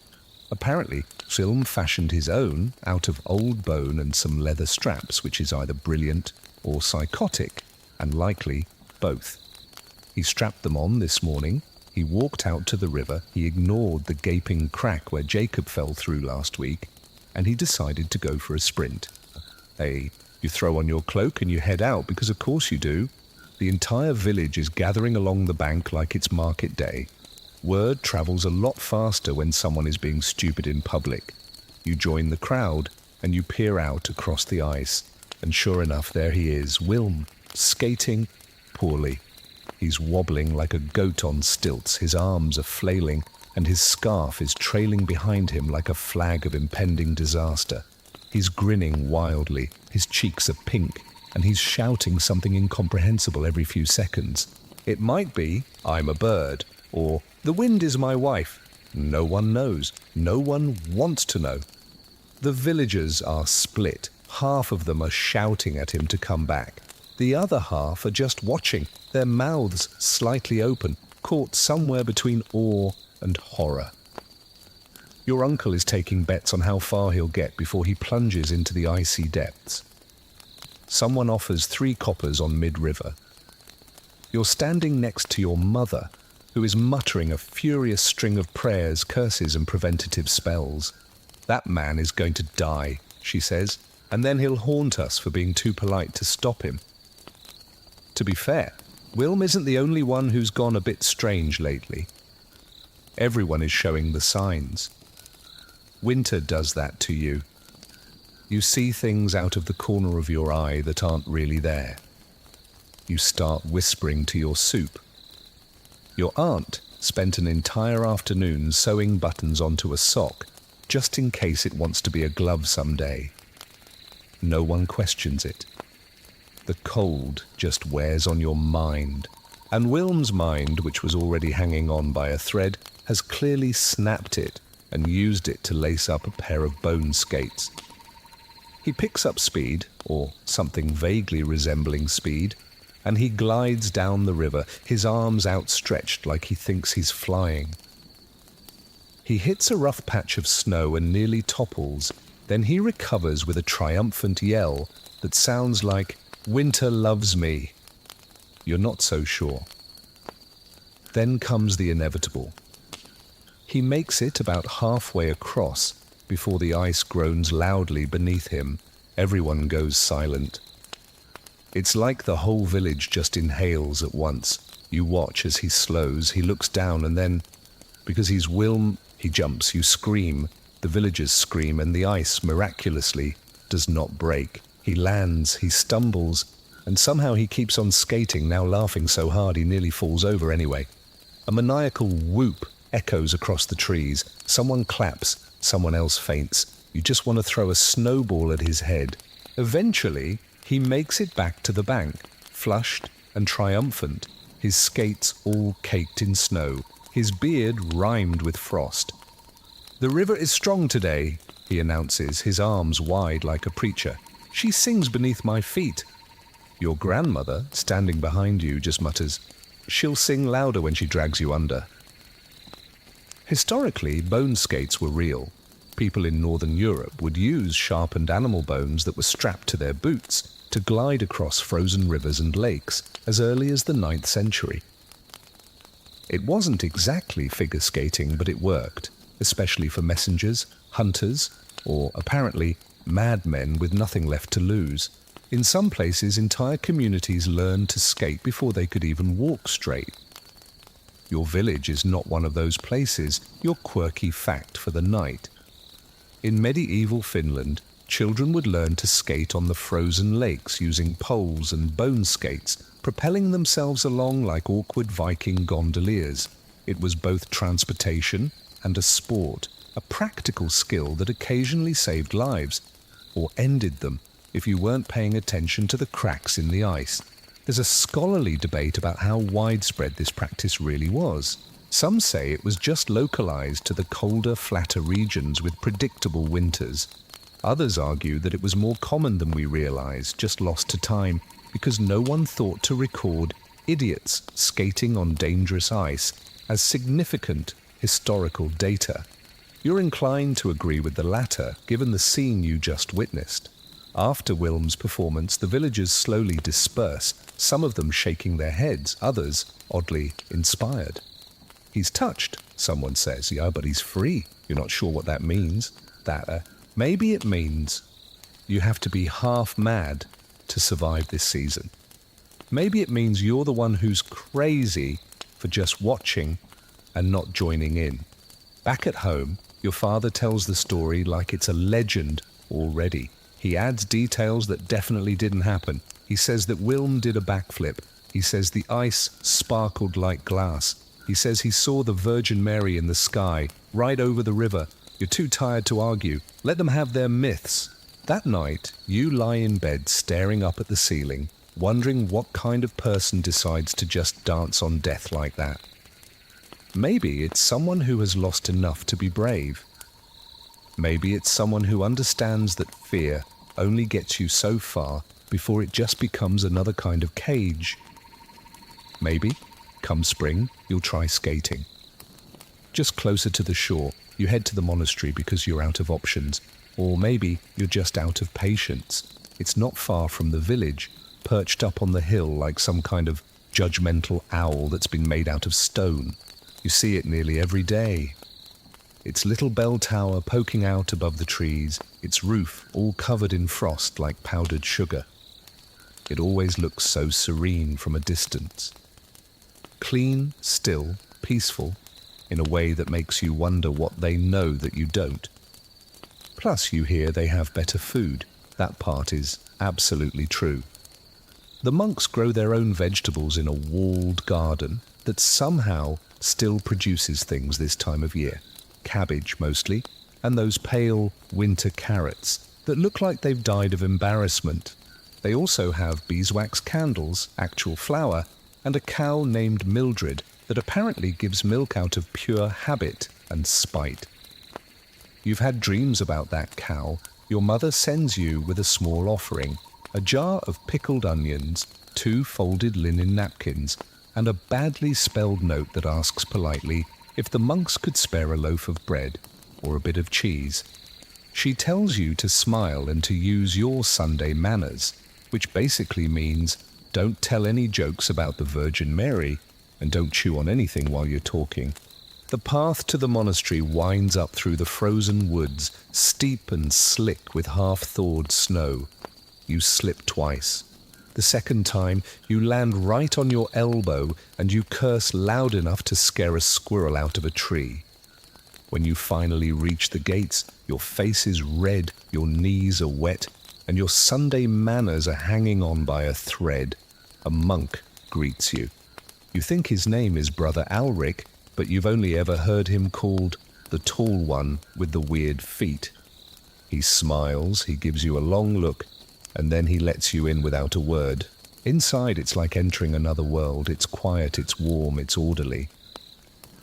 Apparently, Wilm fashioned his own out of old bone and some leather straps, which is either brilliant or psychotic, and likely both. He strapped them on this morning. He walked out to the river. He ignored the gaping crack where Jacob fell through last week, and he decided to go for a sprint. You throw on your cloak and you head out, because of course you do. The entire village is gathering along the bank like it's market day. Word travels a lot faster when someone is being stupid in public. You join the crowd and you peer out across the ice, and sure enough, there he is, Wilm, skating poorly. He's wobbling like a goat on stilts, his arms are flailing, and his scarf is trailing behind him like a flag of impending disaster. He's grinning wildly, his cheeks are pink, and he's shouting something incomprehensible every few seconds. It might be, "I'm a bird," or "The wind is my wife." No one knows. No one wants to know. The villagers are split. Half of them are shouting at him to come back. The other half are just watching, their mouths slightly open, caught somewhere between awe and horror. Your uncle is taking bets on how far he'll get before he plunges into the icy depths. Someone offers 3 coppers on mid-river. You're standing next to your mother, who is muttering a furious string of prayers, curses, and preventative spells. "That man is going to die," she says, "and then he'll haunt us for being too polite to stop him." To be fair, Wilm isn't the only one who's gone a bit strange lately. Everyone is showing the signs. Winter does that to you. You see things out of the corner of your eye that aren't really there. You start whispering to your soup. Your aunt spent an entire afternoon sewing buttons onto a sock, just in case it wants to be a glove someday. No one questions it. The cold just wears on your mind, and Wilm's mind, which was already hanging on by a thread, has clearly snapped it and used it to lace up a pair of bone skates. He picks up speed, or something vaguely resembling speed, and he glides down the river, his arms outstretched like he thinks he's flying. He hits a rough patch of snow and nearly topples. Then he recovers with a triumphant yell that sounds like, "Winter loves me." You're not so sure. Then comes the inevitable. He makes it about halfway across before the ice groans loudly beneath him. Everyone goes silent. It's like the whole village just inhales at once. You watch as he slows, he looks down, and then, because he's Wilm, he jumps, you scream, the villagers scream, and the ice, miraculously, does not break. He lands, he stumbles, and somehow he keeps on skating, now laughing so hard he nearly falls over anyway. A maniacal whoop echoes across the trees. Someone claps, someone else faints. You just want to throw a snowball at his head. Eventually, he makes it back to the bank, flushed and triumphant, his skates all caked in snow, his beard rimed with frost. "The river is strong today," he announces, his arms wide like a preacher. "She sings beneath my feet." Your grandmother, standing behind you, just mutters, "She'll sing louder when she drags you under." Historically, bone skates were real. People in Northern Europe would use sharpened animal bones that were strapped to their boots to glide across frozen rivers and lakes as early as the 9th century. It wasn't exactly figure skating, but it worked, especially for messengers, hunters, or apparently madmen with nothing left to lose. In some places, entire communities learned to skate before they could even walk straight. Your village is not one of those places, your quirky fact for the night. In medieval Finland, children would learn to skate on the frozen lakes using poles and bone skates, propelling themselves along like awkward Viking gondoliers. It was both transportation and a sport, a practical skill that occasionally saved lives, or ended them if you weren't paying attention to the cracks in the ice. There's a scholarly debate about how widespread this practice really was. Some say it was just localized to the colder, flatter regions with predictable winters. Others argue that it was more common than we realize, just lost to time, because no one thought to record idiots skating on dangerous ice as significant historical data. You're inclined to agree with the latter, given the scene you just witnessed. After Wilm's performance, the villagers slowly disperse, some of them shaking their heads, others oddly inspired. "He's touched," someone says. "Yeah, but he's free." You're not sure what that means. Maybe it means you have to be half mad to survive this season. Maybe it means you're the one who's crazy for just watching and not joining in. Back at home, your father tells the story like it's a legend already. He adds details that definitely didn't happen. He says that Wilm did a backflip. He says the ice sparkled like glass. He says he saw the Virgin Mary in the sky, right over the river. You're too tired to argue. Let them have their myths. That night, you lie in bed staring up at the ceiling, wondering what kind of person decides to just dance on death like that. Maybe it's someone who has lost enough to be brave. Maybe it's someone who understands that fear only gets you so far before it just becomes another kind of cage. Maybe, come spring, you'll try skating. Just closer to the shore, you head to the monastery because you're out of options. Or maybe you're just out of patience. It's not far from the village, perched up on the hill like some kind of judgmental owl that's been made out of stone. You see it nearly every day. Its little bell tower poking out above the trees, its roof all covered in frost like powdered sugar. It always looks so serene from a distance. Clean, still, peaceful, in a way that makes you wonder what they know that you don't. Plus you hear they have better food. That part is absolutely true. The monks grow their own vegetables in a walled garden that somehow still produces things this time of year. Cabbage mostly, and those pale winter carrots that look like they've died of embarrassment. They also have beeswax candles, actual flour, and a cow named Mildred that apparently gives milk out of pure habit and spite. You've had dreams about that cow. your mother sends you with a small offering, a jar of pickled onions, 2 folded linen napkins, and a badly spelled note that asks politely if the monks could spare a loaf of bread or a bit of cheese. She tells you to smile and to use your Sunday manners, which basically means don't tell any jokes about the Virgin Mary and don't chew on anything while you're talking. The path to the monastery winds up through the frozen woods, steep and slick with half-thawed snow. You slip twice. The second time, you land right on your elbow and you curse loud enough to scare a squirrel out of a tree. When you finally reach the gates, your face is red, your knees are wet, and your Sunday manners are hanging on by a thread. A monk greets you. You think his name is Brother Alric, but you've only ever heard him called the tall one with the weird feet. He smiles, he gives you a long look, and then he lets you in without a word. Inside, it's like entering another world. It's quiet, it's warm, it's orderly.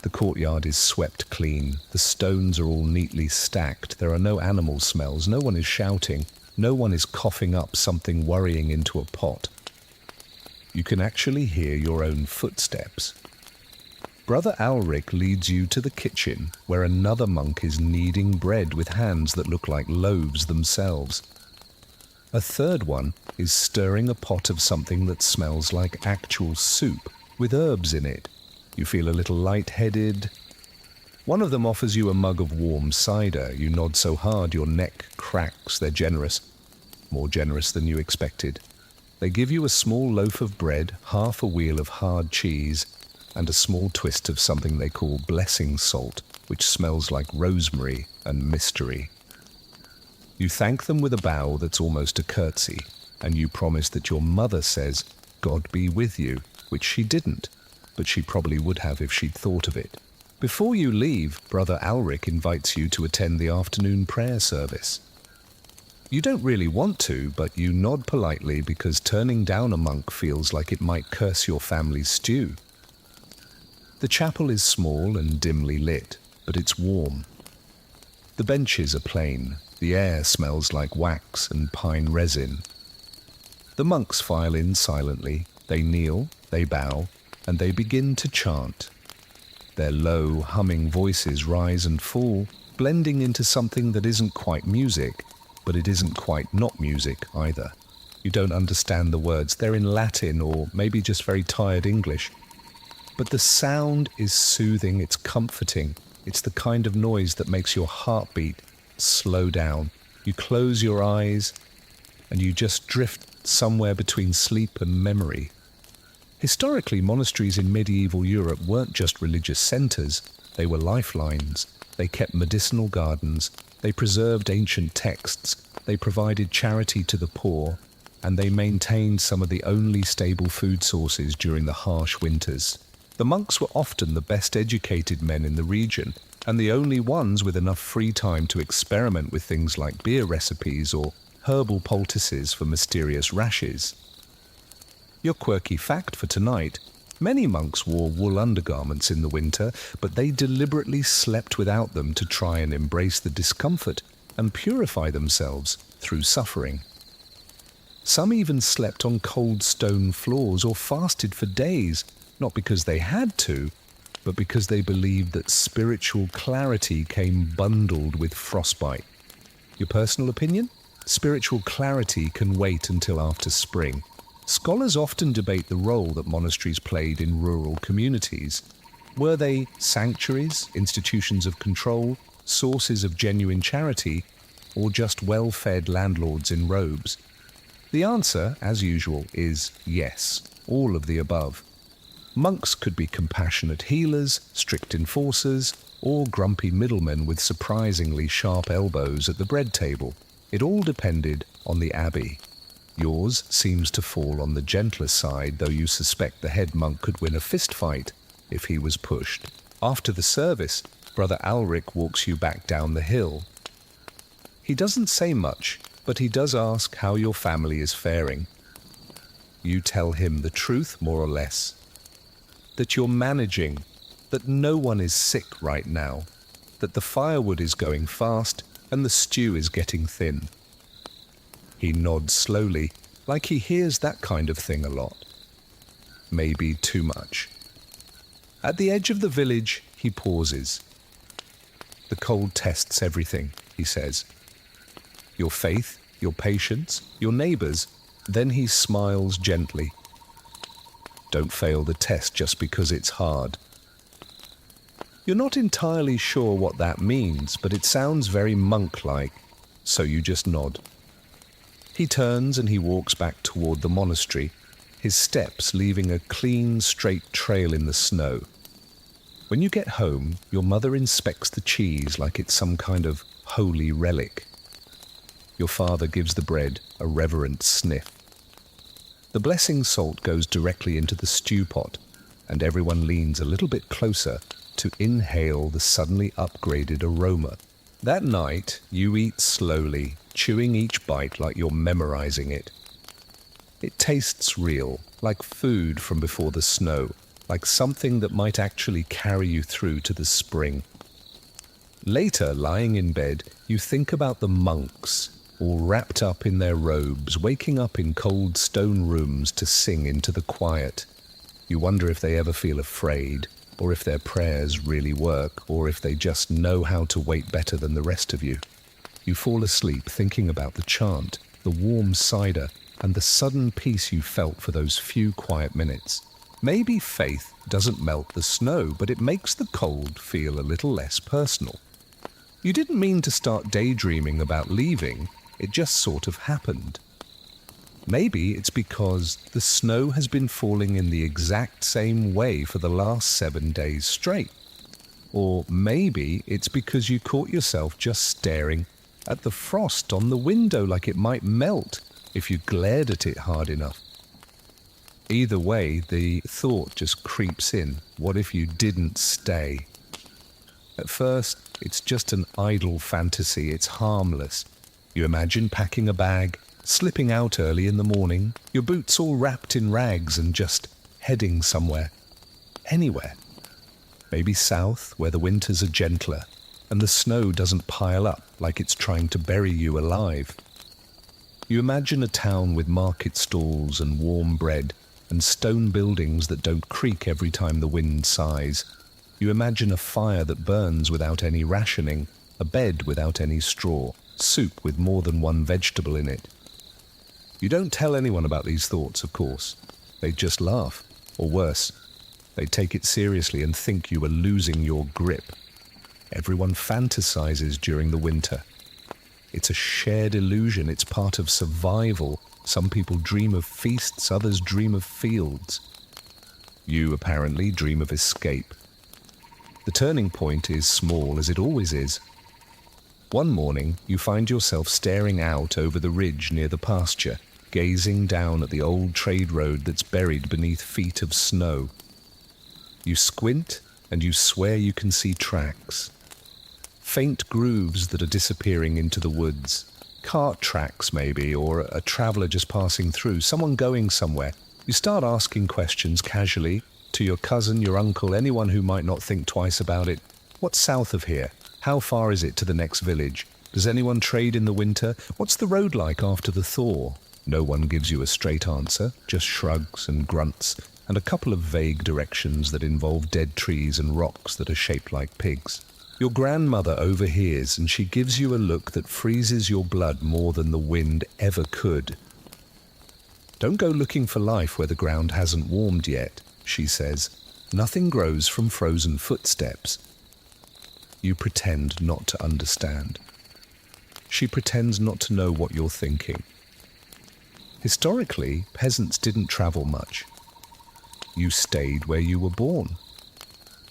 The courtyard is swept clean. The stones are all neatly stacked. There are no animal smells. No one is shouting. No one is coughing up something worrying into a pot. You can actually hear your own footsteps. Brother Alric leads you to the kitchen, where another monk is kneading bread with hands that look like loaves themselves. A third one is stirring a pot of something that smells like actual soup, with herbs in it. You feel a little light-headed. One of them offers you a mug of warm cider. You nod so hard your neck cracks. They're generous, more generous than you expected. They give you a small loaf of bread, half a wheel of hard cheese, and a small twist of something they call blessing salt, which smells like rosemary and mystery. You thank them with a bow that's almost a curtsy, and you promise that your mother says, "God be with you," which she didn't, but she probably would have if she'd thought of it. Before you leave, Brother Alric invites you to attend the afternoon prayer service. You don't really want to, but you nod politely because turning down a monk feels like it might curse your family's stew. The chapel is small and dimly lit, but it's warm. The benches are plain. The air smells like wax and pine resin. The monks file in silently. They kneel, they bow, and they begin to chant. Their low, humming voices rise and fall, blending into something that isn't quite music, but it isn't quite not music either. You don't understand the words. They're in Latin or maybe just very tired English. But the sound is soothing, it's comforting. It's the kind of noise that makes your heartbeat slow down. You close your eyes and you just drift somewhere between sleep and memory. Historically, monasteries in medieval Europe weren't just religious centers. They were lifelines. They kept medicinal gardens. They preserved ancient texts. They provided charity to the poor. And they maintained some of the only stable food sources during the harsh winters. The monks were often the best educated men in the region, and the only ones with enough free time to experiment with things like beer recipes or herbal poultices for mysterious rashes. Your quirky fact for tonight: many monks wore wool undergarments in the winter, but they deliberately slept without them to try and embrace the discomfort and purify themselves through suffering. Some even slept on cold stone floors or fasted for days, not because they had to, but because they believed that spiritual clarity came bundled with frostbite. Your personal opinion? Spiritual clarity can wait until after spring. Scholars often debate the role that monasteries played in rural communities. Were they sanctuaries, institutions of control, sources of genuine charity, or just well-fed landlords in robes? The answer, as usual, is yes, all of the above. Monks could be compassionate healers, strict enforcers, or grumpy middlemen with surprisingly sharp elbows at the bread table. It all depended on the abbey. Yours seems to fall on the gentler side, though you suspect the head monk could win a fist fight if he was pushed. After the service, Brother Alric walks you back down the hill. He doesn't say much, but he does ask how your family is faring. You tell him the truth, more or less. That you're managing, that no one is sick right now, that the firewood is going fast and the stew is getting thin. He nods slowly, like he hears that kind of thing a lot. Maybe too much. At the edge of the village, he pauses. The cold tests everything, he says. Your faith, your patience, your neighbors. Then he smiles gently. Don't fail the test just because it's hard. You're not entirely sure what that means, but it sounds very monk-like, so you just nod. He turns and he walks back toward the monastery, his steps leaving a clean, straight trail in the snow. When you get home, your mother inspects the cheese like it's some kind of holy relic. Your father gives the bread a reverent sniff. The blessing salt goes directly into the stew pot, and everyone leans a little bit closer to inhale the suddenly upgraded aroma. That night, you eat slowly, chewing each bite like you're memorizing it. It tastes real, like food from before the snow, like something that might actually carry you through to the spring. Later, lying in bed, you think about the monks, all wrapped up in their robes, waking up in cold stone rooms to sing into the quiet. You wonder if they ever feel afraid, or if their prayers really work, or if they just know how to wait better than the rest of you. You fall asleep thinking about the chant, the warm cider, and the sudden peace you felt for those few quiet minutes. Maybe faith doesn't melt the snow, but it makes the cold feel a little less personal. You didn't mean to start daydreaming about leaving, it just sort of happened. Maybe it's because the snow has been falling in the exact same way for the last 7 days straight. Or maybe it's because you caught yourself just staring at the frost on the window like it might melt if you glared at it hard enough. Either way, the thought just creeps in. What if you didn't stay? At first, it's just an idle fantasy. It's harmless. You imagine packing a bag, slipping out early in the morning, your boots all wrapped in rags and just heading somewhere. Anywhere. Maybe south, where the winters are gentler and the snow doesn't pile up like it's trying to bury you alive. You imagine a town with market stalls and warm bread and stone buildings that don't creak every time the wind sighs. You imagine a fire that burns without any rationing, a bed without any straw, soup with more than one vegetable in it. You don't tell anyone about these thoughts, of course. They just laugh, or worse, they take it seriously and think you are losing your grip. Everyone fantasizes during the winter. It's a shared illusion, it's part of survival. Some people dream of feasts, others dream of fields. You apparently dream of escape. The turning point is small, as it always is. One morning, you find yourself staring out over the ridge near the pasture, gazing down at the old trade road that's buried beneath feet of snow. You squint, and you swear you can see tracks. Faint grooves that are disappearing into the woods. Cart tracks, maybe, or a traveller just passing through, someone going somewhere. You start asking questions casually to your cousin, your uncle, anyone who might not think twice about it. What's south of here? How far is it to the next village? Does anyone trade in the winter? What's the road like after the thaw? No one gives you a straight answer, just shrugs and grunts, and a couple of vague directions that involve dead trees and rocks that are shaped like pigs. Your grandmother overhears, and she gives you a look that freezes your blood more than the wind ever could. Don't go looking for life where the ground hasn't warmed yet, she says. Nothing grows from frozen footsteps. You pretend not to understand. She pretends not to know what you're thinking. Historically, peasants didn't travel much. You stayed where you were born.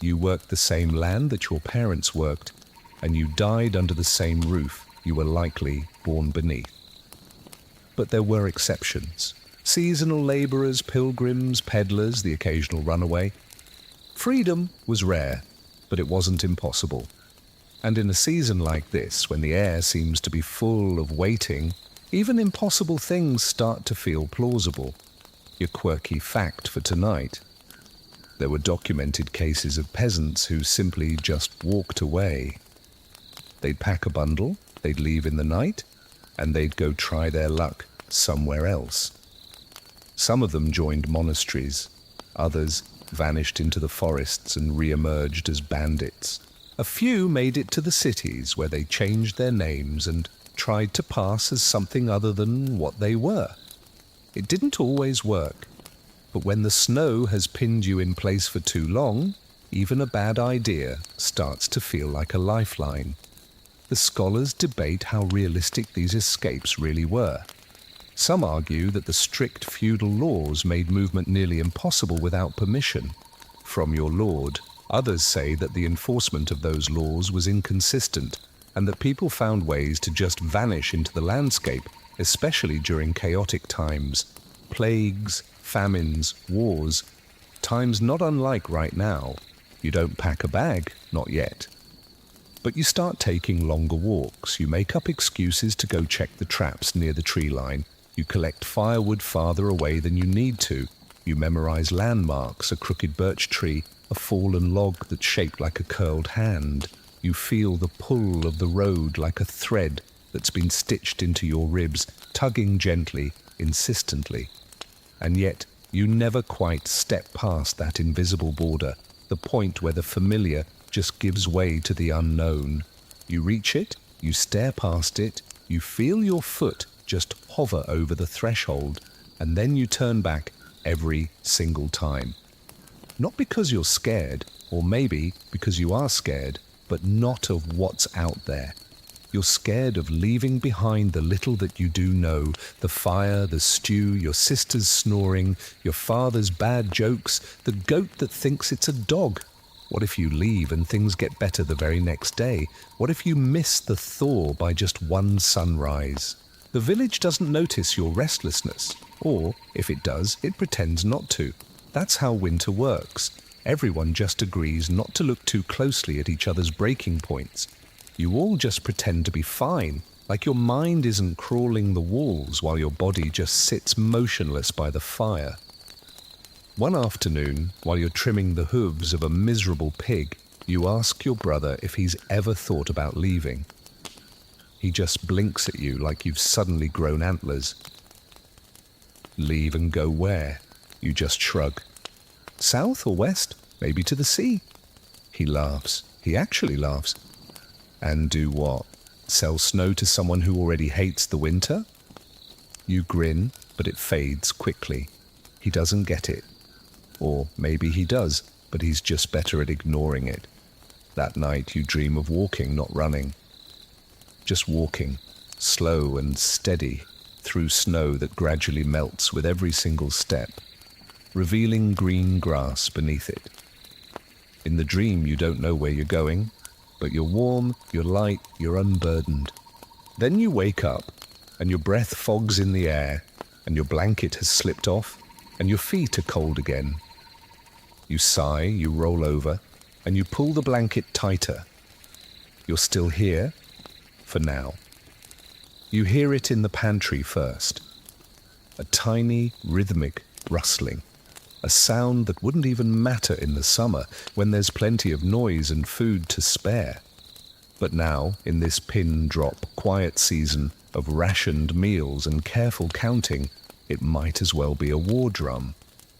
You worked the same land that your parents worked, and you died under the same roof you were likely born beneath. But there were exceptions. Seasonal labourers, pilgrims, peddlers, the occasional runaway. Freedom was rare, but it wasn't impossible. And in a season like this, when the air seems to be full of waiting, even impossible things start to feel plausible. Your quirky fact for tonight. There were documented cases of peasants who simply just walked away. They'd pack a bundle, they'd leave in the night, and they'd go try their luck somewhere else. Some of them joined monasteries, others vanished into the forests and re-emerged as bandits. A few made it to the cities where they changed their names and tried to pass as something other than what they were. It didn't always work, but when the snow has pinned you in place for too long, even a bad idea starts to feel like a lifeline. The scholars debate how realistic these escapes really were. Some argue that the strict feudal laws made movement nearly impossible without permission from your lord. Others say that the enforcement of those laws was inconsistent and that people found ways to just vanish into the landscape, especially during chaotic times. Plagues, famines, wars, times not unlike right now. You don't pack a bag, not yet. But you start taking longer walks. You make up excuses to go check the traps near the tree line. You collect firewood farther away than you need to. You memorize landmarks, a crooked birch tree, a fallen log that's shaped like a curled hand. You feel the pull of the road like a thread that's been stitched into your ribs, tugging gently, insistently. And yet, you never quite step past that invisible border, the point where the familiar just gives way to the unknown. You reach it, you stare past it, you feel your foot just hover over the threshold, and then you turn back every single time. Not because you're scared, or maybe because you are scared, but not of what's out there. You're scared of leaving behind the little that you do know, the fire, the stew, your sister's snoring, your father's bad jokes, the goat that thinks it's a dog. What if you leave and things get better the very next day? What if you miss the thaw by just one sunrise? The village doesn't notice your restlessness, or, if it does, it pretends not to. That's how winter works. Everyone just agrees not to look too closely at each other's breaking points. You all just pretend to be fine, like your mind isn't crawling the walls while your body just sits motionless by the fire. One afternoon, while you're trimming the hooves of a miserable pig, you ask your brother if he's ever thought about leaving. He just blinks at you like you've suddenly grown antlers. Leave and go where? You just shrug. South or west? Maybe to the sea? He laughs. He actually laughs. And do what? Sell snow to someone who already hates the winter? You grin, but it fades quickly. He doesn't get it. Or maybe he does, but he's just better at ignoring it. That night you dream of walking, not running. Just walking, slow and steady, through snow that gradually melts with every single step, revealing green grass beneath it. In the dream you don't know where you're going, but you're warm, you're light, you're unburdened. Then you wake up, and your breath fogs in the air, and your blanket has slipped off, and your feet are cold again. You sigh, you roll over, and you pull the blanket tighter. You're still here, for now. You hear it in the pantry first. A tiny, rhythmic rustling. A sound that wouldn't even matter in the summer when there's plenty of noise and food to spare. But now, in this pin-drop, quiet season of rationed meals and careful counting, it might as well be a war drum.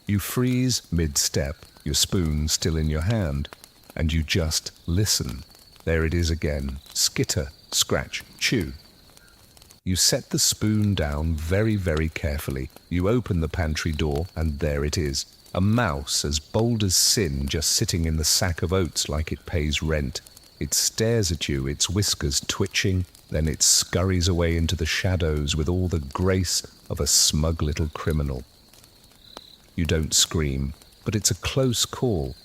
You freeze mid-step, your spoon still in your hand, and you just listen. There it is again. Skitter, scratch, chew. You set the spoon down very, very carefully. You open the pantry door, and there it is. A mouse as bold as sin just sitting in the sack of oats like it pays rent. It stares at you, its whiskers twitching, then it scurries away into the shadows with all the grace of a smug little criminal. You don't scream, but it's a close call.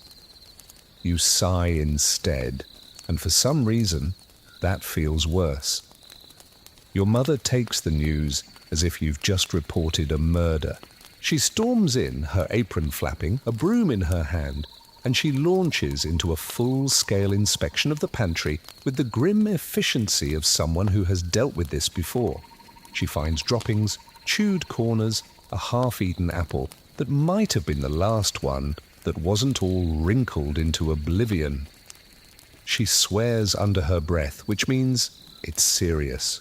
You sigh instead, and for some reason, that feels worse. Your mother takes the news as if you've just reported a murder. She storms in, her apron flapping, a broom in her hand, and she launches into a full-scale inspection of the pantry with the grim efficiency of someone who has dealt with this before. She finds droppings, chewed corners, a half-eaten apple that might have been the last one that wasn't all wrinkled into oblivion. She swears under her breath, which means it's serious.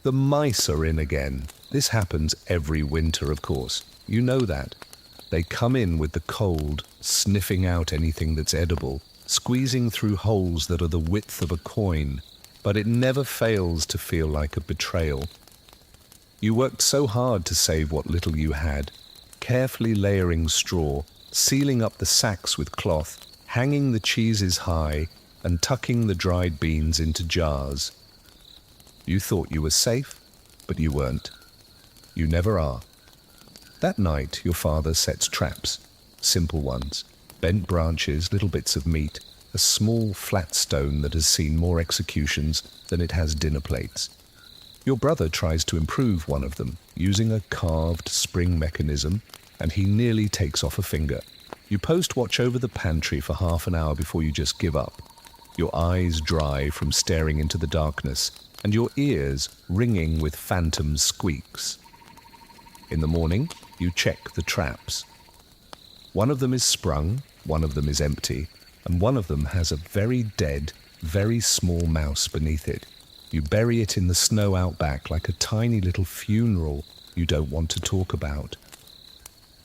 The mice are in again. This happens every winter, of course. You know that. They come in with the cold, sniffing out anything that's edible, squeezing through holes that are the width of a coin, but it never fails to feel like a betrayal. You worked so hard to save what little you had, carefully layering straw, sealing up the sacks with cloth, hanging the cheeses high, and tucking the dried beans into jars. You thought you were safe, but you weren't. You never are. That night, your father sets traps, simple ones, bent branches, little bits of meat, a small flat stone that has seen more executions than it has dinner plates. Your brother tries to improve one of them, using a carved spring mechanism, and he nearly takes off a finger. You post watch over the pantry for half an hour before you just give up, your eyes dry from staring into the darkness, and your ears ringing with phantom squeaks. In the morning, you check the traps. One of them is sprung, one of them is empty, and one of them has a very dead, very small mouse beneath it. You bury it in the snow out back like a tiny little funeral you don't want to talk about.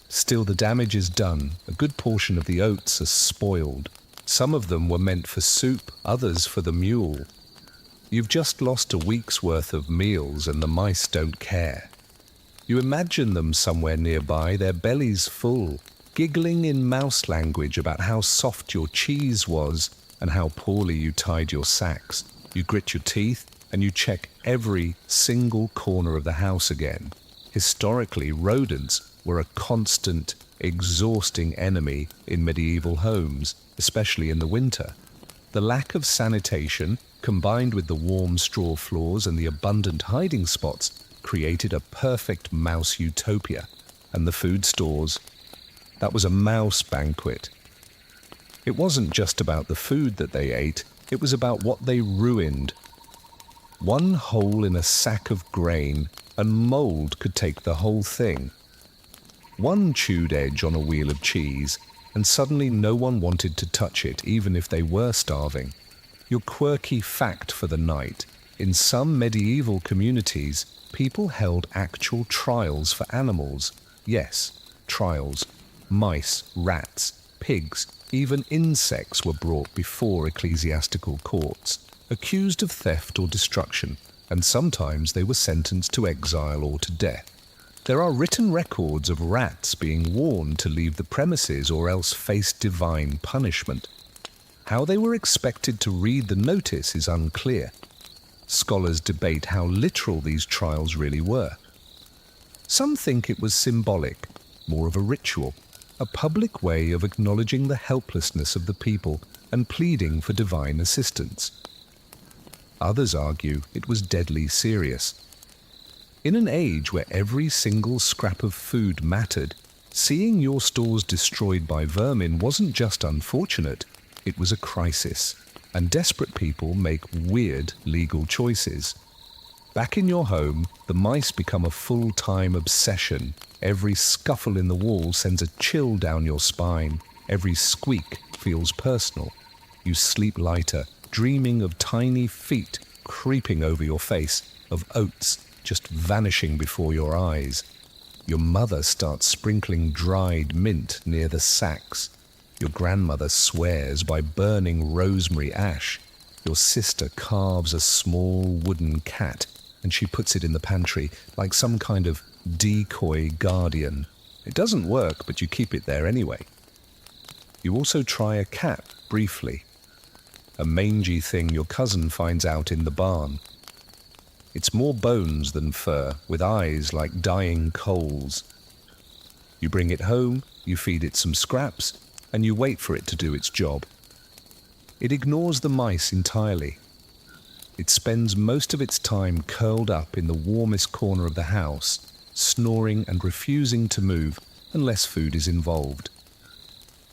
Still, the damage is done. A good portion of the oats are spoiled. Some of them were meant for soup, others for the mule. You've just lost a week's worth of meals and the mice don't care. You imagine them somewhere nearby, their bellies full, giggling in mouse language about how soft your cheese was and how poorly you tied your sacks. You grit your teeth and you check every single corner of the house again. Historically, rodents were a constant, exhausting enemy in medieval homes, especially in the winter. The lack of sanitation, combined with the warm straw floors and the abundant hiding spots, created a perfect mouse utopia. And the food stores, that was a mouse banquet. It wasn't just about the food that they ate, it was about what they ruined. One hole in a sack of grain, and mold could take the whole thing. One chewed edge on a wheel of cheese, and suddenly no one wanted to touch it, even if they were starving. Your quirky fact for the night: in some medieval communities, people held actual trials for animals. Yes, trials. Mice, rats, pigs, even insects were brought before ecclesiastical courts, accused of theft or destruction, and sometimes they were sentenced to exile or to death. There are written records of rats being warned to leave the premises or else face divine punishment. How they were expected to read the notice is unclear. Scholars debate how literal these trials really were. Some think it was symbolic, more of a ritual, a public way of acknowledging the helplessness of the people and pleading for divine assistance. Others argue it was deadly serious. In an age where every single scrap of food mattered, seeing your stores destroyed by vermin wasn't just unfortunate, it was a crisis, and desperate people make weird legal choices. Back in your home, the mice become a full-time obsession. Every scuffle in the wall sends a chill down your spine. Every squeak feels personal. You sleep lighter, dreaming of tiny feet creeping over your face, of oats just vanishing before your eyes. Your mother starts sprinkling dried mint near the sacks. Your grandmother swears by burning rosemary ash. Your sister carves a small wooden cat, and she puts it in the pantry like some kind of decoy guardian. It doesn't work, but you keep it there anyway. You also try a cat briefly. A mangy thing your cousin finds out in the barn. It's more bones than fur, with eyes like dying coals. You bring it home, you feed it some scraps, and you wait for it to do its job. It ignores the mice entirely. It spends most of its time curled up in the warmest corner of the house, snoring and refusing to move unless food is involved.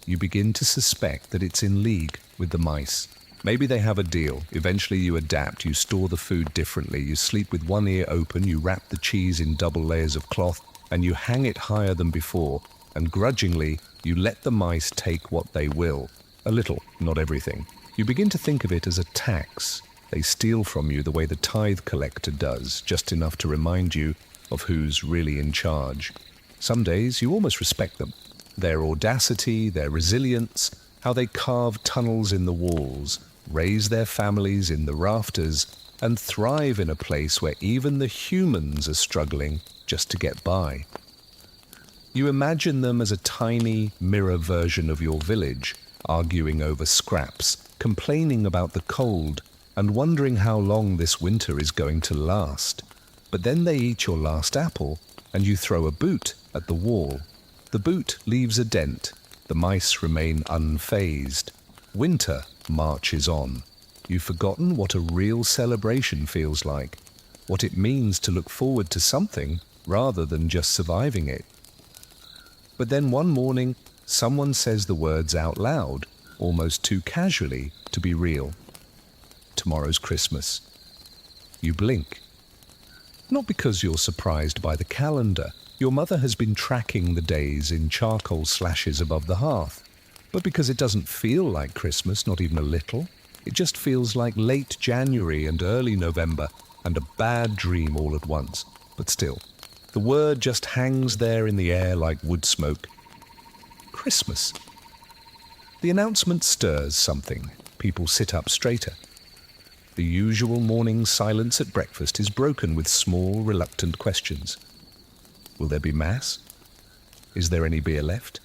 You begin to suspect that it's in league with the mice. Maybe they have a deal. Eventually you adapt, you store the food differently, you sleep with one ear open, you wrap the cheese in double layers of cloth, and you hang it higher than before, and grudgingly, you let the mice take what they will. A little, not everything. You begin to think of it as a tax. They steal from you the way the tithe collector does, just enough to remind you of who's really in charge. Some days you almost respect them. Their audacity, their resilience, how they carve tunnels in the walls, raise their families in the rafters, and thrive in a place where even the humans are struggling just to get by. You imagine them as a tiny mirror version of your village, arguing over scraps, complaining about the cold, and wondering how long this winter is going to last. But then they eat your last apple, and you throw a boot at the wall. The boot leaves a dent. The mice remain unfazed. Winter marches on. You've forgotten what a real celebration feels like, what it means to look forward to something rather than just surviving it. But then one morning, someone says the words out loud, almost too casually to be real. Tomorrow's Christmas. You blink. Not because you're surprised by the calendar. Your mother has been tracking the days in charcoal slashes above the hearth. But because it doesn't feel like Christmas, not even a little. It just feels like late January and early November and a bad dream all at once. But still, the word just hangs there in the air like wood smoke. Christmas. The announcement stirs something. People sit up straighter. The usual morning silence at breakfast is broken with small, reluctant questions. Will there be mass? Is there any beer left?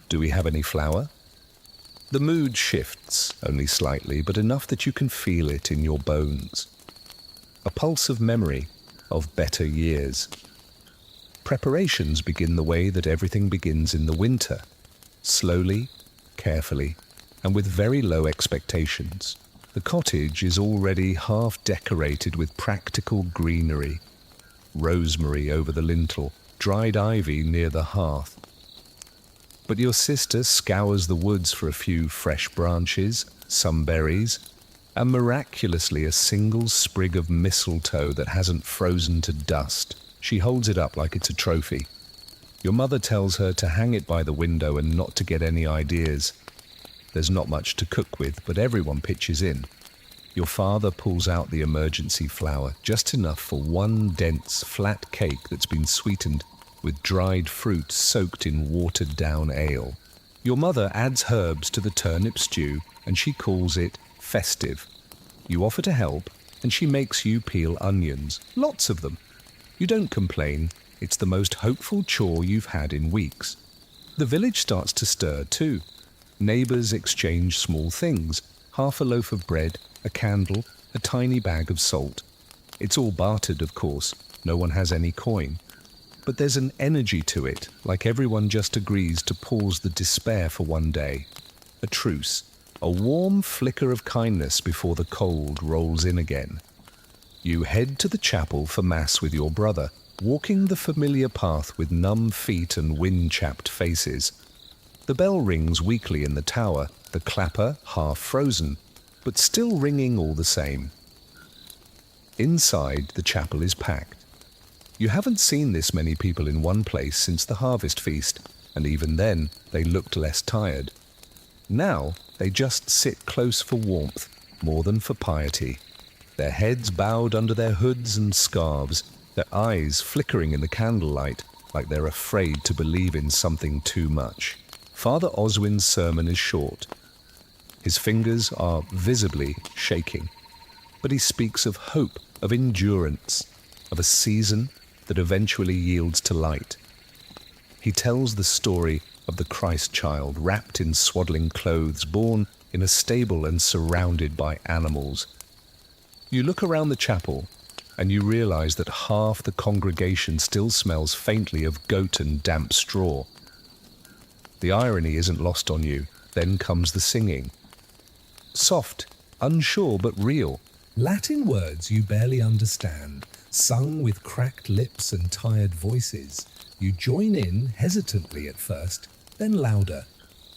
Do we have any flour? The mood shifts, only slightly, but enough that you can feel it in your bones. A pulse of memory, of better years. Preparations begin the way that everything begins in the winter, slowly, carefully, and with very low expectations. The cottage is already half decorated with practical greenery, rosemary over the lintel, dried ivy near the hearth. But your sister scours the woods for a few fresh branches, some berries, and miraculously a single sprig of mistletoe that hasn't frozen to dust. She holds it up like it's a trophy. Your mother tells her to hang it by the window and not to get any ideas. There's not much to cook with, but everyone pitches in. Your father pulls out the emergency flour, just enough for one dense, flat cake that's been sweetened with dried fruit soaked in watered-down ale. Your mother adds herbs to the turnip stew, and she calls it festive. You offer to help, and she makes you peel onions, lots of them. You don't complain. It's the most hopeful chore you've had in weeks. The village starts to stir too. Neighbours exchange small things, half a loaf of bread, a candle, a tiny bag of salt. It's all bartered, of course. No one has any coin. But there's an energy to it, like everyone just agrees to pause the despair for one day. A truce, a warm flicker of kindness before the cold rolls in again. You head to the chapel for Mass with your brother, walking the familiar path with numb feet and wind-chapped faces. The bell rings weakly in the tower, the clapper half frozen, but still ringing all the same. Inside, the chapel is packed. You haven't seen this many people in one place since the harvest feast, and even then they looked less tired. Now they just sit close for warmth, more than for piety. Their heads bowed under their hoods and scarves, their eyes flickering in the candlelight like they're afraid to believe in something too much. Father Oswin's sermon is short. His fingers are visibly shaking, but he speaks of hope, of endurance, of a season that eventually yields to light. He tells the story of the Christ child wrapped in swaddling clothes, born in a stable and surrounded by animals. You look around the chapel and you realize that half the congregation still smells faintly of goat and damp straw. The irony isn't lost on you. Then comes the singing. Soft, unsure but real. Latin words you barely understand, sung with cracked lips and tired voices. You join in hesitantly at first, then louder.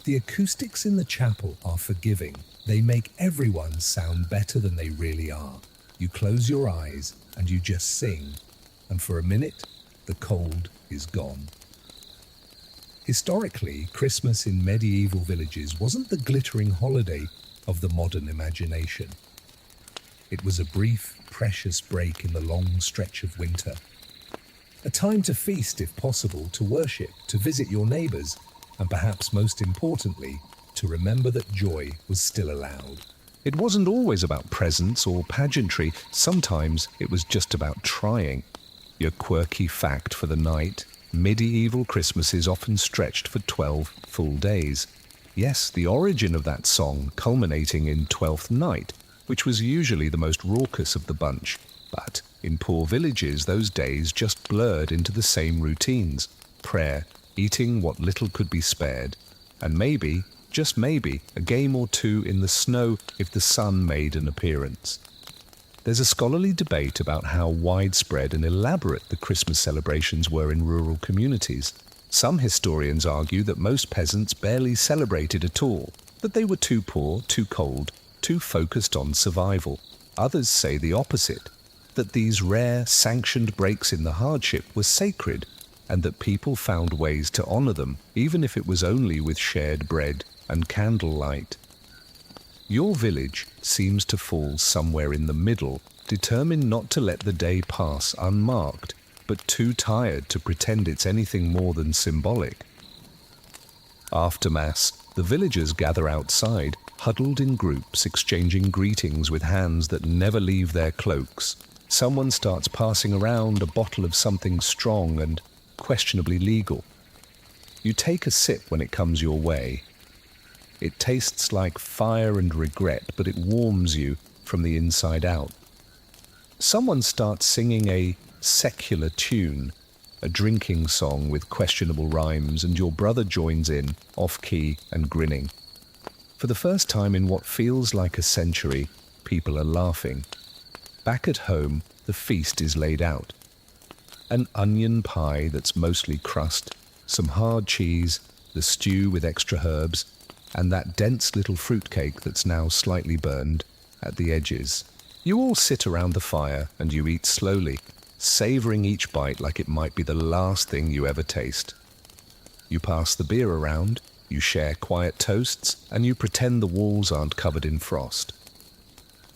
The acoustics in the chapel are forgiving. They make everyone sound better than they really are. You close your eyes and you just sing, and for a minute, the cold is gone. Historically, Christmas in medieval villages wasn't the glittering holiday of the modern imagination. It was a brief, precious break in the long stretch of winter. A time to feast if possible, to worship, to visit your neighbours, and perhaps most importantly, to remember that joy was still allowed. It wasn't always about presents or pageantry. Sometimes it was just about trying. Your quirky fact for the night: medieval Christmases often stretched for 12 full days. Yes, the origin of that song culminating in Twelfth Night, which was usually the most raucous of the bunch. But in poor villages, those days just blurred into the same routines: prayer, eating what little could be spared, and maybe, just maybe, a game or two in the snow if the sun made an appearance. There's a scholarly debate about how widespread and elaborate the Christmas celebrations were in rural communities. Some historians argue that most peasants barely celebrated at all, that they were too poor, too cold, too focused on survival. Others say the opposite, that these rare, sanctioned breaks in the hardship were sacred, and that people found ways to honour them, even if it was only with shared bread and candlelight. Your village seems to fall somewhere in the middle, determined not to let the day pass unmarked, but too tired to pretend it's anything more than symbolic. After Mass, the villagers gather outside, huddled in groups, exchanging greetings with hands that never leave their cloaks. Someone starts passing around a bottle of something strong and questionably legal. You take a sip when it comes your way. It tastes like fire and regret, but it warms you from the inside out. Someone starts singing a secular tune, a drinking song with questionable rhymes, and your brother joins in, off-key and grinning. For the first time in what feels like a century, people are laughing. Back at home, the feast is laid out. An onion pie that's mostly crust, some hard cheese, the stew with extra herbs, and that dense little fruitcake that's now slightly burned at the edges. You all sit around the fire and you eat slowly, savouring each bite like it might be the last thing you ever taste. You pass the beer around, you share quiet toasts, and you pretend the walls aren't covered in frost.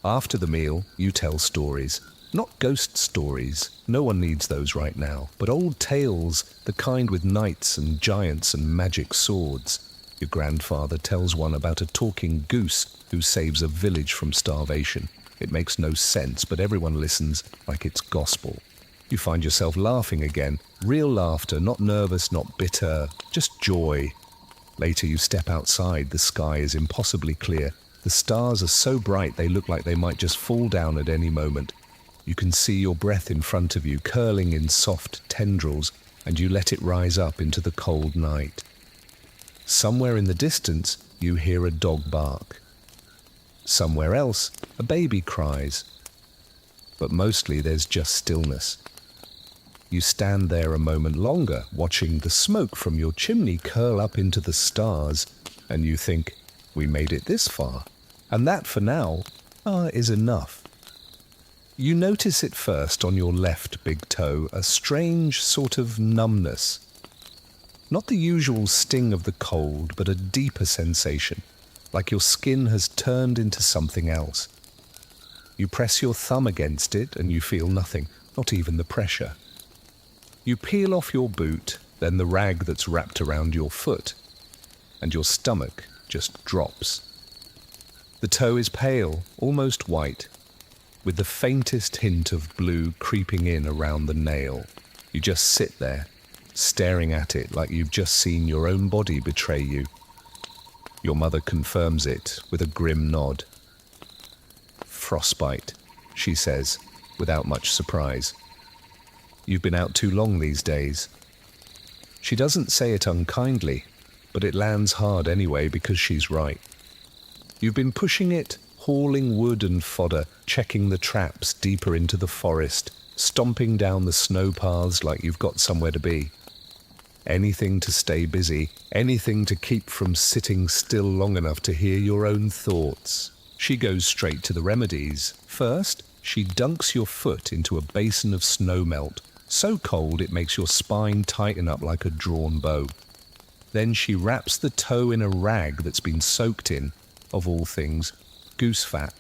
After the meal, you tell stories. Not ghost stories, no one needs those right now, but old tales, the kind with knights and giants and magic swords. Your grandfather tells one about a talking goose who saves a village from starvation. It makes no sense, but everyone listens like it's gospel. You find yourself laughing again. Real laughter, not nervous, not bitter, just joy. Later you step outside, the sky is impossibly clear. The stars are so bright they look like they might just fall down at any moment. You can see your breath in front of you, curling in soft tendrils, and you let it rise up into the cold night. Somewhere in the distance, you hear a dog bark. Somewhere else, a baby cries. But mostly there's just stillness. You stand there a moment longer, watching the smoke from your chimney curl up into the stars, and you think, we made it this far. And that, for now, is enough. You notice it first on your left big toe, a strange sort of numbness. Not the usual sting of the cold, but a deeper sensation, like your skin has turned into something else. You press your thumb against it and you feel nothing, not even the pressure. You peel off your boot, then the rag that's wrapped around your foot, and your stomach just drops. The toe is pale, almost white, with the faintest hint of blue creeping in around the nail. You just sit there, staring at it like you've just seen your own body betray you. Your mother confirms it with a grim nod. Frostbite, she says, without much surprise. You've been out too long these days. She doesn't say it unkindly, but it lands hard anyway because she's right. You've been pushing it, hauling wood and fodder, checking the traps deeper into the forest, stomping down the snow paths like you've got somewhere to be. Anything to stay busy, anything to keep from sitting still long enough to hear your own thoughts. She goes straight to the remedies. First, she dunks your foot into a basin of snow melt, so cold it makes your spine tighten up like a drawn bow. Then she wraps the toe in a rag that's been soaked in, of all things, goose fat.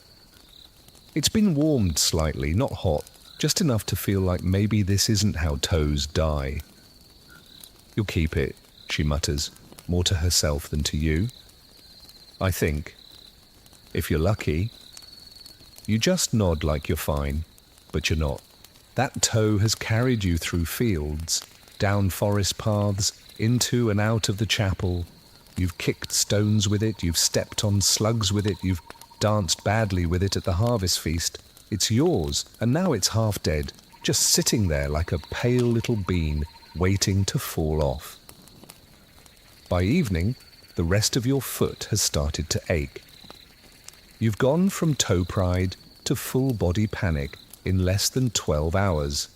It's been warmed slightly, not hot, just enough to feel like maybe this isn't how toes die. You'll keep it, she mutters, more to herself than to you. I think. If you're lucky. You just nod like you're fine, but you're not. That toe has carried you through fields, down forest paths, into and out of the chapel. You've kicked stones with it, you've stepped on slugs with it, you've danced badly with it at the harvest feast. It's yours, and now it's half dead, just sitting there like a pale little bean, waiting to fall off. By evening, the rest of your foot has started to ache. You've gone from toe pride to full body panic in less than 12 hours.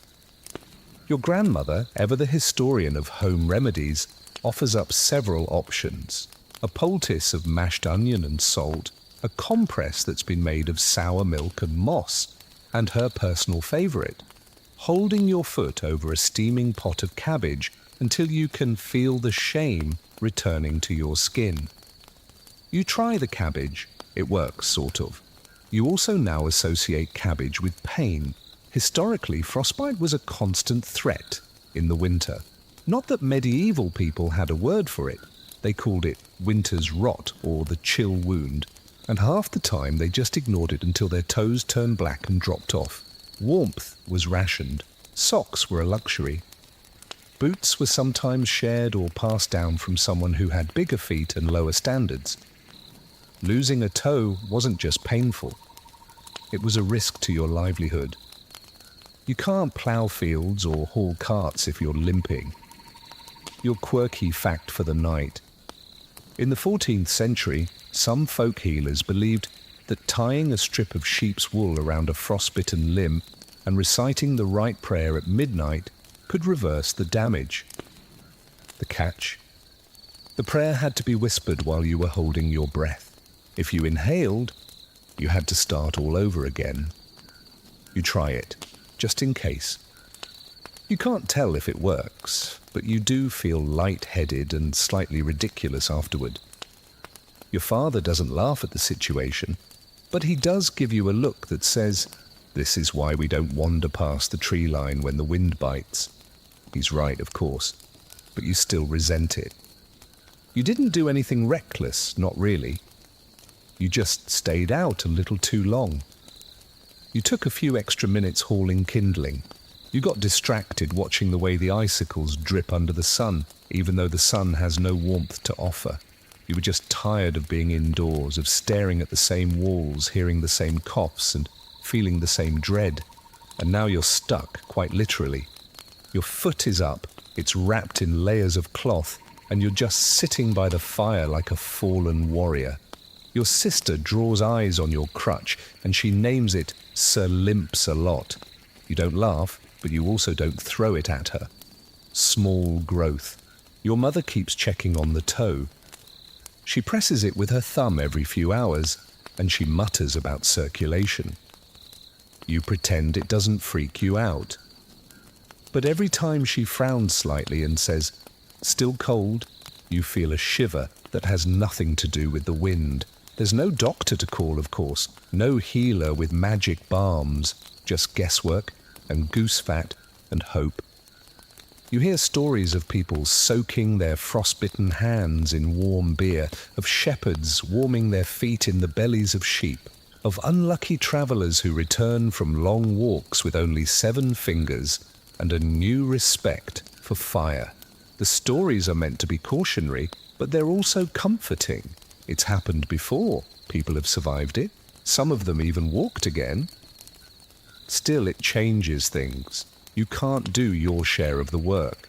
Your grandmother, ever the historian of home remedies, offers up several options. A poultice of mashed onion and salt, a compress that's been made of sour milk and moss, and her personal favourite, holding your foot over a steaming pot of cabbage until you can feel the shame returning to your skin. You try the cabbage, it works, sort of. You also now associate cabbage with pain. Historically, frostbite was a constant threat in the winter. Not that medieval people had a word for it. They called it winter's rot or the chill wound, and half the time they just ignored it until their toes turned black and dropped off. Warmth was rationed. Socks were a luxury. Boots were sometimes shared or passed down from someone who had bigger feet and lower standards. Losing a toe wasn't just painful. It was a risk to your livelihood. You can't plough fields or haul carts if you're limping. Your quirky fact for the night. In the 14th century, some folk healers believed that tying a strip of sheep's wool around a frostbitten limb and reciting the right prayer at midnight could reverse the damage. The catch? The prayer had to be whispered while you were holding your breath. If you inhaled, you had to start all over again. You try it, just in case. You can't tell if it works, but you do feel light-headed and slightly ridiculous afterward. Your father doesn't laugh at the situation, but he does give you a look that says, "This is why we don't wander past the tree line when the wind bites." He's right, of course, but you still resent it. You didn't do anything reckless, not really. You just stayed out a little too long. You took a few extra minutes hauling kindling. You got distracted watching the way the icicles drip under the sun, even though the sun has no warmth to offer. You were just tired of being indoors, of staring at the same walls, hearing the same coughs, and feeling the same dread. And now you're stuck, quite literally. Your foot is up, it's wrapped in layers of cloth, and you're just sitting by the fire like a fallen warrior. Your sister draws eyes on your crutch, and she names it Sir Limps-a-Lot. You don't laugh, but you also don't throw it at her. Small growth. Your mother keeps checking on the toe. She presses it with her thumb every few hours, and she mutters about circulation. You pretend it doesn't freak you out. But every time she frowns slightly and says, "Still cold," you feel a shiver that has nothing to do with the wind. There's no doctor to call, of course, no healer with magic balms, just guesswork and goose fat and hope. You hear stories of people soaking their frostbitten hands in warm beer, of shepherds warming their feet in the bellies of sheep, of unlucky travellers who return from long walks with only 7 fingers and a new respect for fire. The stories are meant to be cautionary, but they're also comforting. It's happened before. People have survived it. Some of them even walked again. Still, it changes things. You can't do your share of the work.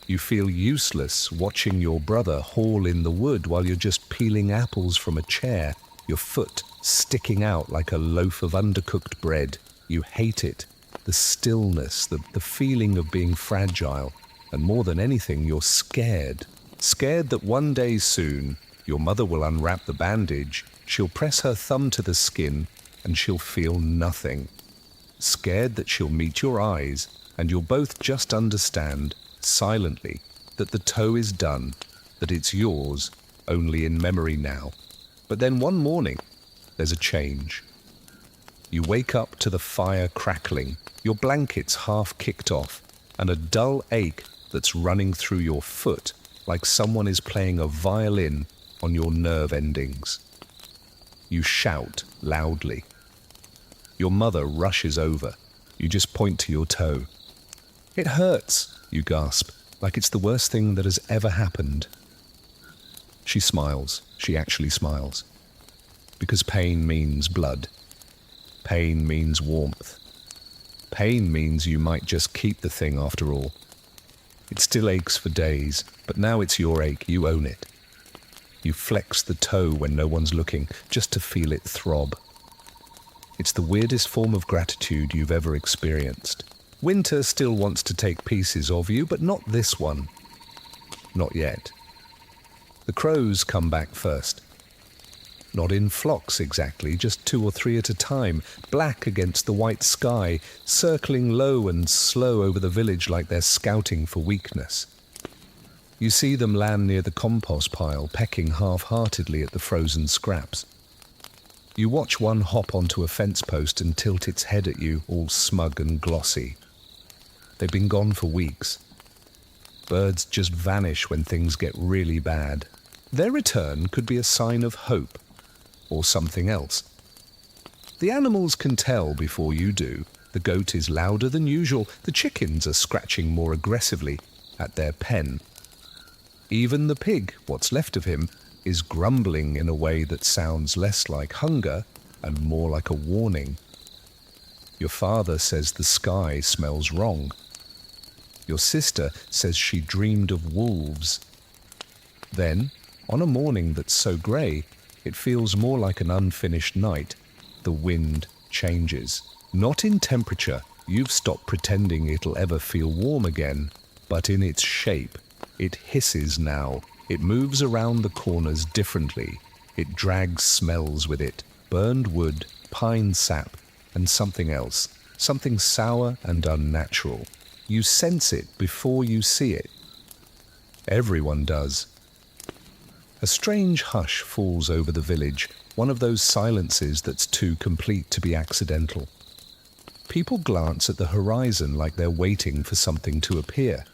You feel useless watching your brother haul in the wood while you're just peeling apples from a chair, your foot sticking out like a loaf of undercooked bread. You hate it. The stillness, the feeling of being fragile. And more than anything, you're scared. Scared that one day soon, your mother will unwrap the bandage, she'll press her thumb to the skin, and she'll feel nothing. Scared that she'll meet your eyes, and you'll both just understand, silently, that the toe is done, that it's yours, only in memory now. But then one morning, there's a change. You wake up to the fire crackling, your blankets half kicked off, and a dull ache that's running through your foot like someone is playing a violin on your nerve endings. You shout loudly. Your mother rushes over. You just point to your toe. "It hurts," you gasp, like it's the worst thing that has ever happened. She smiles. She actually smiles. Because pain means blood. Pain means warmth. Pain means you might just keep the thing after all. It still aches for days, but now it's your ache, you own it. You flex the toe when no one's looking, just to feel it throb. It's the weirdest form of gratitude you've ever experienced. Winter still wants to take pieces of you, but not this one. Not yet. The crows come back first. Not in flocks exactly, just 2 or 3 at a time, black against the white sky, circling low and slow over the village like they're scouting for weakness. You see them land near the compost pile, pecking half-heartedly at the frozen scraps. You watch one hop onto a fence post and tilt its head at you, all smug and glossy. They've been gone for weeks. Birds just vanish when things get really bad. Their return could be a sign of hope, or something else. The animals can tell before you do. The goat is louder than usual. The chickens are scratching more aggressively at their pen. Even the pig, what's left of him, is grumbling in a way that sounds less like hunger and more like a warning. Your father says the sky smells wrong. Your sister says she dreamed of wolves. Then, on a morning that's so grey, it feels more like an unfinished night. The wind changes. Not in temperature, you've stopped pretending it'll ever feel warm again, but in its shape. It hisses now. It moves around the corners differently. It drags smells with it. Burned wood, pine sap, and something else. Something sour and unnatural. You sense it before you see it. Everyone does. A strange hush falls over the village, one of those silences that's too complete to be accidental. People glance at the horizon like they're waiting for something to appear.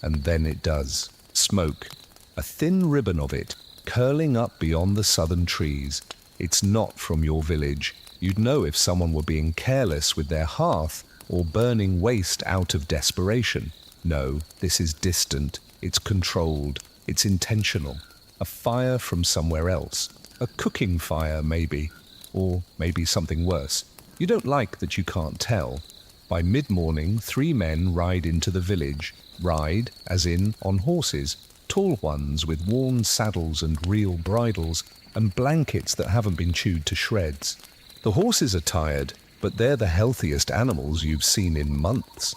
And then it does. Smoke. A thin ribbon of it, curling up beyond the southern trees. It's not from your village. You'd know if someone were being careless with their hearth or burning waste out of desperation. No, this is distant. It's controlled. It's intentional. A fire from somewhere else. A cooking fire, maybe. Or maybe something worse. You don't like that you can't tell. By mid-morning, 3 men ride into the village. Ride, as in on horses. Tall ones with worn saddles and real bridles, and blankets that haven't been chewed to shreds. The horses are tired, but they're the healthiest animals you've seen in months.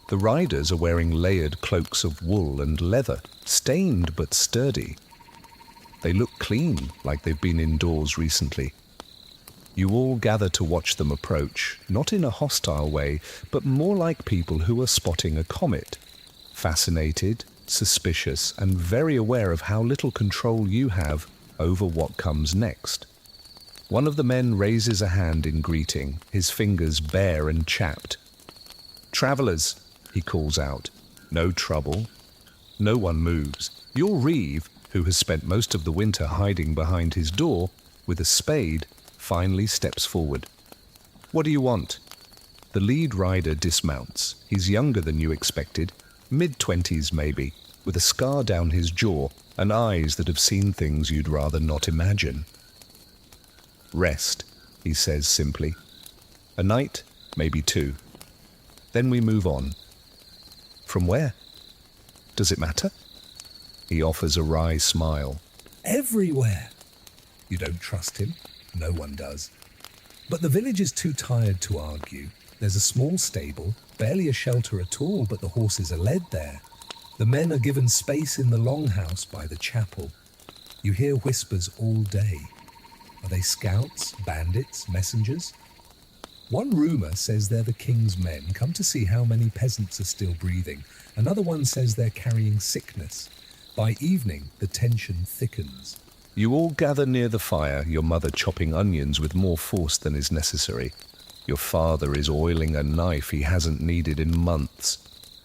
The riders are wearing layered cloaks of wool and leather, stained but sturdy. They look clean, like they've been indoors recently. You all gather to watch them approach, not in a hostile way, but more like people who are spotting a comet. Fascinated, suspicious, and very aware of how little control you have over what comes next. One of the men raises a hand in greeting, his fingers bare and chapped. "Travellers," he calls out. No trouble. No one moves. Your Reeve, who has spent most of the winter hiding behind his door, with a spade, finally steps forward. "What do you want?" The lead rider dismounts. He's younger than you expected, mid-20s maybe, with a scar down his jaw and eyes that have seen things you'd rather not imagine. "Rest," he says simply. "A night, maybe 2. Then we move on." "From where? Does it matter?" He offers a wry smile. Everywhere. You don't trust him? No one does. But the village is too tired to argue. There's a small stable, barely a shelter at all, but the horses are led there. The men are given space in the longhouse by the chapel. You hear whispers all day. Are they scouts, bandits, messengers? One rumour says they're the king's men, come to see how many peasants are still breathing. Another one says they're carrying sickness. By evening, the tension thickens. You all gather near the fire, your mother chopping onions with more force than is necessary. Your father is oiling a knife he hasn't needed in months.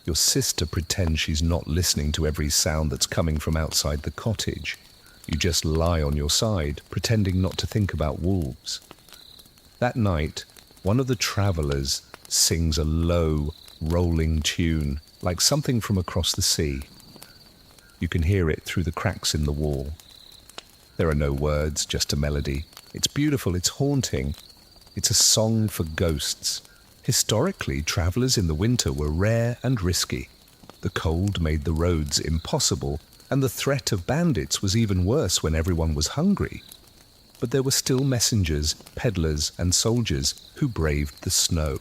Your sister pretends she's not listening to every sound that's coming from outside the cottage. You just lie on your side, pretending not to think about wolves. That night, one of the travellers sings a low, rolling tune, like something from across the sea. You can hear it through the cracks in the wall. There are no words, just a melody. It's beautiful, it's haunting. It's a song for ghosts. Historically, travellers in the winter were rare and risky. The cold made the roads impossible, and the threat of bandits was even worse when everyone was hungry. But there were still messengers, peddlers, and soldiers who braved the snow.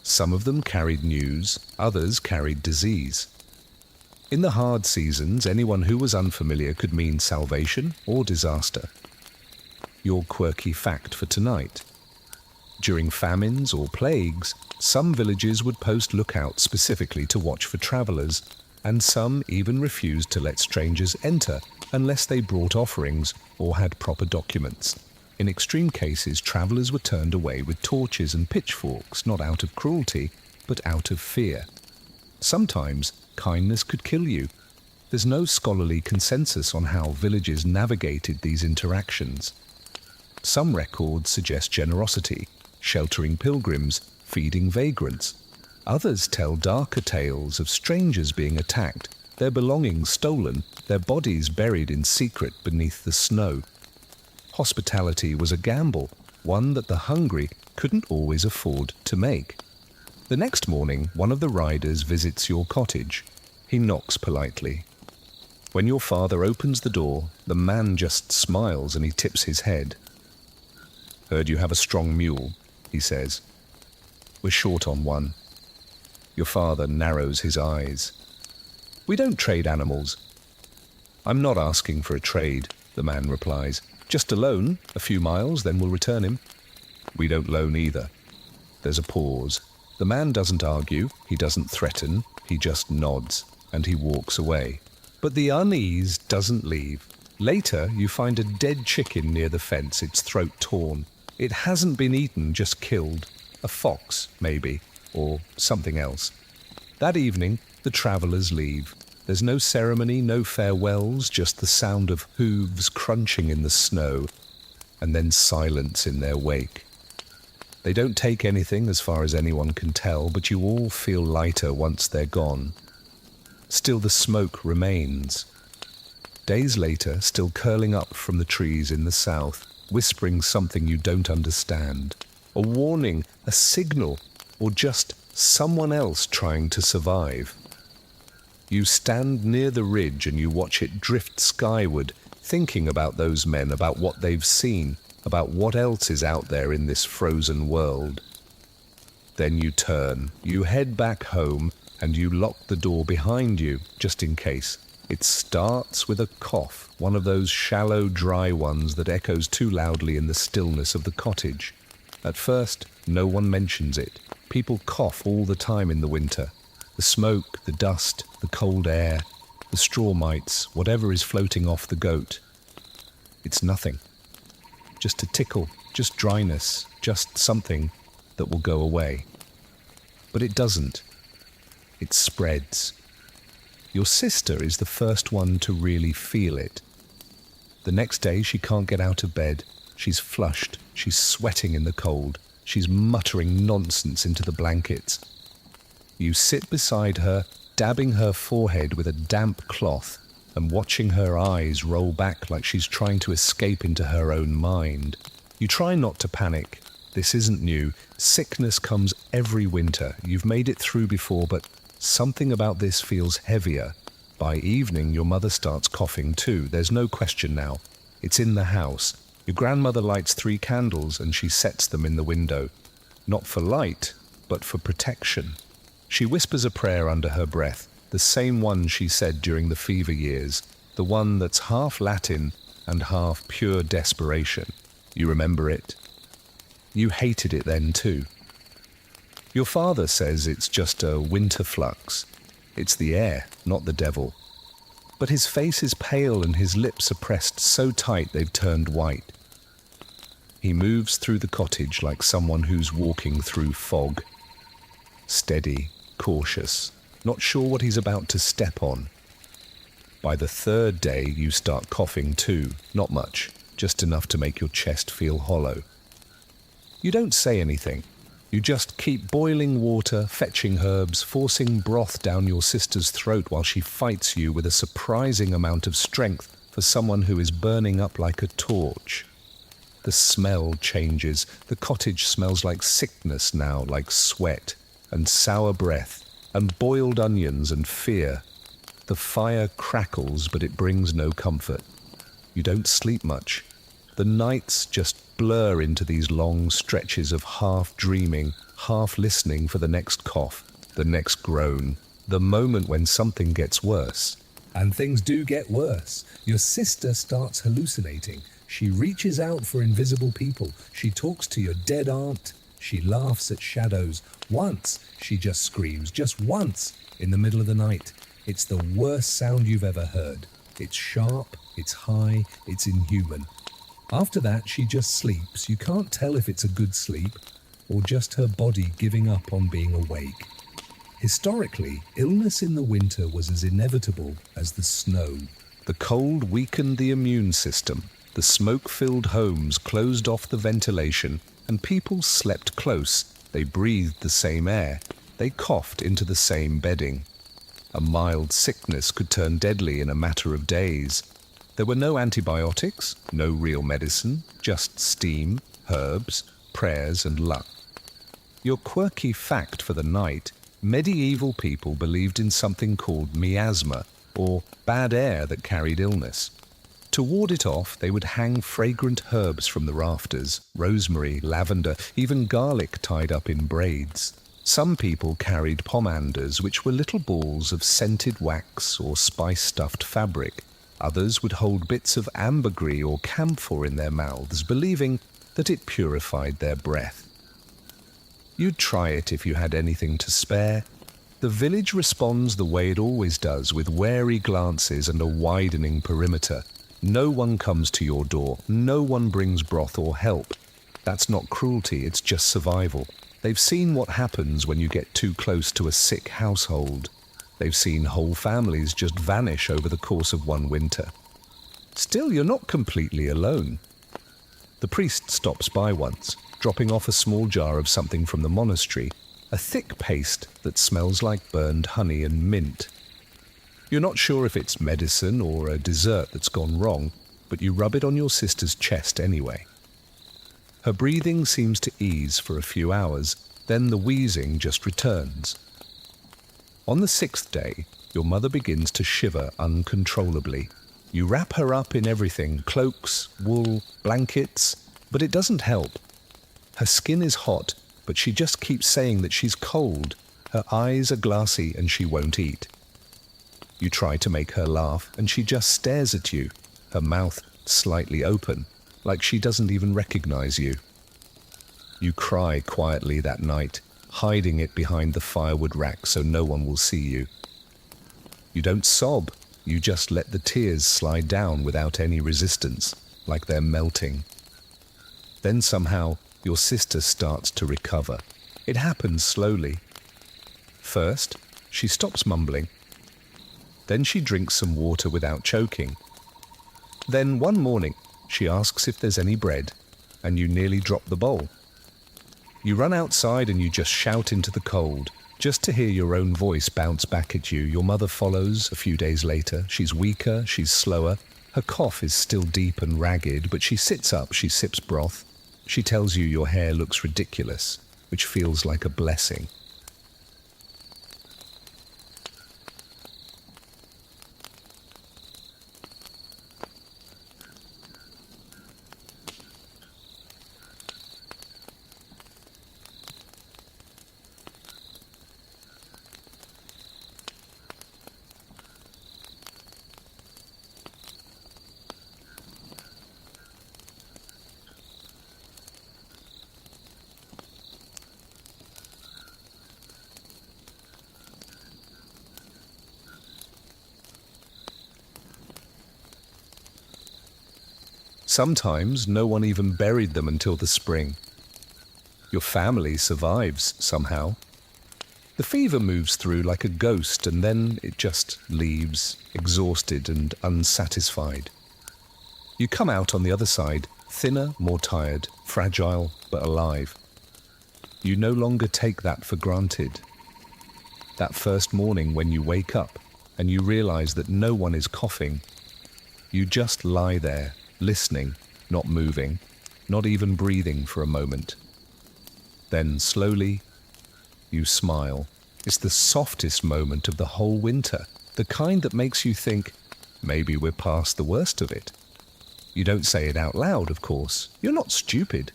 Some of them carried news, others carried disease. In the hard seasons, anyone who was unfamiliar could mean salvation or disaster. Your quirky fact for tonight. During famines or plagues, some villages would post lookouts specifically to watch for travellers, and some even refused to let strangers enter unless they brought offerings or had proper documents. In extreme cases, travellers were turned away with torches and pitchforks, not out of cruelty, but out of fear. Sometimes, kindness could kill you. There's no scholarly consensus on how villages navigated these interactions. Some records suggest generosity, sheltering pilgrims, feeding vagrants. Others tell darker tales of strangers being attacked, their belongings stolen, their bodies buried in secret beneath the snow. Hospitality was a gamble, one that the hungry couldn't always afford to make. The next morning, one of the riders visits your cottage. He knocks politely. When your father opens the door, the man just smiles and he tips his head. "Heard you have a strong mule," he says. "We're short on one." Your father narrows his eyes. "We don't trade animals." "I'm not asking for a trade," the man replies. "Just a loan, a few miles, then we'll return him." "We don't loan either." There's a pause. The man doesn't argue, he doesn't threaten, he just nods, and he walks away. But the unease doesn't leave. Later, you find a dead chicken near the fence, its throat torn. It hasn't been eaten, just killed. A fox, maybe, or something else. That evening, the travellers leave. There's no ceremony, no farewells, just the sound of hooves crunching in the snow, and then silence in their wake. They don't take anything as far as anyone can tell, but you all feel lighter once they're gone. Still the smoke remains. Days later, still curling up from the trees in the south, whispering something you don't understand. A warning, a signal, or just someone else trying to survive. You stand near the ridge and you watch it drift skyward, thinking about those men, about what they've seen, about what else is out there in this frozen world. Then you turn, you head back home, and you lock the door behind you, just in case. It starts with a cough, one of those shallow, dry ones that echoes too loudly in the stillness of the cottage. At first, no one mentions it. People cough all the time in the winter. The smoke, the dust, the cold air, the straw mites, whatever is floating off the goat. It's nothing. Just a tickle, just dryness, just something that will go away. But it doesn't. It spreads. Your sister is the first one to really feel it. The next day she can't get out of bed. She's flushed, she's sweating in the cold, she's muttering nonsense into the blankets. You sit beside her, dabbing her forehead with a damp cloth and watching her eyes roll back like she's trying to escape into her own mind. You try not to panic. This isn't new. Sickness comes every winter. You've made it through before, but something about this feels heavier. By evening, your mother starts coughing too. There's no question now. It's in the house. Your grandmother lights 3 candles and she sets them in the window. Not for light, but for protection. She whispers a prayer under her breath, the same one she said during the fever years, the one that's half Latin and half pure desperation. You remember it? You hated it then too. Your father says it's just a winter flux. It's the air, not the devil. but his face is pale and his lips are pressed so tight they've turned white. He moves through the cottage like someone who's walking through fog. Steady, cautious, not sure what he's about to step on. By the third day, you start coughing too. Not much, just enough to make your chest feel hollow. You don't say anything. You just keep boiling water, fetching herbs, forcing broth down your sister's throat while she fights you with a surprising amount of strength for someone who is burning up like a torch. The smell changes. The cottage smells like sickness now, like sweat and sour breath and boiled onions and fear. The fire crackles, but it brings no comfort. You don't sleep much. The nights just blur into these long stretches of half dreaming, half listening for the next cough, the next groan, the moment when something gets worse. And things do get worse. Your sister starts hallucinating. She reaches out for invisible people. She talks to your dead aunt. She laughs at shadows. Once, she just screams, just once, in the middle of the night. It's the worst sound you've ever heard. It's sharp, it's high, it's inhuman. After that, she just sleeps. You can't tell if it's a good sleep or just her body giving up on being awake. Historically, illness in the winter was as inevitable as the snow. The cold weakened the immune system. The smoke-filled homes closed off the ventilation, and people slept close. They breathed the same air. They coughed into the same bedding. A mild sickness could turn deadly in a matter of days. There were no antibiotics, no real medicine, just steam, herbs, prayers, and luck. Your quirky fact for the night: medieval people believed in something called miasma, or bad air that carried illness. To ward it off, they would hang fragrant herbs from the rafters, rosemary, lavender, even garlic tied up in braids. Some people carried pomanders, which were little balls of scented wax or spice-stuffed fabric. Others would hold bits of ambergris or camphor in their mouths, believing that it purified their breath. You'd try it if you had anything to spare. The village responds the way it always does, with wary glances and a widening perimeter. No one comes to your door. No one brings broth or help. That's not cruelty, it's just survival. They've seen what happens when you get too close to a sick household. They've seen whole families just vanish over the course of one winter. Still, you're not completely alone. The priest stops by once, dropping off a small jar of something from the monastery, a thick paste that smells like burned honey and mint. You're not sure if it's medicine or a dessert that's gone wrong, but you rub it on your sister's chest anyway. Her breathing seems to ease for a few hours, then the wheezing just returns. On the 6th day, your mother begins to shiver uncontrollably. You wrap her up in everything: cloaks, wool, blankets, but it doesn't help. Her skin is hot, but she just keeps saying that she's cold. Her eyes are glassy and she won't eat. You try to make her laugh, and she just stares at you, her mouth slightly open, like she doesn't even recognize you. You cry quietly that night, hiding it behind the firewood rack so no one will see you. You don't sob, you just let the tears slide down without any resistance, like they're melting. Then somehow, your sister starts to recover. It happens slowly. First, she stops mumbling. Then she drinks some water without choking. Then one morning, she asks if there's any bread, and you nearly drop the bowl. You run outside and you just shout into the cold, just to hear your own voice bounce back at you. Your mother follows a few days later. She's weaker, she's slower. Her cough is still deep and ragged, but she sits up, she sips broth. She tells you your hair looks ridiculous, which feels like a blessing. Sometimes no one even buried them until the spring. Your family survives somehow. The fever moves through like a ghost and then it just leaves, exhausted and unsatisfied. You come out on the other side, thinner, more tired, fragile but alive. You no longer take that for granted. That first morning when you wake up and you realize that no one is coughing, you just lie there, listening, not moving, not even breathing for a moment. Then slowly, you smile. It's the softest moment of the whole winter, the kind that makes you think, maybe we're past the worst of it. You don't say it out loud, of course. You're not stupid.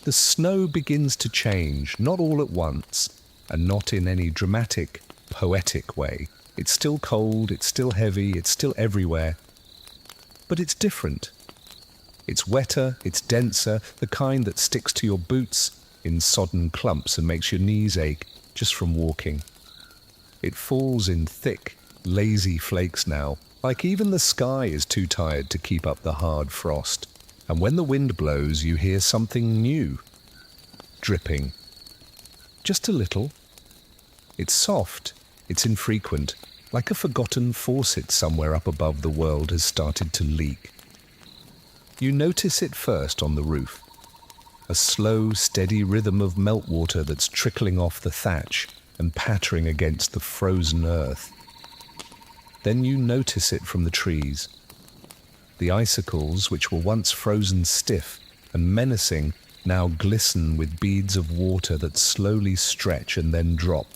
The snow begins to change, not all at once, and not in any dramatic, poetic way. It's still cold, it's still heavy, it's still everywhere. But it's different. It's wetter, it's denser, the kind that sticks to your boots in sodden clumps and makes your knees ache just from walking. It falls in thick, lazy flakes now, like even the sky is too tired to keep up the hard frost. And when the wind blows, you hear something new. Dripping. Just a little. It's soft, it's infrequent, like a forgotten faucet somewhere up above the world has started to leak. You notice it first on the roof. A slow, steady rhythm of meltwater that's trickling off the thatch and pattering against the frozen earth. Then you notice it from the trees. The icicles, which were once frozen stiff and menacing, now glisten with beads of water that slowly stretch and then drop,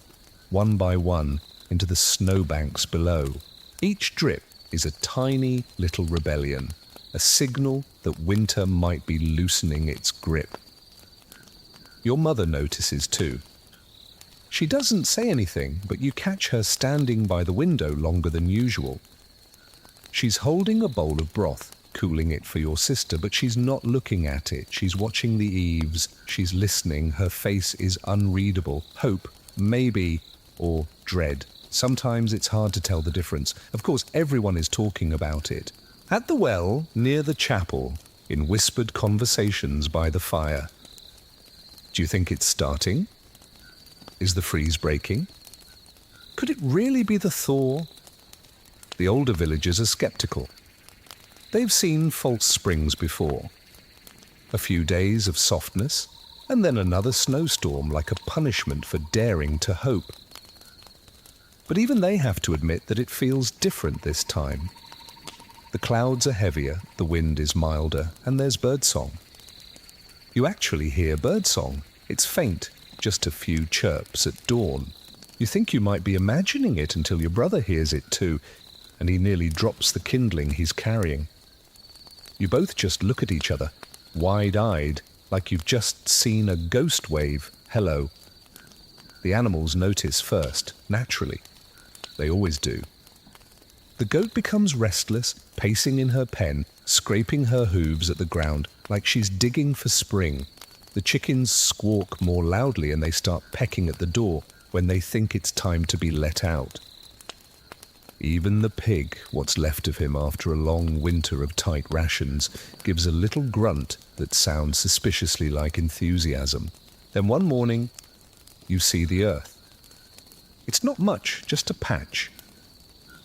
one by one, into the snowbanks below. Each drip is a tiny little rebellion, a signal that winter might be loosening its grip. Your mother notices too. She doesn't say anything, but you catch her standing by the window longer than usual. She's holding a bowl of broth, cooling it for your sister, but she's not looking at it. She's watching the eaves, she's listening, her face is unreadable. Hope, maybe, or dread. Sometimes it's hard to tell the difference. Of course, everyone is talking about it. At the well, near the chapel, in whispered conversations by the fire. Do you think it's starting? Is the freeze breaking? Could it really be the thaw? The older villagers are skeptical. They've seen false springs before. A few days of softness, and then another snowstorm like a punishment for daring to hope. But even they have to admit that it feels different this time. The clouds are heavier, the wind is milder, and there's birdsong. You actually hear birdsong. It's faint, just a few chirps at dawn. You think you might be imagining it until your brother hears it too, and he nearly drops the kindling he's carrying. You both just look at each other, wide-eyed, like you've just seen a ghost wave hello. The animals notice first, naturally. They always do. The goat becomes restless, pacing in her pen, scraping her hooves at the ground, like she's digging for spring. The chickens squawk more loudly and they start pecking at the door when they think it's time to be let out. Even the pig, what's left of him after a long winter of tight rations, gives a little grunt that sounds suspiciously like enthusiasm. Then one morning, you see the earth. It's not much, just a patch.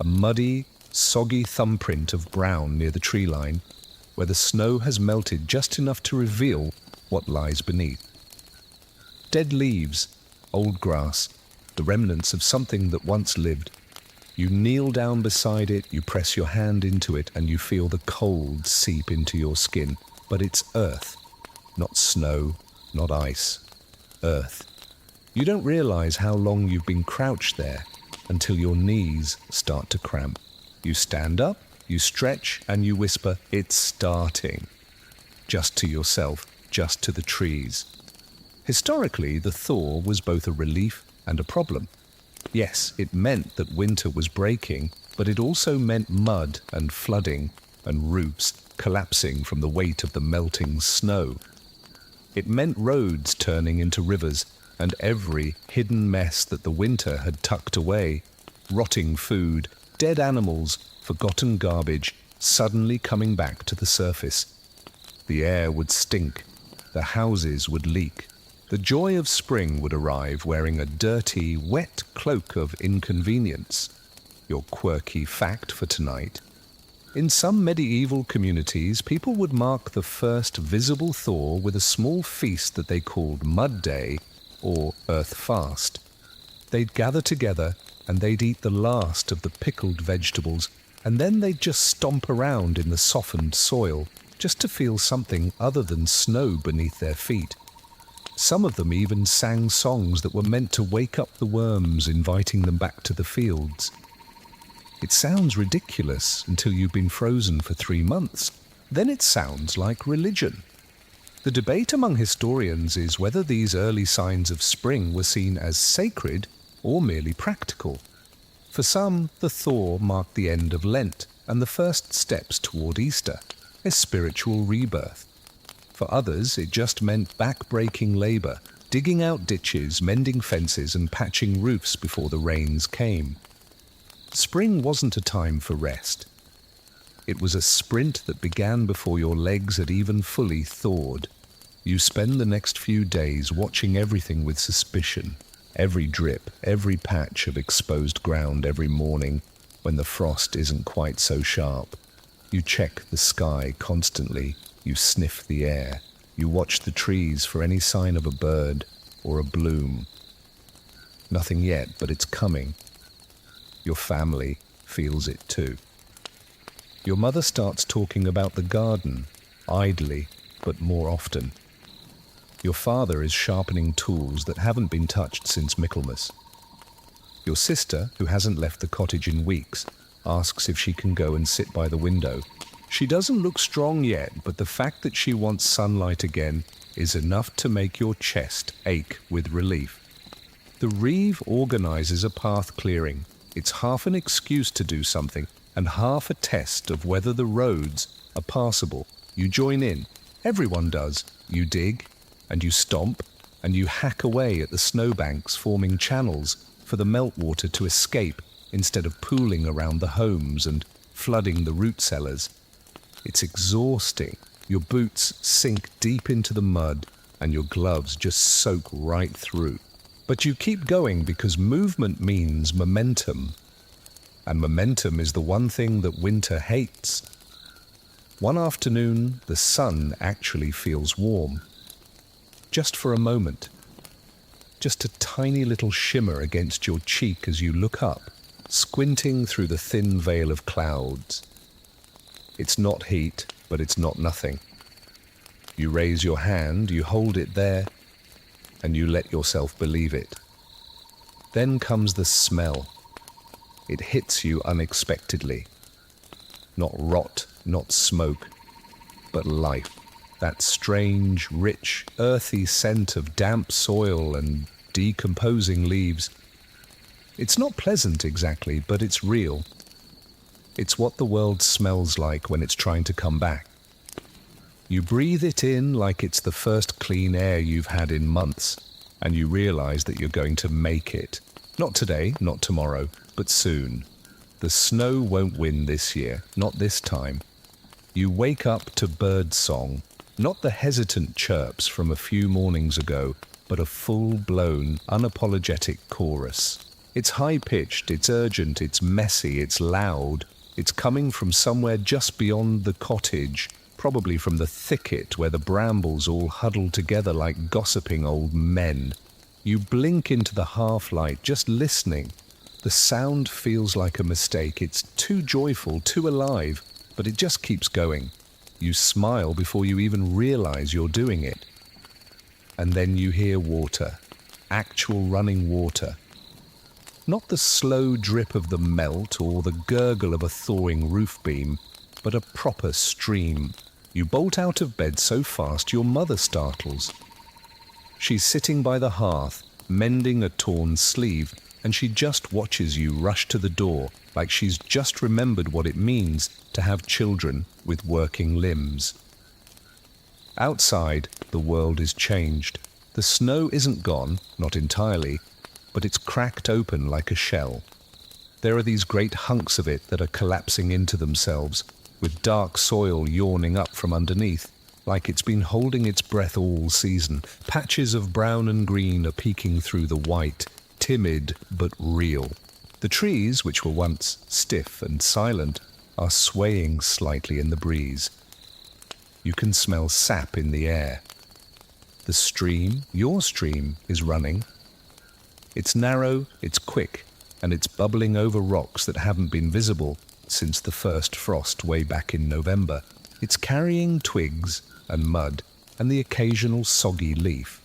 A muddy, soggy thumbprint of brown near the tree line, where the snow has melted just enough to reveal what lies beneath. Dead leaves, old grass, the remnants of something that once lived. You kneel down beside it, you press your hand into it, and you feel the cold seep into your skin. But it's earth, not snow, not ice. Earth. You don't realize how long you've been crouched there until your knees start to cramp. You stand up, you stretch, and you whisper, "It's starting." Just to yourself, just to the trees. Historically, the thaw was both a relief and a problem. Yes, it meant that winter was breaking, but it also meant mud and flooding and roofs collapsing from the weight of the melting snow. It meant roads turning into rivers and every hidden mess that the winter had tucked away. Rotting food, dead animals, forgotten garbage, suddenly coming back to the surface. The air would stink, the houses would leak. The joy of spring would arrive wearing a dirty, wet cloak of inconvenience. Your quirky fact for tonight. In some medieval communities, people would mark the first visible thaw with a small feast that they called Mud Day or Earth Fast. They'd gather together and they'd eat the last of the pickled vegetables, and then they'd just stomp around in the softened soil, just to feel something other than snow beneath their feet. Some of them even sang songs that were meant to wake up the worms, inviting them back to the fields. It sounds ridiculous until you've been frozen for 3 months. Then it sounds like religion. The debate among historians is whether these early signs of spring were seen as sacred or merely practical. For some, the thaw marked the end of Lent and the first steps toward Easter, a spiritual rebirth. For others, it just meant back-breaking labor, digging out ditches, mending fences, and patching roofs before the rains came. Spring wasn't a time for rest. It was a sprint that began before your legs had even fully thawed. You spend the next few days watching everything with suspicion. Every drip, every patch of exposed ground every morning when the frost isn't quite so sharp. You check the sky constantly. You sniff the air. You watch the trees for any sign of a bird or a bloom. Nothing yet, but it's coming. Your family feels it too. Your mother starts talking about the garden, idly, but more often. Your father is sharpening tools that haven't been touched since Michaelmas. Your sister, who hasn't left the cottage in weeks, asks if she can go and sit by the window. She doesn't look strong yet, but the fact that she wants sunlight again is enough to make your chest ache with relief. The Reeve organizes a path clearing. It's half an excuse to do something and half a test of whether the roads are passable. You join in. Everyone does. You dig and you stomp and you hack away at the snowbanks, forming channels for the meltwater to escape instead of pooling around the homes and flooding the root cellars. It's exhausting. Your boots sink deep into the mud and your gloves just soak right through. But you keep going because movement means momentum. And momentum is the one thing that winter hates. One afternoon, the sun actually feels warm. Just for a moment. Just a tiny little shimmer against your cheek as you look up, squinting through the thin veil of clouds. It's not heat, but it's not nothing. You raise your hand, you hold it there, and you let yourself believe it. Then comes the smell. It hits you unexpectedly. Not rot, not smoke, but life. That strange, rich, earthy scent of damp soil and decomposing leaves. It's not pleasant exactly, but it's real. It's what the world smells like when it's trying to come back. You breathe it in like it's the first clean air you've had in months, and you realize that you're going to make it. Not today, not tomorrow, but soon. The snow won't win this year, not this time. You wake up to bird song, not the hesitant chirps from a few mornings ago, but a full-blown, unapologetic chorus. It's high-pitched, it's urgent, it's messy, it's loud. It's coming from somewhere just beyond the cottage, probably from the thicket where the brambles all huddle together like gossiping old men. You blink into the half-light, just listening. The sound feels like a mistake. It's too joyful, too alive, but it just keeps going. You smile before you even realize you're doing it. And then you hear water, actual running water. Not the slow drip of the melt or the gurgle of a thawing roof beam, but a proper stream. You bolt out of bed so fast your mother startles. She's sitting by the hearth, mending a torn sleeve, and she just watches you rush to the door like she's just remembered what it means to have children with working limbs. Outside, the world is changed. The snow isn't gone, not entirely, but it's cracked open like a shell. There are these great hunks of it that are collapsing into themselves, with dark soil yawning up from underneath, like it's been holding its breath all season. Patches of brown and green are peeking through the white, timid but real. The trees, which were once stiff and silent, are swaying slightly in the breeze. You can smell sap in the air. The stream, your stream, is running. It's narrow, it's quick, and it's bubbling over rocks that haven't been visible since the first frost way back in November. It's carrying twigs and mud and the occasional soggy leaf.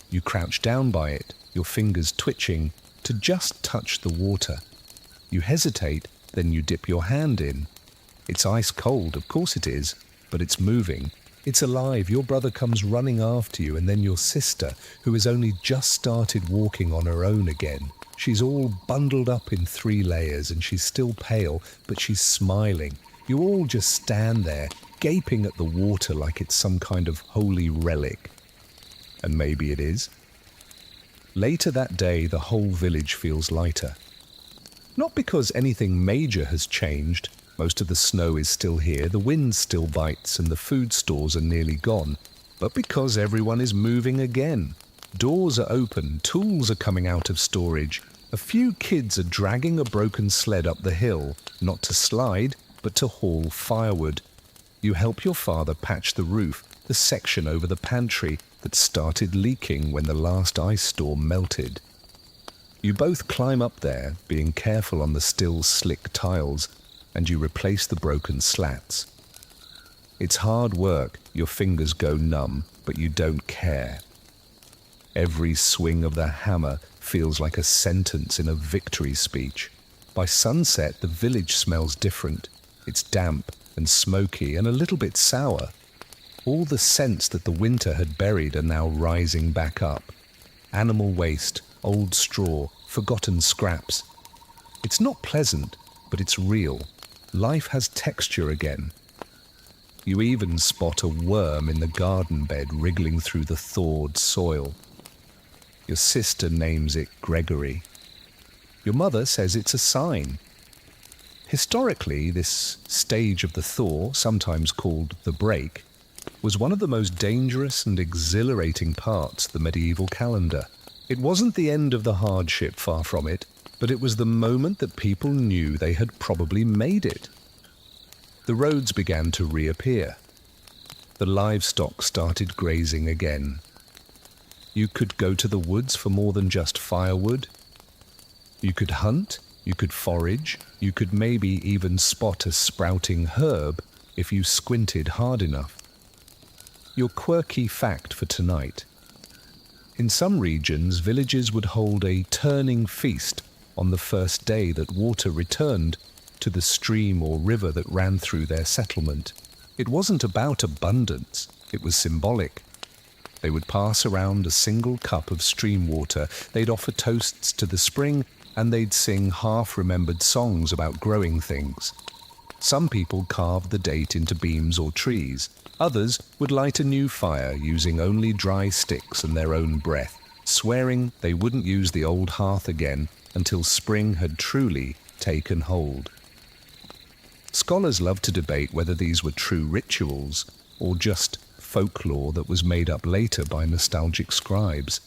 You crouch down by it, your fingers twitching, to just touch the water. You hesitate, then you dip your hand in. It's ice cold, of course it is, but it's moving. It's alive. Your brother comes running after you, and then your sister, who has only just started walking on her own again. She's all bundled up in 3 layers, and she's still pale, but she's smiling. You all just stand there, gaping at the water like it's some kind of holy relic. And maybe it is. Later that day, the whole village feels lighter. Not because anything major has changed. Most of the snow is still here, the wind still bites, and the food stores are nearly gone, but because everyone is moving again. Doors are open, tools are coming out of storage. A few kids are dragging a broken sled up the hill, not to slide, but to haul firewood. You help your father patch the roof, the section over the pantry that started leaking when the last ice storm melted. You both climb up there, being careful on the still slick tiles, and you replace the broken slats. It's hard work, your fingers go numb, but you don't care. Every swing of the hammer feels like a sentence in a victory speech. By sunset, the village smells different. It's damp and smoky and a little bit sour. All the scents that the winter had buried are now rising back up. Animal waste, old straw, forgotten scraps. It's not pleasant, but it's real. Life has texture again. You even spot a worm in the garden bed wriggling through the thawed soil. Your sister names it Gregory. Your mother says it's a sign. Historically, this stage of the thaw, sometimes called the break, was one of the most dangerous and exhilarating parts of the medieval calendar. It wasn't the end of the hardship, far from it, but it was the moment that people knew they had probably made it. The roads began to reappear. The livestock started grazing again. You could go to the woods for more than just firewood. You could hunt, you could forage, you could maybe even spot a sprouting herb if you squinted hard enough. Your quirky fact for tonight. In some regions, villages would hold a turning feast on the first day that water returned to the stream or river that ran through their settlement. It wasn't about abundance, it was symbolic. They would pass around a single cup of stream water, they'd offer toasts to the spring, and they'd sing half-remembered songs about growing things. Some people carved the date into beams or trees. Others would light a new fire using only dry sticks and their own breath, swearing they wouldn't use the old hearth again until spring had truly taken hold. Scholars love to debate whether these were true rituals or just folklore that was made up later by nostalgic scribes.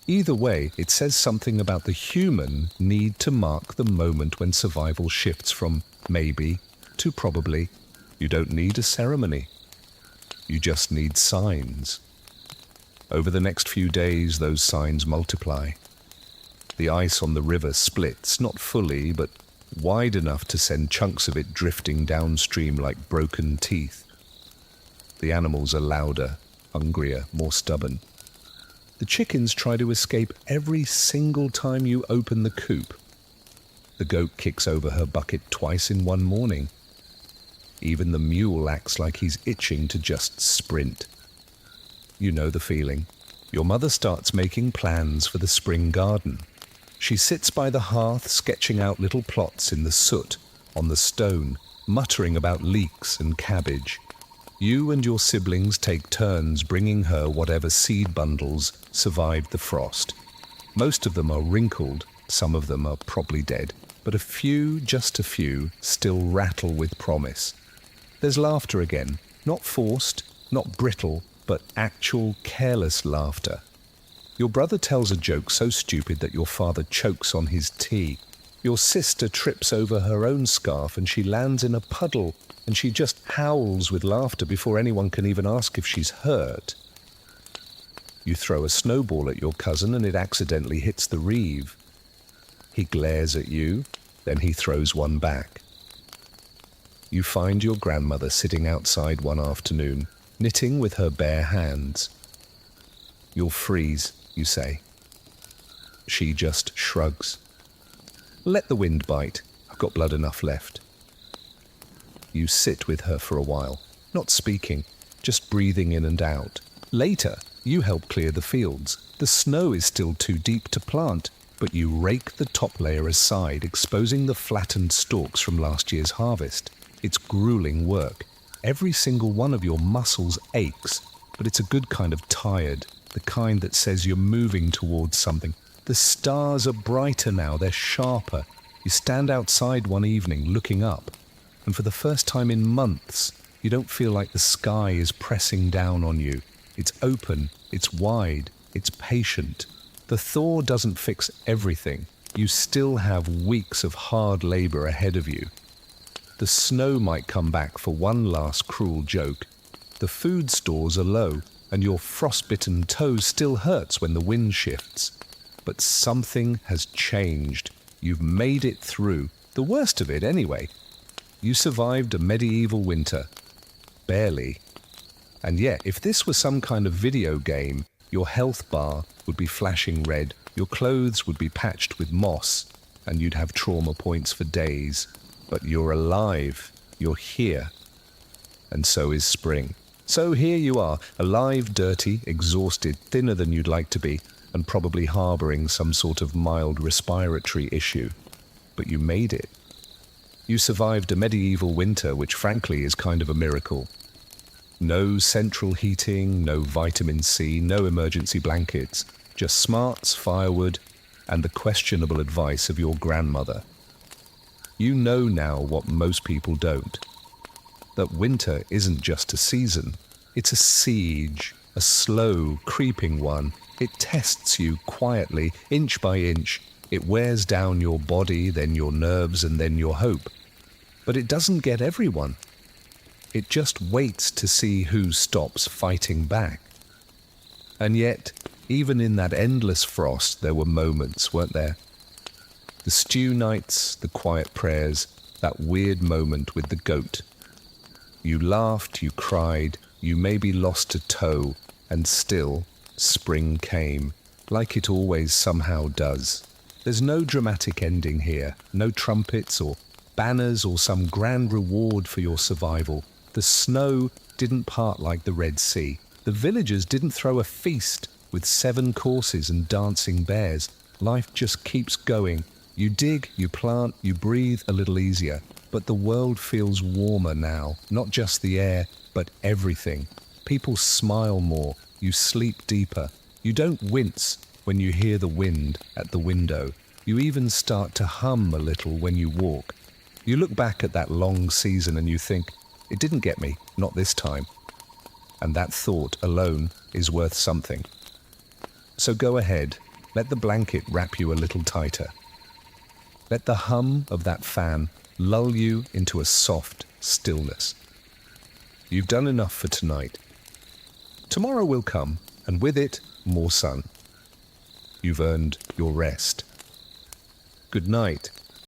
Either way, it says something about the human need to mark the moment when survival shifts from maybe to probably. You don't need a ceremony. You just need signs. Over the next few days, those signs multiply. The ice on the river splits, not fully, but wide enough to send chunks of it drifting downstream like broken teeth. The animals are louder, hungrier, more stubborn. The chickens try to escape every single time you open the coop. The goat kicks over her bucket twice in one morning. Even the mule acts like he's itching to just sprint. You know the feeling. Your mother starts making plans for the spring garden. She sits by the hearth sketching out little plots in the soot on the stone, muttering about leeks and cabbage. You and your siblings take turns bringing her whatever seed bundles survived the frost. Most of them are wrinkled, some of them are probably dead, but a few, just a few, still rattle with promise. There's laughter again, not forced, not brittle, but actual careless laughter. Your brother tells a joke so stupid that your father chokes on his tea. Your sister trips over her own scarf and she lands in a puddle, and she just howls with laughter before anyone can even ask if she's hurt. You throw a snowball at your cousin and it accidentally hits the reeve. He glares at you, then he throws one back. You find your grandmother sitting outside one afternoon, knitting with her bare hands. "You'll freeze," you say. She just shrugs. "Let the wind bite. I've got blood enough left." You sit with her for a while, not speaking, just breathing in and out. Later, you help clear the fields. The snow is still too deep to plant, but you rake the top layer aside, exposing the flattened stalks from last year's harvest. It's grueling work. Every single one of your muscles aches, but it's a good kind of tired, the kind that says you're moving towards something. The stars are brighter now, they're sharper. You stand outside one evening looking up, and for the first time in months, you don't feel like the sky is pressing down on you. It's open, it's wide, it's patient. The thaw doesn't fix everything. You still have weeks of hard labor ahead of you. The snow might come back for one last cruel joke. The food stores are low, and your frostbitten toe still hurts when the wind shifts. But something has changed. You've made it through. The worst of it, anyway. You survived a medieval winter. Barely. And yet, if this were some kind of video game, your health bar would be flashing red, your clothes would be patched with moss, and you'd have trauma points for days. But you're alive. You're here. And so is spring. So here you are, alive, dirty, exhausted, thinner than you'd like to be, and probably harboring some sort of mild respiratory issue. But you made it. You survived a medieval winter, which frankly is kind of a miracle. No central heating, no vitamin C, no emergency blankets, just smarts, firewood, and the questionable advice of your grandmother. You know now what most people don't. That winter isn't just a season, it's a siege, a slow, creeping one. It tests you quietly, inch by inch. It wears down your body, then your nerves, and then your hope. But it doesn't get everyone. It just waits to see who stops fighting back. And yet, even in that endless frost, there were moments, weren't there? The stew nights, the quiet prayers, that weird moment with the goat. You laughed, you cried, you maybe lost a toe, and still, spring came, like it always somehow does. There's no dramatic ending here, no trumpets or banners or some grand reward for your survival. The snow didn't part like the Red Sea. The villagers didn't throw a feast with 7 courses and dancing bears. Life just keeps going. You dig, you plant, you breathe a little easier. But the world feels warmer now, not just the air, but everything. People smile more, you sleep deeper. You don't wince when you hear the wind at the window. You even start to hum a little when you walk. You look back at that long season and you think, it didn't get me, not this time. And that thought alone is worth something. So go ahead, let the blanket wrap you a little tighter. Let the hum of that fan lull you into a soft stillness. You've done enough for tonight. Tomorrow will come, and with it, more sun. You've earned your rest. Good night.